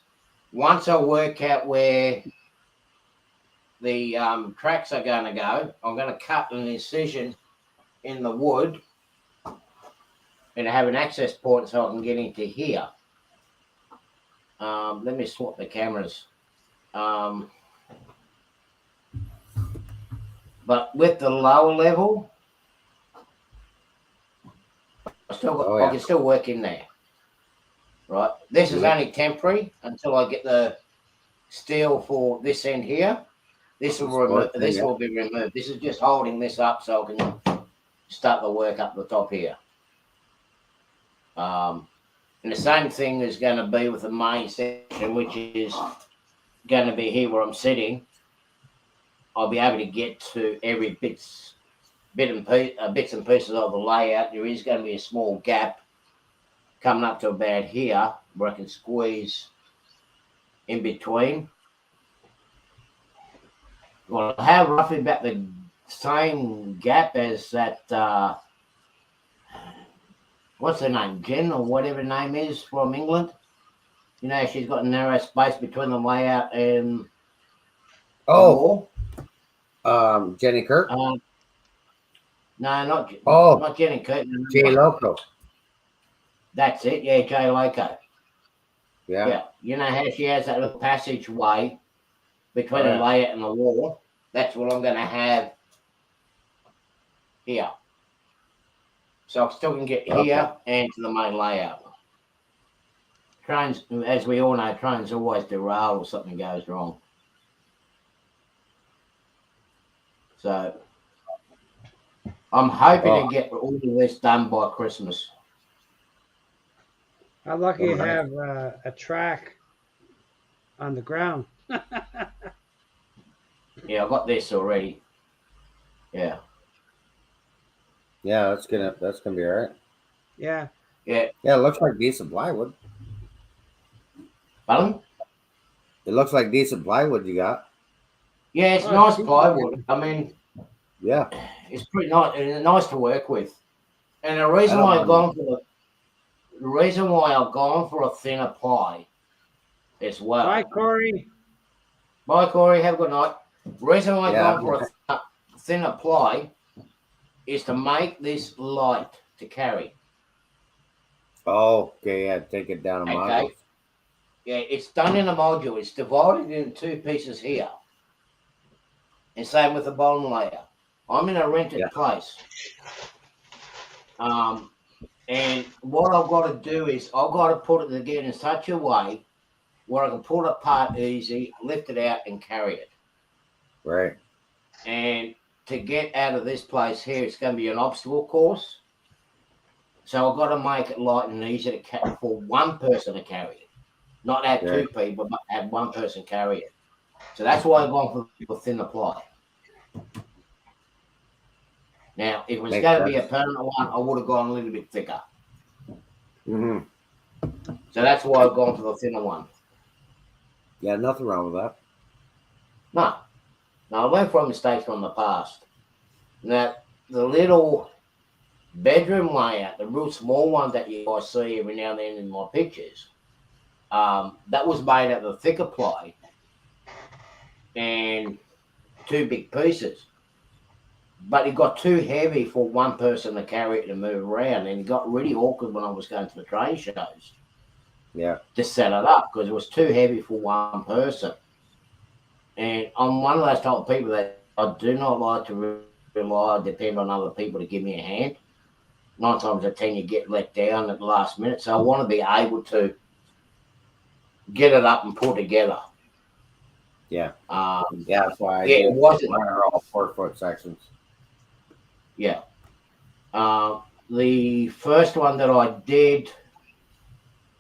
once I work out where the tracks are going to go, I'm going to cut an incision in the wood and have an access port so I can get into here. Let me swap the cameras. But with the lower level, I can still work in there. Right. This is only temporary until I get the steel for this end here. This will be removed. This is just holding this up so I can start the work up the top here. And the same thing is going to be with the main section, which is going to be here where I'm sitting. I'll be able to get to every bits and pieces of the layout. There is going to be a small gap coming up to about here where I can squeeze in between. Well, I have roughly about the same gap as that, what's her name, Jen or whatever her name is from England. You know, she's got a narrow space between the layout and the wall. Jenny Kirk? No, not Jenny Kirk. Jay Loco. That's it, yeah, Jay Loco. Yeah. You know how she has that little passageway between the layout and the wall? That's what I'm going to have here. So I still can get here and to the main layout. Trains, as we all know, trains always derail or something goes wrong. So I'm hoping to get all of this done by Christmas. How lucky you have a track on the ground. Yeah, I got this already. Yeah. Yeah, that's gonna be all right. Yeah. Yeah. Yeah, it looks like decent plywood. Pardon? It looks like decent plywood you got. Yeah, it's nice plywood. I mean, yeah, it's pretty nice and nice to work with. And the reason why I've gone for a thinner ply as well. Bye, Corey. Bye, Corey. Have a good night. The reason why I've gone for a thinner ply is to make this light to carry. Oh, okay. Yeah, take it down a module. Yeah, it's done in a module. It's divided into 2 pieces here. And same with the bottom layer. I'm in a rented place. And what I've got to do is I've got to put it together in such a way where I can pull it apart easy, lift it out, and carry it. Right. And to get out of this place here, it's going to be an obstacle course. So I've got to make it light and easy to carry for one person to carry it. Not have 2 people, but have one person carry it. So that's why I've gone for thinner ply. Now, if it was Makes going to be a sense. permanent one, I would have gone a little bit thicker. Mm-hmm. So that's why I've gone for the thinner one. Yeah, nothing wrong with that. No, I learned from mistakes from the past. Now, the little bedroom layout, the real small one that you guys see every now and then in my pictures, that was made out of thicker ply and 2 big pieces. But it got too heavy for one person to carry it and move around, and it got really awkward when I was going to the train shows. Yeah. To set it up because it was too heavy for one person. And I'm one of those type of people that I do not like to rely or depend on other people to give me a hand. 9 times out of 10 you get let down at the last minute. So I want to be able to get it up and pull together. Yeah. Yeah, That's why I it do. wasn't. Mine are all 4-foot sections. Yeah. The first one that I did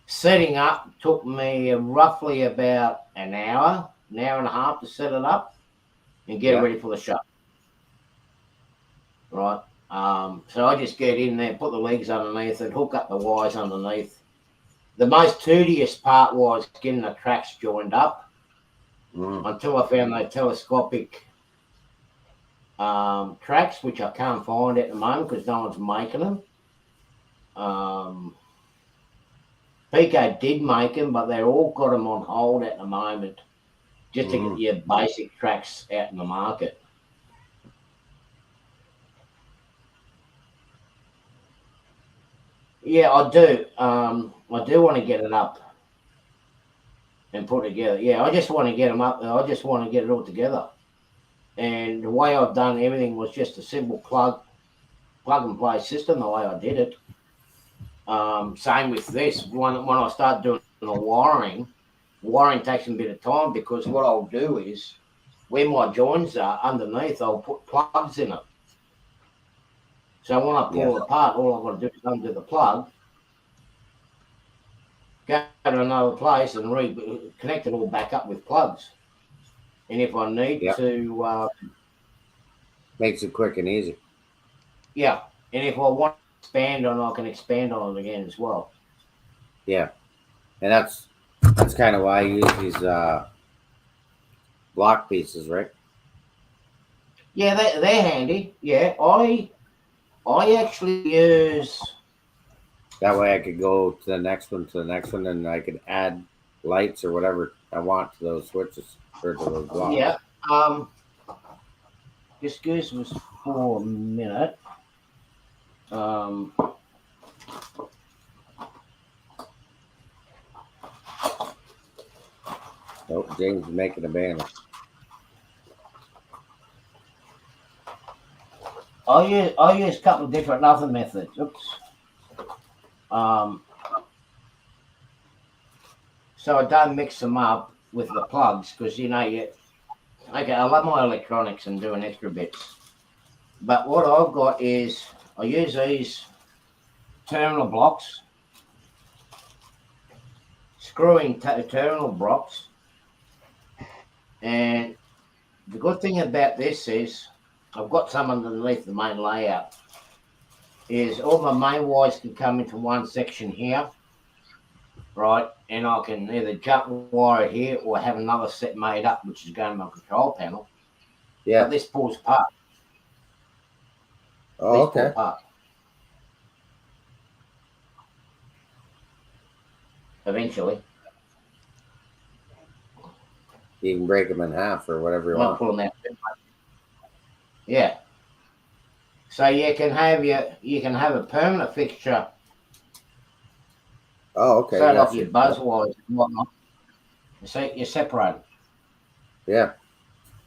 setting up took me roughly about an hour and a half to set it up and get it ready for the show. Right. So I just get in there, put the legs underneath it, hook up the wires underneath. The most tedious part was getting the tracks joined up until I found those telescopic tracks, which I can't find at the moment because no one's making them. Pico did make them, but they're all got them on hold at the moment just to get your basic tracks out in the market. Yeah, I do. I do want to get it up and put it together. Yeah, I just want to get them up. I just want to get it all together. And the way I've done everything was just a simple plug and play system. The way I did it. Same with this. When I start doing the wiring takes a bit of time because what I'll do is where my joins are underneath, I'll put plugs in it. So when I pull it apart, all I've got to do is undo the plug, go to another place and reconnect it all back up with plugs. And if I need to... Makes it quick and easy. Yeah. And if I want to expand on it, I can expand on it again as well. Yeah. And that's kind of why I use these block pieces, right? Yeah, they're handy. Yeah, I actually use... That way I could go to the next one, and I could add lights or whatever I want to those switches or to those blocks. Yeah. Just gives us for a minute. Oh, James is making a banner. I use a couple of different other methods. Oops. So I don't mix them up with the plugs because okay, I love my electronics and doing extra bits. But what I've got is I use these terminal blocks, screwing terminal blocks, and the good thing about this is I've got some underneath the main layout. Is all my main wires can come into one section here, right? And I can either jump wire here or have another set made up, which is going to my control panel. Yeah. But this pulls apart. Oh, okay. Eventually. You can break them in half or whatever you want. Pull them out. Yeah. So you can have a permanent fixture. Oh, okay. Set up your buzz wires and whatnot. So you separate them. Yeah.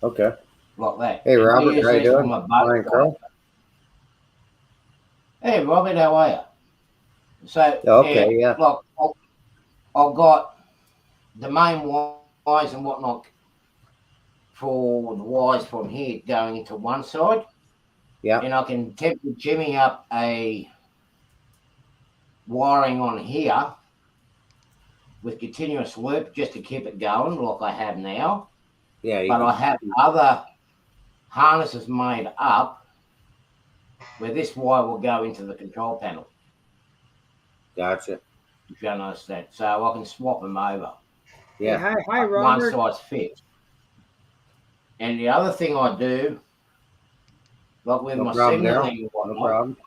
Okay. Like that. Hey, Robert, how you doing? Morning, Carl. Hey, Robert, how are you? So, yeah. Look, I've got the main wires and whatnot for the wires from here going into one side. Yeah. And I can temporarily jimmy up a wiring on here with continuous loop just to keep it going like I have now. Yeah. But I have other harness is made up where this wire will go into the control panel. Gotcha. If you understand. So I can swap them over. Hey, Yeah. hi, One Robert. size fits. And the other thing I do, like with No my problem, signaling Daryl. and whatnot, No problem.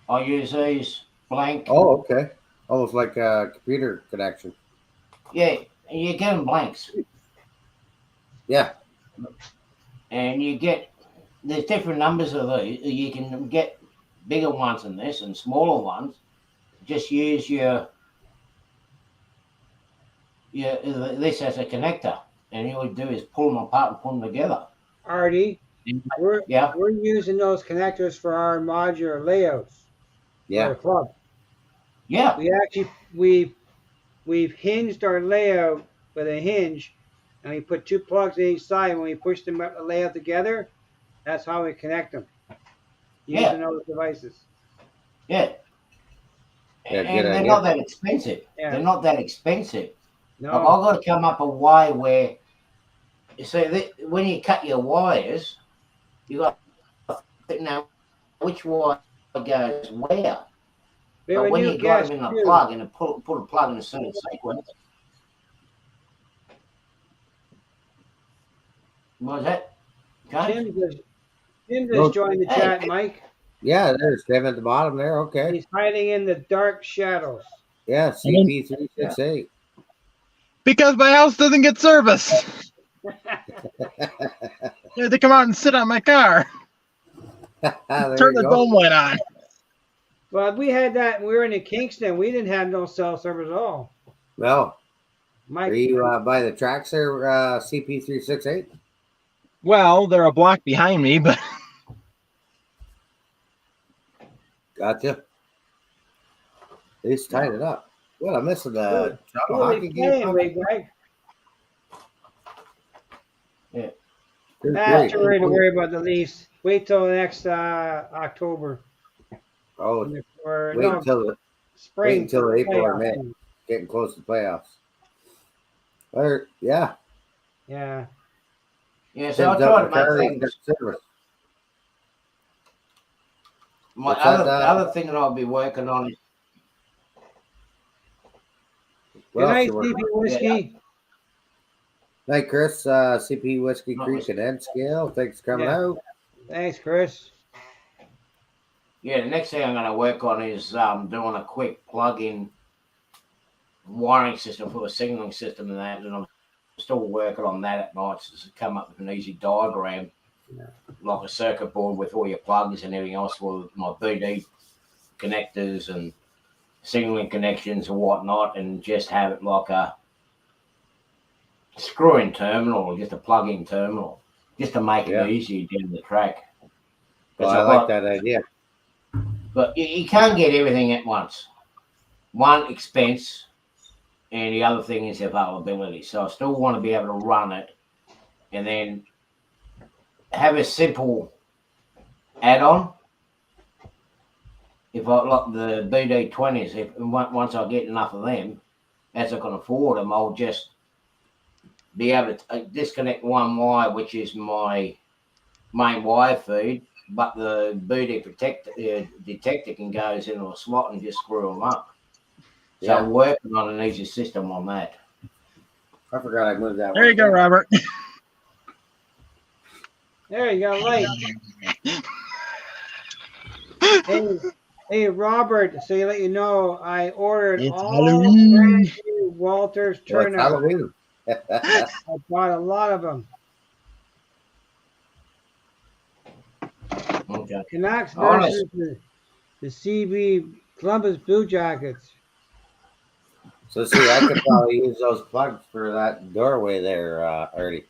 I use these blank. Oh, okay. Almost like a computer connection. Yeah, you get them blanks. Yeah. And you get, there's different numbers of these. You can get bigger ones than this and smaller ones. Just use your this as a connector. And all you do is pull them apart and put them together. Artie, we're Yeah. using those connectors for our modular layouts for Yeah. the club. Yeah. We actually we've hinged our layout with a hinge, and we put 2 plugs in each side. When we push them up the layout together, that's how we connect them using those devices. Yeah. Yeah, good And they're idea. not that expensive. Yeah. They're not that expensive. No. Like I've got to come up a way where, so when you cut your wires, you got to know which wire goes where. But when you got them in a plug and put a plug in a certain sequence, what was that? Tim just joined the chat, Mike. Yeah, there's Tim at the bottom there. Okay. He's hiding in the dark shadows. Yeah, CP368. Because my house doesn't get service. They come out and sit on my car. Turn the dome light on. Well, we had that when we were in Kingston. We didn't have no cell service at all. Well, Mike, are you by the tracks there, CP368? Well, they're a block behind me, but Gotcha. He's tied it up. Well, I'm missing the hockey game. Greg. Yeah. Too early to worry about the Leafs. Wait till next October. Oh, Spring. wait until April or May. Getting close to playoffs. Or yeah. Yeah. Yeah, so I tried to make things. The other thing that I'll be working on is. Good night, CP Whiskey. Yeah. Night, Chris. CP Whiskey Creek and End Scale. Thanks for coming out. Thanks, Chris. Yeah, the next thing I'm going to work on is doing a quick plug-in wiring system for a signaling system and that, and I'm still working on that at night to come up with an easy diagram, like a circuit board with all your plugs and everything else for my BD connectors and signaling connections and whatnot, and just have it like a screw-in terminal or just a plug-in terminal, just to make it easier down the track. Well, I like that idea. But you can't get everything at once. One, expense, and the other thing is availability. So I still want to be able to run it and then have a simple add-on. If I like the BD20s, once I get enough of them, as I can afford them, I'll just be able to disconnect one wire, which is my main wire feed, but the BD detector can go into a slot and just screw them up. So I'm working on an easy system on that. I forgot I moved that. There you go, Robert. There you go, light. Hey, Robert, so you let you know, I ordered all brand new Walters turnouts. I bought a lot of them. Okay. Canucks versus the CB Columbus Blue Jackets. So see, I could probably use those plugs for that doorway there, Artie.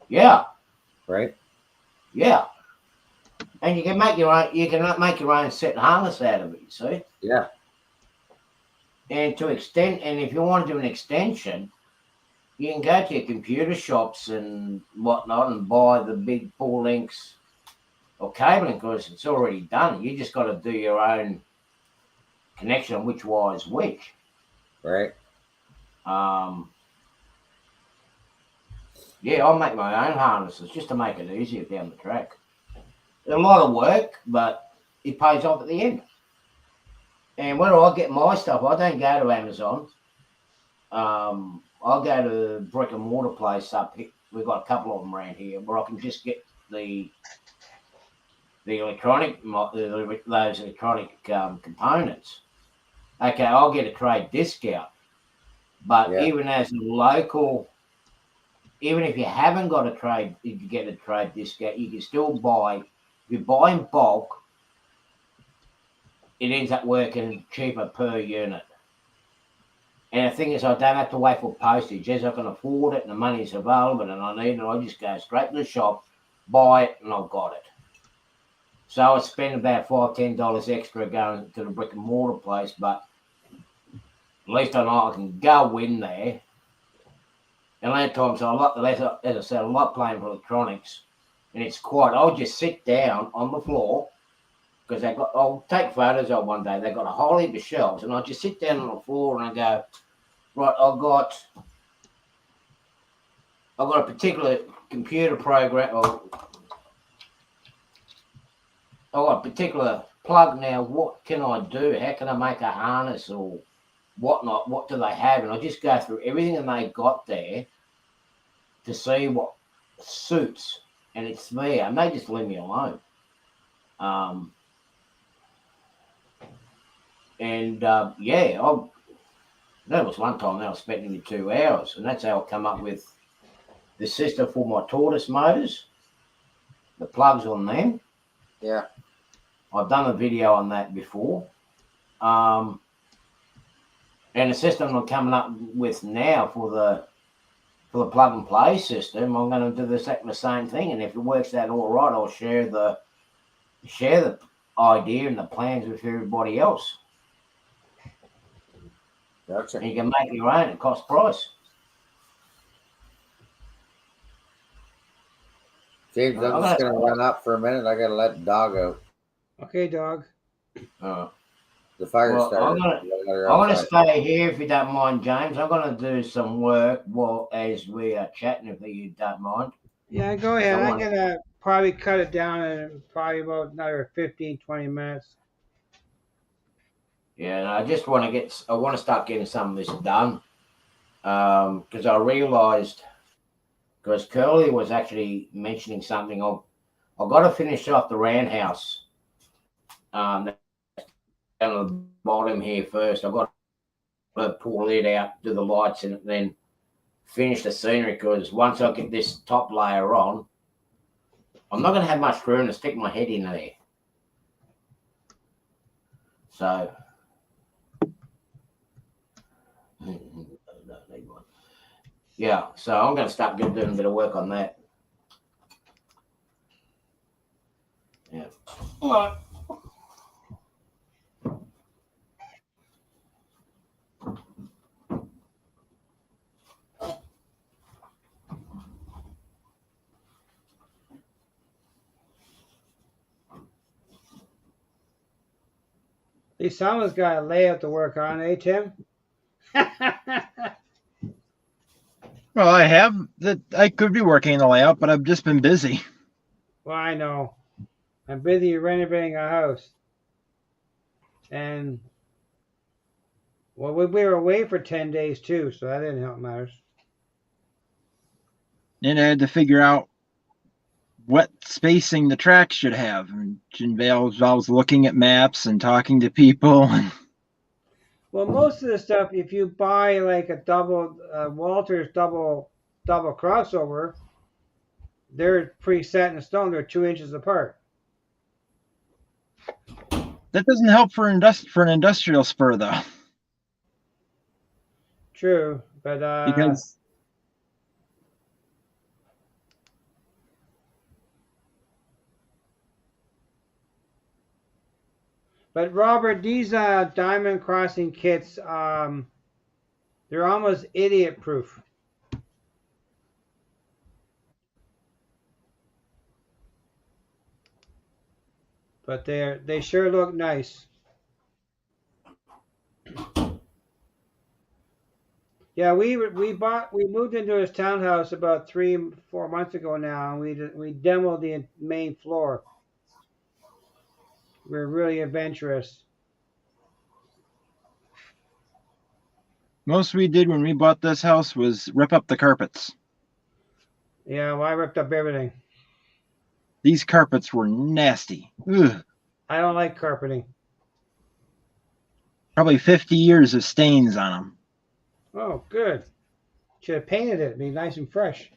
Yeah. Right? Yeah. And you can make your own. You can make your own set harness out of it. You see? Yeah. And to extend, and if you want to do an extension, you can go to your computer shops and whatnot and buy the big 4 links of cabling because it's already done. You just got to do your own connection on which wire is which. Right. Yeah, I'll make my own harnesses just to make it easier down the track. A lot of work, but it pays off at the end. And where I get my stuff, I don't go to Amazon. I'll go to brick and mortar place up here. We've got a couple of them around here where I can just get the electronic, those electronic components. Okay, I'll get a trade discount. But even as a local, even if you haven't got a trade, you can get a trade discount. You can still buy. If you buy in bulk, it ends up working cheaper per unit. And the thing is, I don't have to wait for postage. As I can afford it and the money's available and I need it, I just go straight to the shop, buy it, and I've got it. So I spend about $5-10 extra going to the brick and mortar place, but at least I know I can go in there. And a lot of times, as I said, I like playing with electronics, and it's quiet. I'll just sit down on the floor because I'll take photos of one day. They've got a whole heap of shelves, and I just sit down on the floor and I go, right, I've got a particular computer program, or I've got a particular plug now. What can I do? How can I make a harness or whatnot? What do they have? And I just go through everything that they got there to see what suits, and it's there. And they just leave me alone. That was one time I was spending 2 hours, and that's how I come up with the system for my tortoise motors, the plugs on them. Yeah. I've done a video on that before. And the system I'm coming up with now for the plug and play system, I'm going to do the same thing. And if it works out all right, I'll share the idea and the plans with everybody else. Gotcha. And you can make your own at cost price. James, I'm just going to run up for a minute. I got to let the dog out. Okay, dog. The fire started. I'm going to stay here if you don't mind, James. I'm going to do some work as we are chatting, if you don't mind. Yeah, go ahead. I'm going to probably cut it down in probably about another 15, 20 minutes. Yeah, and I just want to start getting some of this done. Because I realised, because Curly was actually mentioning something, I've got to finish off the roundhouse. Down at the bottom here first. I've got to pull the lid out, do the lights in it, then finish the scenery, because once I get this top layer on, I'm not going to have much room to stick my head in there. So, yeah, so I'm going to start doing a bit of work on that. Yeah. All right. At least someone's got a layout to work on, eh, Tim? Well, I have that. I could be working the layout, but I've just been busy. Well, I know. I'm busy renovating a house. And, well, we were away for 10 days, too, so that didn't help matters. And I had to figure out what spacing the track should have. And I was looking at maps and talking to people. Well, most of the stuff, if you buy like a Walters double crossover, they're preset in stone. They're 2 inches apart. That doesn't help for an industrial spur, though. True, but because but Robert, these diamond crossing kits, they're almost idiot proof. But they sure look nice. Yeah, we moved into his townhouse about 3-4 months ago now, and we demoed the main floor. We're really adventurous. Most we did when we bought this house was rip up the carpets. Yeah, well, I ripped up everything. These carpets were nasty. Ugh. I don't like carpeting. Probably 50 years of stains on them. Oh, good. Should have painted it. It'd be nice and fresh.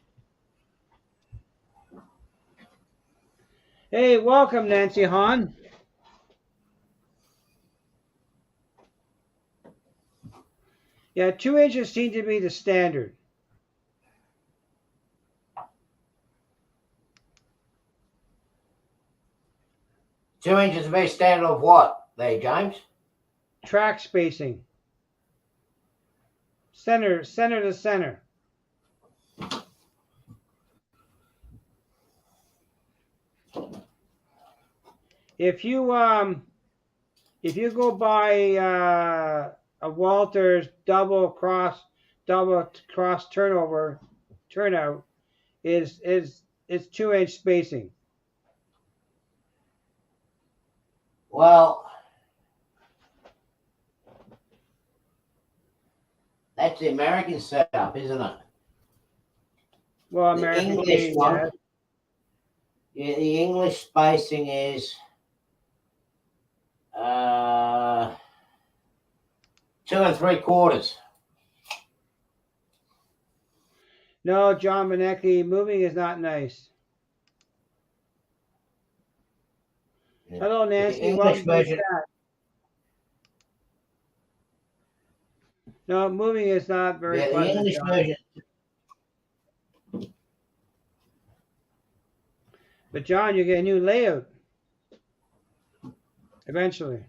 Hey, welcome, Nancy Hahn. Yeah, 2 inches seems to be the standard. Two inches is a very standard of what there, James? Track spacing. Center to center. If you go by a Walters double cross turnout, is 2-inch spacing. Well, that's the American setup, isn't it? Well, The American English made, one. Yeah, the English spacing is 2 3/4. No, John Benecki, moving is not nice. Hello, Nancy. The English Welcome to the version. chat. No, moving is not very Yeah, the pleasant, English John. version. But John, you get a new layout eventually.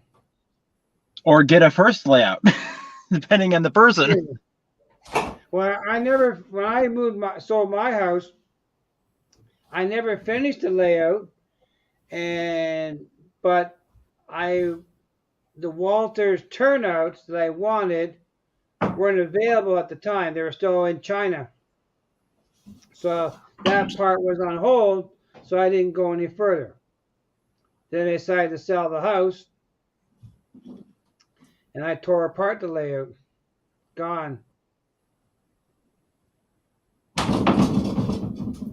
Or get a first layout, depending on the person. When I sold my house, I never finished the layout, but the Walters turnouts that I wanted weren't available at the time. They were still in China. So that part was on hold, so I didn't go any further. Then I decided to sell the house, and I tore apart the layout. Gone.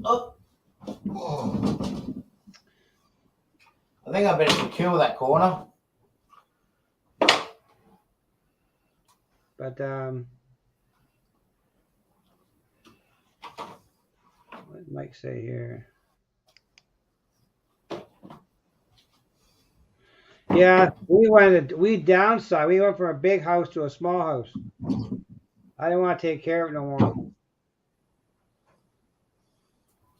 Oh. I think I better secure that corner. But what did Mike say here? Yeah, we downsized. We went from a big house to a small house. I didn't want to take care of it no more.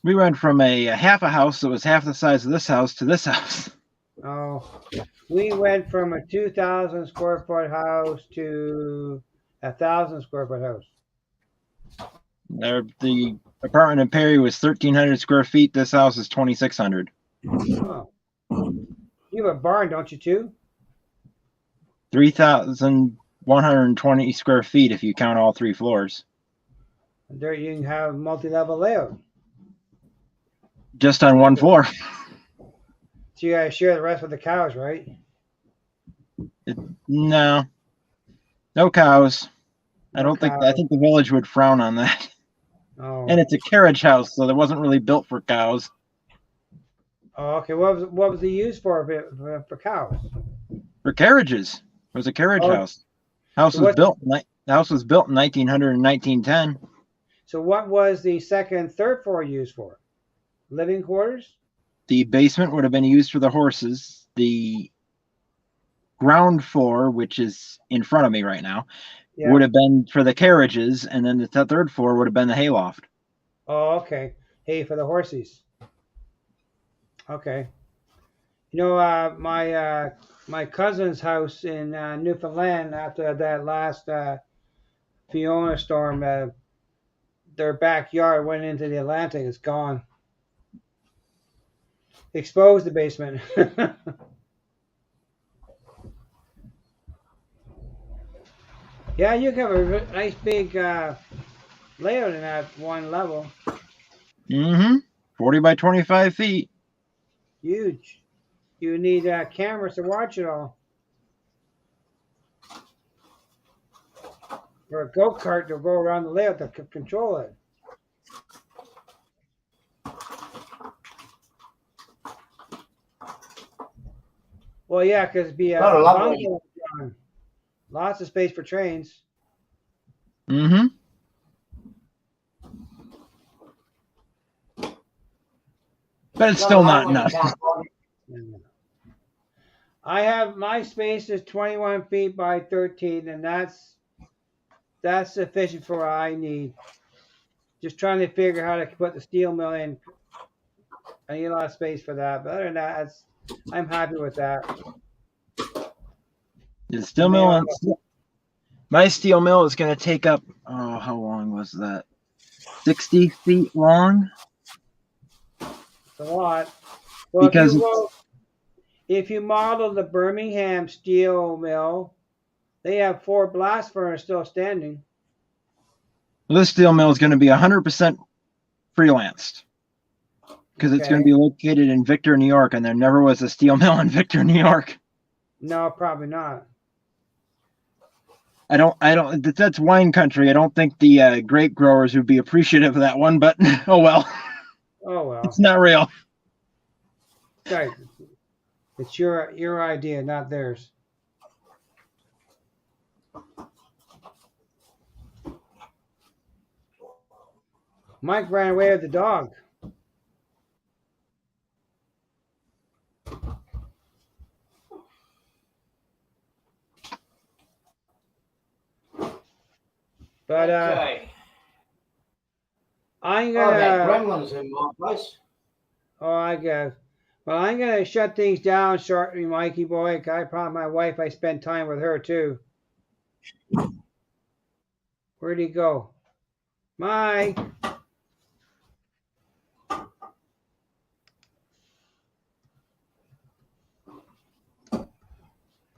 We went from a half a house that was half the size of this house to this house. Oh, we went from a 2,000 square foot house to a 1,000 square foot house. The apartment in Perry was 1,300 square feet. This house is 2,600. Oh. You have a barn, don't you, too? 3,120 square feet if you count all 3 floors. And there you can have multi-level layout. Just on one floor. So you gotta share the rest with the cows, right? No cows. I think the village would frown on that. Oh. And it's a carriage house, so it wasn't really built for cows. Oh, okay. What was the use for cows? For carriages. It was a carriage house. The house was built in 1900 and 1910. So what was the second and third floor used for? Living quarters? The basement would have been used for the horses. The ground floor, which is in front of me right now, would have been for the carriages, and then the third floor would have been the hayloft. Oh, okay. Hay for the horses. Okay. You know, my cousin's house in Newfoundland, after that last Fiona storm, their backyard went into the Atlantic. It's gone. Exposed the basement. Yeah, you can have a nice big layout in that one level. Mm-hmm. 40 by 25 feet. Huge. You need cameras to watch it all. Or a go-kart to go around the layout to control it. Well, yeah, because it'd be a Got a lovely. bungalow. Lots of space for trains. Mm-hmm. But it's Got a still not lovely enough. tap on it. I have my space is 21 feet by 13, and that's sufficient for what I need. Just trying to figure how to put the steel mill in. I need a lot of space for that. But other than that, I'm happy with that. The steel mill, my steel mill is going to take up, oh, how long was that? 60 feet long? It's a lot. Well, Because if you model the Birmingham steel mill, they have 4 blast furnaces still standing. this steel mill is going to be 100% freelanced. Because it's going to be located in Victor, New York, and there never was a steel mill in Victor, New York. No, probably not. I don't. That's wine country. I don't think the grape growers would be appreciative of that one, but oh well. Oh well. It's not real. Right. It's your idea, not theirs. Mike ran away with the dog. But Okay. I'm Oh, that gonna. gremlin's in my place. Oh, I guess. Well, I'm gonna shut things down shortly, Mikey boy. I promised my wife I spend time with her too. Where'd he go? Mike.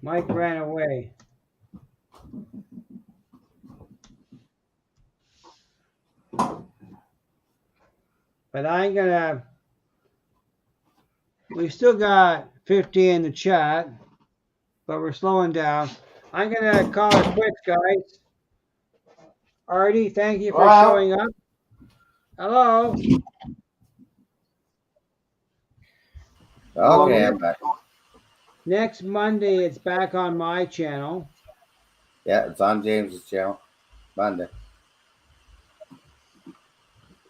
Mike ran away. But I'm gonna. We still got 50 in the chat, but we're slowing down. I'm gonna call it quits, guys. Artie, thank you for showing up. Hello. Okay, I'm back. Next Monday, it's back on my channel. Yeah, it's on James's channel. Monday.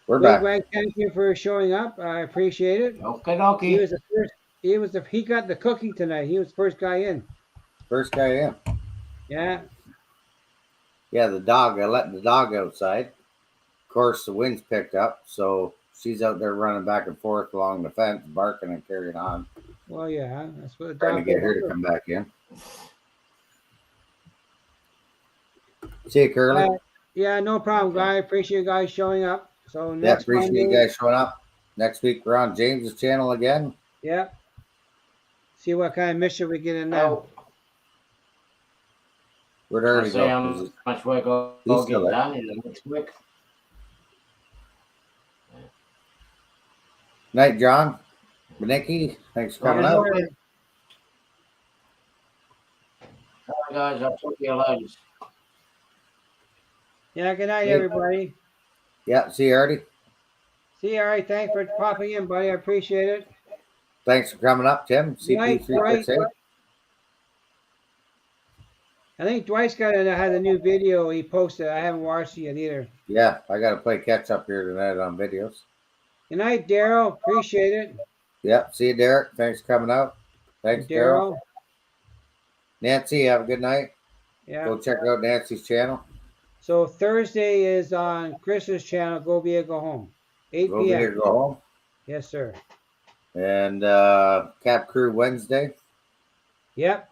We're back. Wag, thank you for showing up. I appreciate it. Okay. He was the first. He got the cooking tonight. He was the first guy in. First guy in. Yeah. Yeah, the dog. I let the dog outside. Of course, the wind's picked up, so she's out there running back and forth along the fence, barking and carrying on. Well, yeah, that's what the Trying to dog get her to come back in. See you, Curly. Yeah, no problem, guy. Appreciate you guys showing up. So next appreciate Monday, you guys showing up. Next week we're on James's channel again. Yeah. See what kind of mission we get in now. Where'd Early say how much work I'll get done in the next week. Night, John. Nikki, thanks for coming out. All right, guys, I'll talk to you later. Yeah, good night, everybody. Yeah, see you, Artie. See you, Artie. Thanks for popping in, buddy. I appreciate it. Thanks for coming up, Tim. CP368. I think Dwight's had a new video he posted. I haven't watched it yet either. Yeah, I got to play catch up here tonight on videos. Good night, Daryl. Appreciate it. Yep. See you, Derek. Thanks for coming out. Thanks, Daryl. Nancy, have a good night. Yeah. Go check out Nancy's channel. So Thursday is on Chris's channel. Go Be or Go Home. 8 p.m. Go Be or Go Home. Yes, sir. And Cap Crew Wednesday. Yep.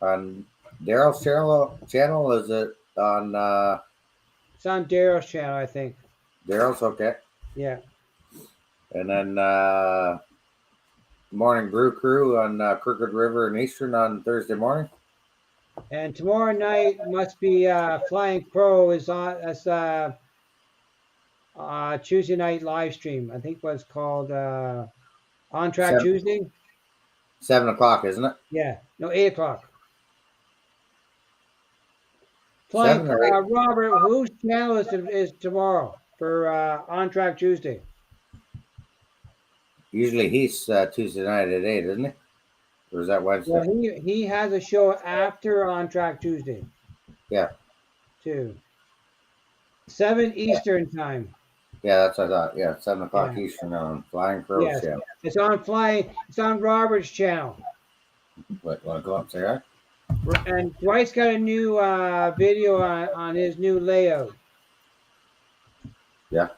On Daryl's channel, is it on? It's on Daryl's channel, I think. Daryl's, okay. Yeah. And then Morning Brew Crew on Crooked River and Eastern on Thursday morning. And tomorrow night must be Flying Crow is on. That's Tuesday night live stream. I think what's called On Track 7, Tuesday. 7 o'clock, isn't it? Yeah, no, 8 o'clock. 7 Flying or 8? Robert, whose channel is tomorrow for On Track Tuesday? Usually he's Tuesday night at 8, isn't he? Or is that Wednesday? Well, he has a show after On Track Tuesday. Yeah. 7 Eastern time. Yeah, that's what I thought. Yeah, 7 o'clock Yeah. Eastern on Flying Crow Yes. channel. It's on Robert's channel. Wait, want to go up and say hi? And Dwight's got a new video on his new layout. Yeah.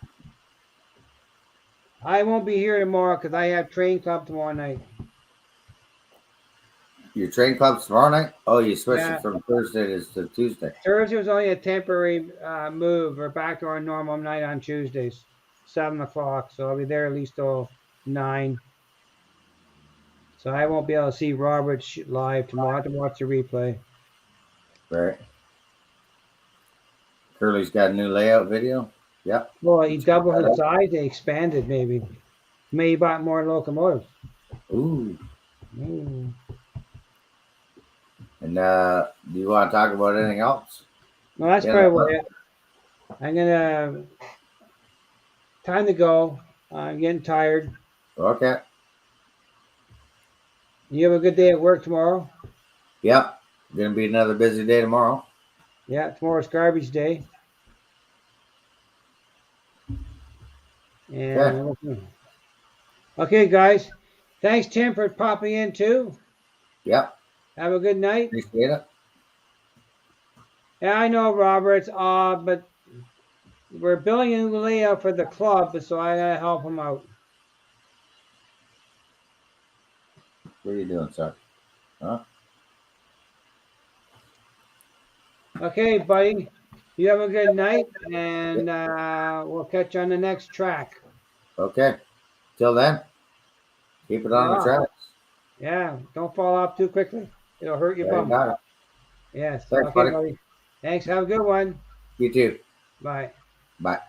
I won't be here tomorrow because I have train club tomorrow night. Your train club's tomorrow night? Oh, you switched Yeah. it from Thursday to Tuesday. Thursday was only a temporary move. We're back to our normal night on Tuesdays, 7 o'clock. So I'll be there at least till 9. So I won't be able to see Robert live tomorrow. I have to watch the replay. Right. Curly's got a new layout video. Yep. Well, he doubled his size. They expanded maybe. Maybe he bought more locomotives. Ooh. Mm. And do you want to talk about anything else? Well, that's probably it. I'm gonna time to go. I'm getting tired. Okay. You have a good day at work tomorrow. Yep. Gonna be another busy day tomorrow. Yeah, tomorrow's garbage day. And okay, guys. Thanks, Tim, for popping in too. Yep. Have a good night. Appreciate it. Yeah, I know, Robert. It's odd, but we're building a new layout for the club, so I gotta help him out. What are you doing, sir? Huh? Okay, buddy. You have a good night, and we'll catch you on the next track. Okay. Till then, keep it on the tracks. Yeah, don't fall off too quickly. It'll hurt your bum. Got it. Yes. Thanks, okay, buddy. Thanks. Have a good one. You too. Bye. Bye.